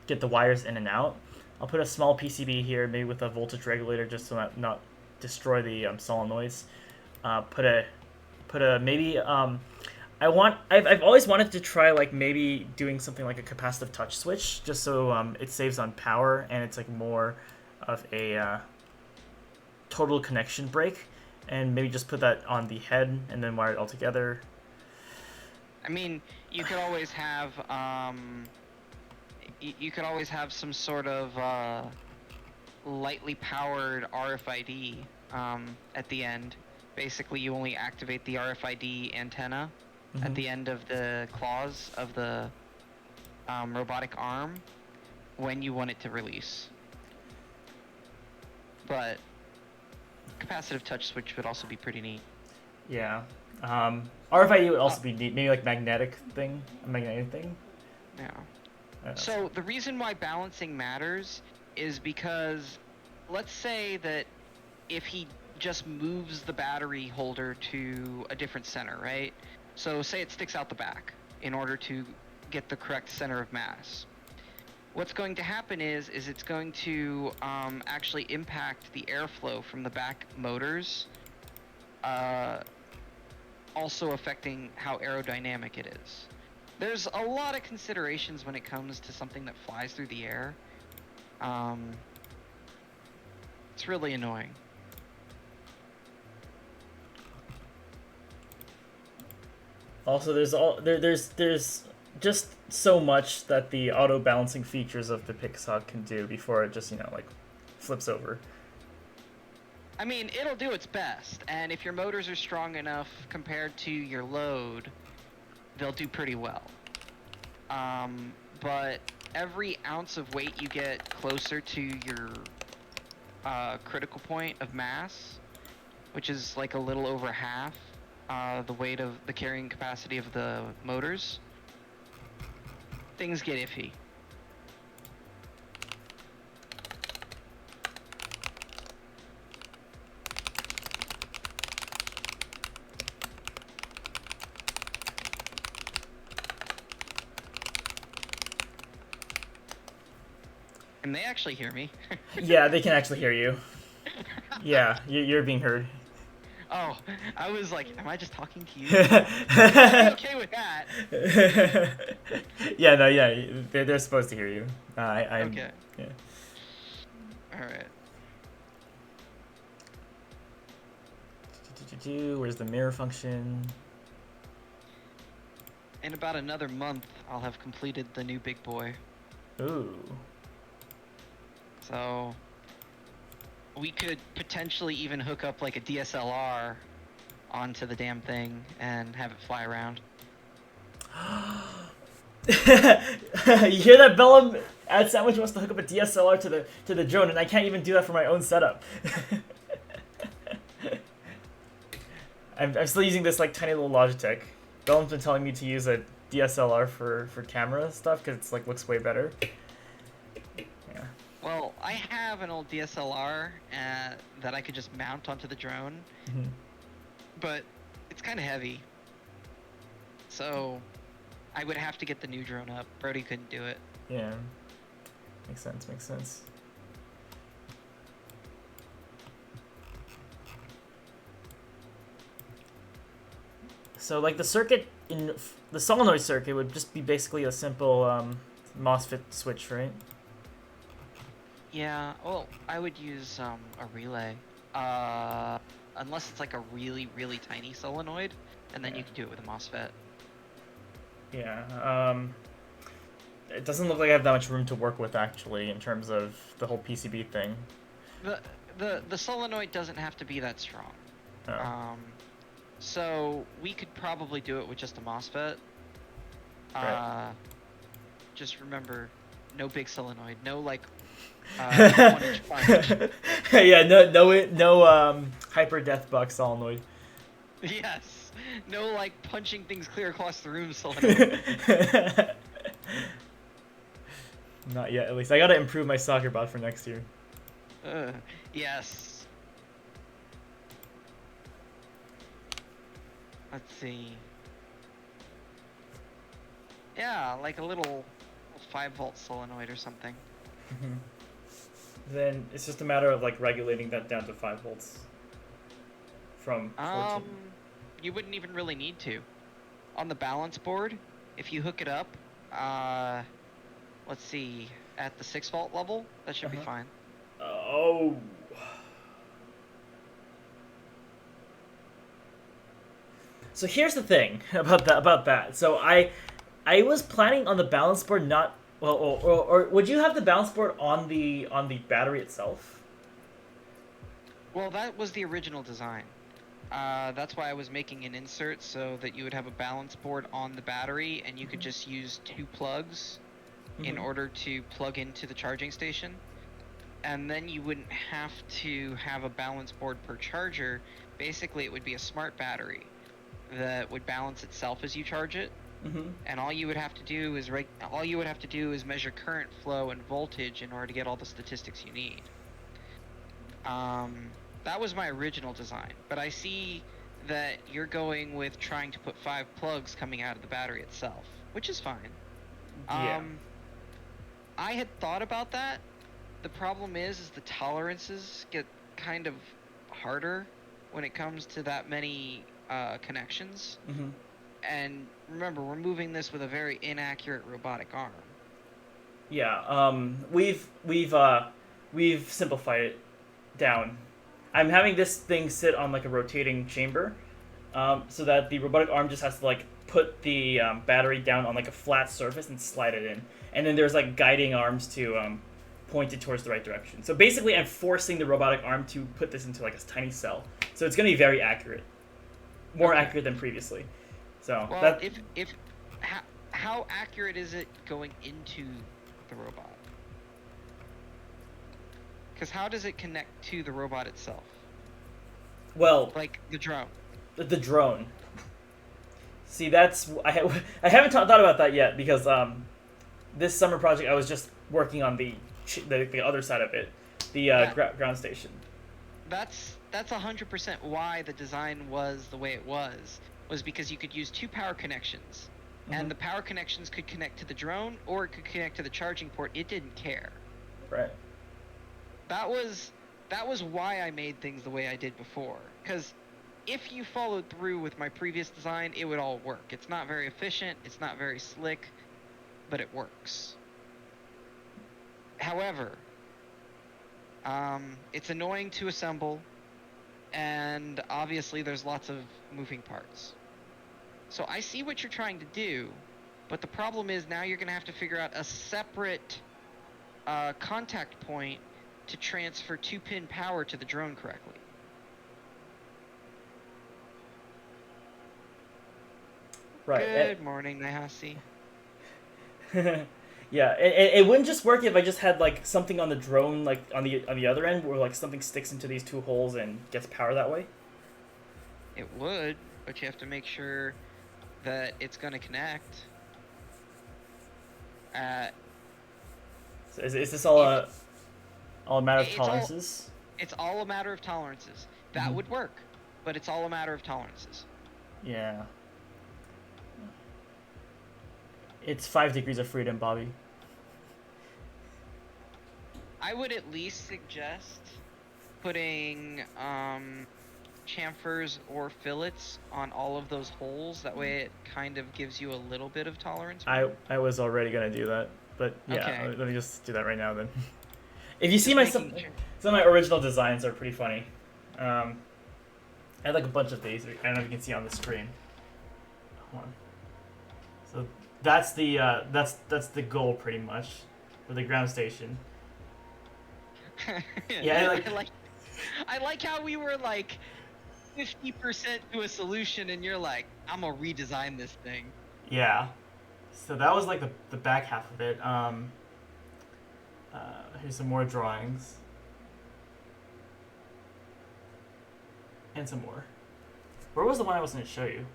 Speaker 2: get the wires in and out. I'll put a small PCB here, maybe with a voltage regulator, just so not destroy the solenoids. Put a maybe. I've always wanted to try like maybe doing something like a capacitive touch switch, just so it saves on power and it's like more of a total connection break, and maybe just put that on the head and then wire it all together.
Speaker 3: I mean, you could always have you could always have some sort of lightly powered RFID at the end. Basically, you only activate the RFID antenna at the end of the claws of the robotic arm when you want it to release. But capacitive touch switch would also be pretty neat.
Speaker 2: Yeah. RFID would also be neat. Maybe like a magnetic thing.
Speaker 3: Yeah. So the reason why balancing matters is because let's say that if he just moves the battery holder to a different center, right? So say it sticks out the back in order to get the correct center of mass. What's going to happen is it's going to actually impact the airflow from the back motors, also affecting how aerodynamic it is. There's a lot of considerations when it comes to something that flies through the air. It's really annoying.
Speaker 2: Also, there's just so much that the auto balancing features of the Pixhawk can do before it just like flips over.
Speaker 3: I mean, it'll do its best, and if your motors are strong enough compared to your load, they'll do pretty well. But every ounce of weight you get closer to your critical point of mass, which is like a little over half the weight of the carrying capacity of the motors, things get iffy. And they actually hear me.
Speaker 2: Yeah, they can actually hear you. Yeah, you're being heard.
Speaker 3: Oh, I was like, am I just talking to you? I'm okay with that.
Speaker 2: Yeah, no, yeah, they're supposed to hear you. I'm
Speaker 3: okay.
Speaker 2: Yeah.
Speaker 3: All right.
Speaker 2: Where's the mirror function?
Speaker 3: In about another month, I'll have completed the new big boy.
Speaker 2: Ooh.
Speaker 3: So we could potentially even hook up like a DSLR onto the damn thing and have it fly around.
Speaker 2: You hear that, Bellum? Ad Sandwich wants to hook up a DSLR to the drone, and I can't even do that for my own setup. I'm still using this like tiny little Logitech. Bellum's been telling me to use a DSLR for camera stuff because it's like looks way better.
Speaker 3: Well, I have an old DSLR that I could just mount onto the drone, but it's kind of heavy. So I would have to get the new drone up. Brody couldn't do it.
Speaker 2: Yeah, makes sense. So like the circuit in the solenoid circuit would just be basically a simple MOSFET switch, right?
Speaker 3: Yeah, well, I would use a relay. Unless it's like a really, really tiny solenoid, and then
Speaker 2: Yeah.
Speaker 3: you can do it with a MOSFET.
Speaker 2: Yeah. It doesn't look like I have that much room to work with actually in terms of the whole PCB thing.
Speaker 3: The solenoid doesn't have to be that strong.
Speaker 2: Oh.
Speaker 3: So we could probably do it with just a MOSFET.
Speaker 2: Right.
Speaker 3: Just remember, no big solenoid, no like 1-inch punch.
Speaker 2: Yeah. No. Hyper death box solenoid.
Speaker 3: Yes, no like punching things clear across the room solenoid.
Speaker 2: Not yet, at least. I gotta improve my soccer bot for next year.
Speaker 3: Yes. Let's see. Yeah, like a little 5-volt solenoid or something.
Speaker 2: Then it's just a matter of like regulating that down to 5 volts from 14.
Speaker 3: You wouldn't even really need to. On the balance board, if you hook it up, let's see, at the 6-volt level, that should be fine.
Speaker 2: Oh. So here's the thing about that. So I was planning on the balance board not well, or would you have the balance board on the battery itself?
Speaker 3: Well, that was the original design. That's why I was making an insert so that you would have a balance board on the battery, and you could just use 2 plugs in order to plug into the charging station. And then you wouldn't have to have a balance board per charger. Basically, it would be a smart battery that would balance itself as you charge it. And all you would have to do is measure current flow and voltage in order to get all the statistics you need. That was my original design, but I see that you're going with trying to put 5 plugs coming out of the battery itself, which is fine.
Speaker 2: Yeah.
Speaker 3: I had thought about that. The problem is the tolerances get kind of harder when it comes to that many connections. And remember, we're moving this with a very inaccurate robotic arm.
Speaker 2: Yeah. We've simplified it down. I'm having this thing sit on like a rotating chamber, so that the robotic arm just has to like put the battery down on like a flat surface and slide it in, and then there's like guiding arms to point it towards the right direction. So basically, I'm forcing the robotic arm to put this into like a tiny cell. So it's going to be very accurate, more accurate than previously. So
Speaker 3: well, how accurate is it going into the robot? Because how does it connect to the robot itself?
Speaker 2: Well,
Speaker 3: like the drone.
Speaker 2: The drone. See, that's I haven't thought about that yet because this summer project I was just working on the other side of it, the ground station.
Speaker 3: That's 100% why the design was the way it was because you could use 2 power connections, and the power connections could connect to the drone or it could connect to the charging port. It didn't care.
Speaker 2: Right.
Speaker 3: That was why I made things the way I did before. Because if you followed through with my previous design, it would all work. It's not very efficient, it's not very slick, but it works. However, it's annoying to assemble, and obviously there's lots of moving parts. So I see what you're trying to do, but the problem is now you're going to have to figure out a separate contact point to transfer 2-pin power to the drone correctly.
Speaker 2: Right.
Speaker 3: Good morning, Nihasi.
Speaker 2: Yeah, it wouldn't just work if I just had like something on the drone, like on the other end, where like something sticks into these 2 holes and gets power that way.
Speaker 3: It would, but you have to make sure that it's going to connect.
Speaker 2: So is this all a matter of tolerances?
Speaker 3: It's all a matter of tolerances. That would work, but it's all a matter of tolerances.
Speaker 2: Yeah. It's 5 degrees of freedom, Bobby.
Speaker 3: I would at least suggest putting chamfers or fillets on all of those holes. That way it kind of gives you a little bit of tolerance.
Speaker 2: I was already going to do that, but yeah,
Speaker 3: okay.
Speaker 2: Let me just do that right now then. If you see some of my original designs are pretty funny. I had like a bunch of these. I don't know if you can see on the screen. Hold on. So that's the goal pretty much for the ground station. Yeah,
Speaker 3: I like how we were like 50% to a solution, and you're like, I'm gonna redesign this thing.
Speaker 2: Yeah. So that was like the back half of it. Here's some more drawings. And some more. Where was the one I was going to show you?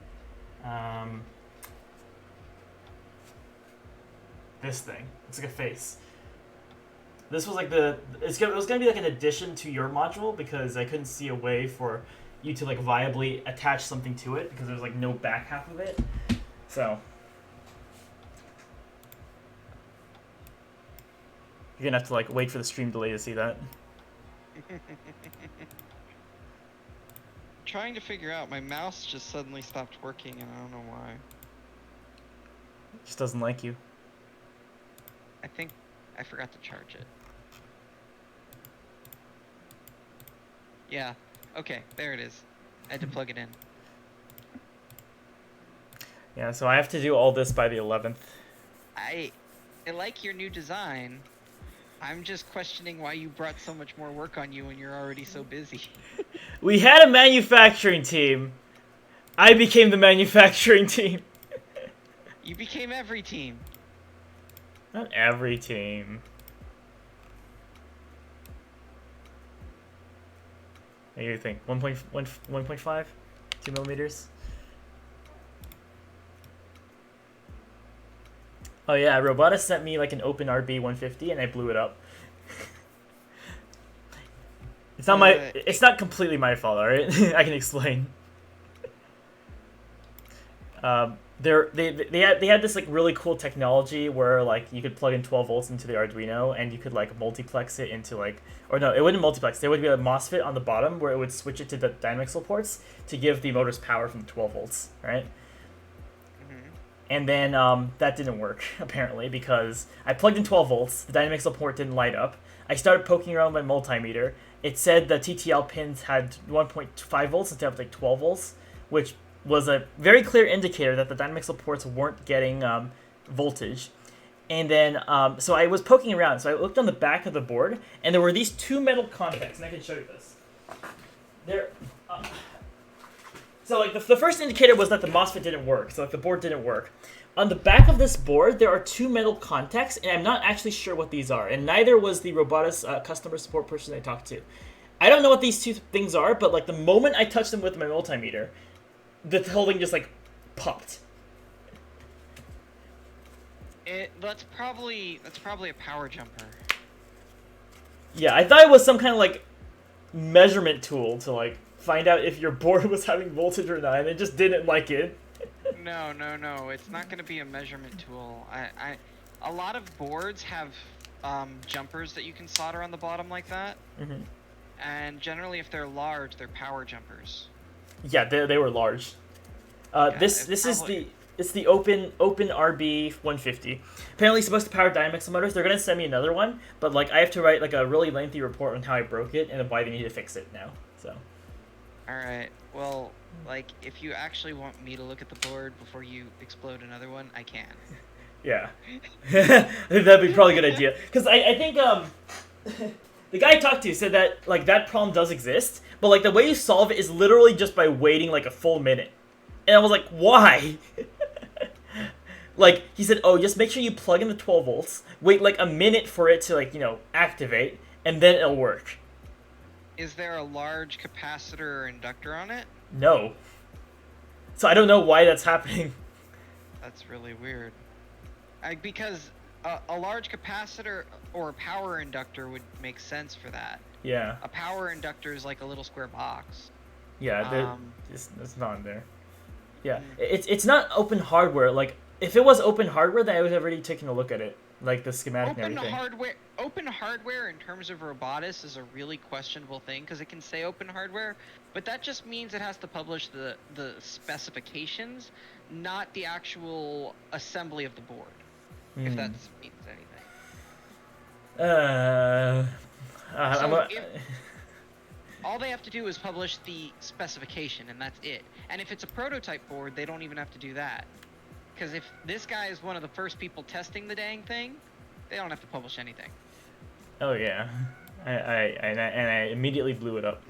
Speaker 2: This thing. It's like a face. This was like it was going to be like an addition to your module because I couldn't see a way for you to like viably attach something to it because there's like no back half of it. So you're going to have to like wait for the stream delay to see that.
Speaker 3: Trying to figure out, my mouse just suddenly stopped working and I don't know why.
Speaker 2: It just doesn't like you.
Speaker 3: I think I forgot to charge it. Yeah, okay, there it is. I had to plug it in.
Speaker 2: Yeah, so I have to do all this by the 11th.
Speaker 3: I like your new design. I'm just questioning why you brought so much more work on you when you're already so busy.
Speaker 2: We had a manufacturing team. I became the manufacturing team.
Speaker 3: You became every team.
Speaker 2: Not every team. What do you think? 1.5? 2 millimeters? Oh yeah, Robotis sent me like an open RB 150 and I blew it up. It's not it's not completely my fault, alright? I can explain. They had this like really cool technology where like you could plug in 12 volts into the Arduino and you could like multiplex it into like, or no, it wouldn't multiplex. There would be a MOSFET on the bottom where it would switch it to the dynamic ports to give the motors power from 12 volts, right? And then that didn't work, apparently, because I plugged in 12 volts, the dynamic port didn't light up. I started poking around my multimeter. It said the TTL pins had 1.5 volts instead of like 12 volts, which was a very clear indicator that the dynamic ports weren't getting voltage. And then, so I was poking around, so I looked on the back of the board, and there were these two metal contacts, and I can show you this. So like the first indicator was that the MOSFET didn't work, so like the board didn't work. On the back of this board, there are two metal contacts, and I'm not actually sure what these are, and neither was the Robotis customer support person I talked to. I don't know what these two things are, but like the moment I touched them with my multimeter, the whole thing just like popped.
Speaker 3: That's probably a power jumper. Yeah,
Speaker 2: I thought it was some kind of like measurement tool to like find out if your board was having voltage or not, and it just didn't like it.
Speaker 3: No, it's not going to be a measurement tool. A lot of boards have jumpers that you can solder on the bottom like that.
Speaker 2: Mm-hmm.
Speaker 3: And generally, if they're large, they're power jumpers.
Speaker 2: Yeah, they were large. This is the open RB 150. Apparently, it's supposed to power dynamics motors. They're gonna send me another one, but like I have to write like a really lengthy report on how I broke it and why they need to fix it now. So. All
Speaker 3: right. Well, like if you actually want me to look at the board before you explode another one, I can.
Speaker 2: Yeah. I think that'd be probably a good idea, because I think the guy I talked to said that like that problem does exist, but like the way you solve it is literally just by waiting like a full minute. And I was like, why? Like, he said, oh, just make sure you plug in the 12 volts, wait like a minute for it to like, activate, and then it'll work.
Speaker 3: Is there a large capacitor or inductor on it?
Speaker 2: No. So I don't know why that's happening.
Speaker 3: That's really weird. Because a large capacitor or a power inductor would make sense for that.
Speaker 2: Yeah.
Speaker 3: A power inductor is like a little square box.
Speaker 2: Yeah, it's not in there. Yeah, it's not open hardware. Like, if it was open hardware, then I would have already taken a look at it, like the schematic and everything.
Speaker 3: Open hardware in terms of Robotis is a really questionable thing, because it can say open hardware, but that just means it has to publish the specifications, not the actual assembly of the board, if that means anything. All they have to do is publish the specification, and that's it. And if it's a prototype board, they don't even have to do that. Because if this guy is one of the first people testing the dang thing, they don't have to publish anything.
Speaker 2: Oh yeah, I immediately blew it up.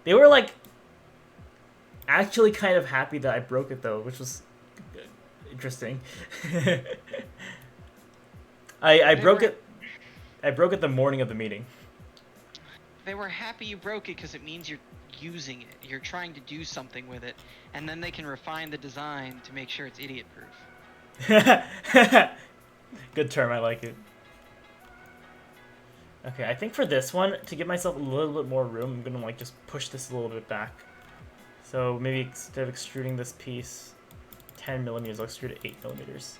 Speaker 2: They were like actually kind of happy that I broke it though, which was interesting. I broke it. I broke it the morning of the meeting.
Speaker 3: They were happy you broke it because it means you're using it. You're trying to do something with it, and then they can refine the design to make sure it's idiot-proof.
Speaker 2: Good term, I like it. Okay, I think for this one, to give myself a little bit more room, I'm gonna like just push this a little bit back. So maybe instead of extruding this piece 10 millimeters, I'll extrude it 8 millimeters.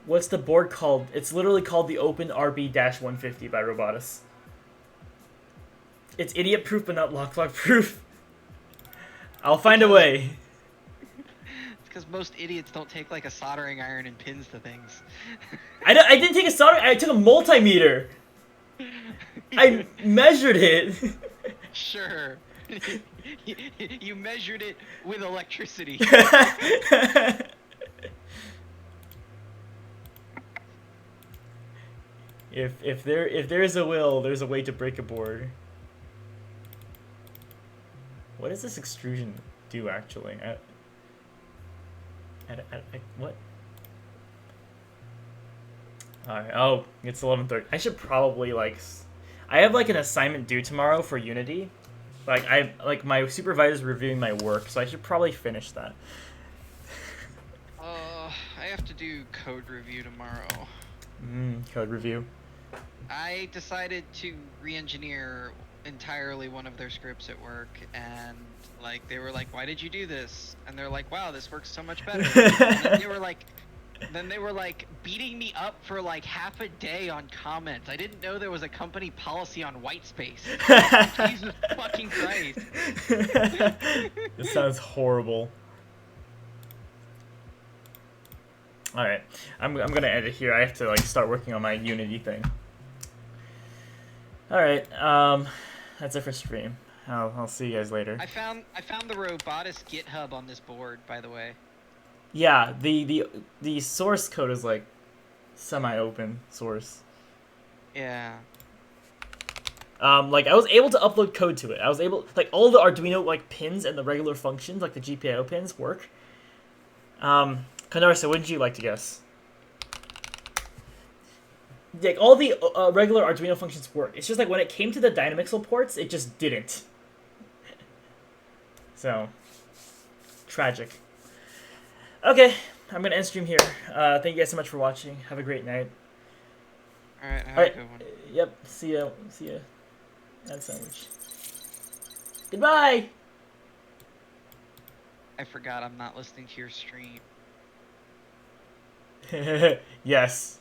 Speaker 2: What's the board called? It's literally called the Open RB-150 by Robotis. It's idiot-proof, but not lock-proof. I'll find a way.
Speaker 3: It's because most idiots don't take like a soldering iron and pins to things.
Speaker 2: I didn't take a soldering iron, I took a multimeter. I measured it.
Speaker 3: Sure. You measured it with electricity.
Speaker 2: If there is a will, there's a way to break a board. What does this extrusion do actually? What? Alright, oh, it's 11:30. I should probably like. I have like an assignment due tomorrow for Unity. Like my supervisor's reviewing my work, so I should probably finish that.
Speaker 3: I have to do code review tomorrow.
Speaker 2: Code review.
Speaker 3: I decided to re-engineer entirely one of their scripts at work, and like they were like, "Why did you do this?" And they're like, "Wow, this works so much better." And then they were like beating me up for like half a day on comments. I didn't know there was a company policy on white space. Jesus fucking Christ.
Speaker 2: This sounds horrible. Alright, I'm gonna end it here. I have to like start working on my Unity thing. Alright, that's it for stream. I'll see you guys later.
Speaker 3: I found the Robotis GitHub on this board, by the way.
Speaker 2: Yeah, the source code is like semi-open source.
Speaker 3: Yeah.
Speaker 2: Like I was able to upload code to it. I was able, like, all the Arduino like pins and the regular functions, like the GPIO pins, work. Kanarsa, wouldn't you like to guess? Like all the regular Arduino functions work. It's just like when it came to the Dynamixel ports, it just didn't. So tragic. Okay, I'm gonna end stream here. Thank you guys so much for watching. Have a great night.
Speaker 3: Alright, have a good one.
Speaker 2: Yep, see ya. That sandwich. Goodbye!
Speaker 3: I forgot I'm not listening to your stream.
Speaker 2: Yes.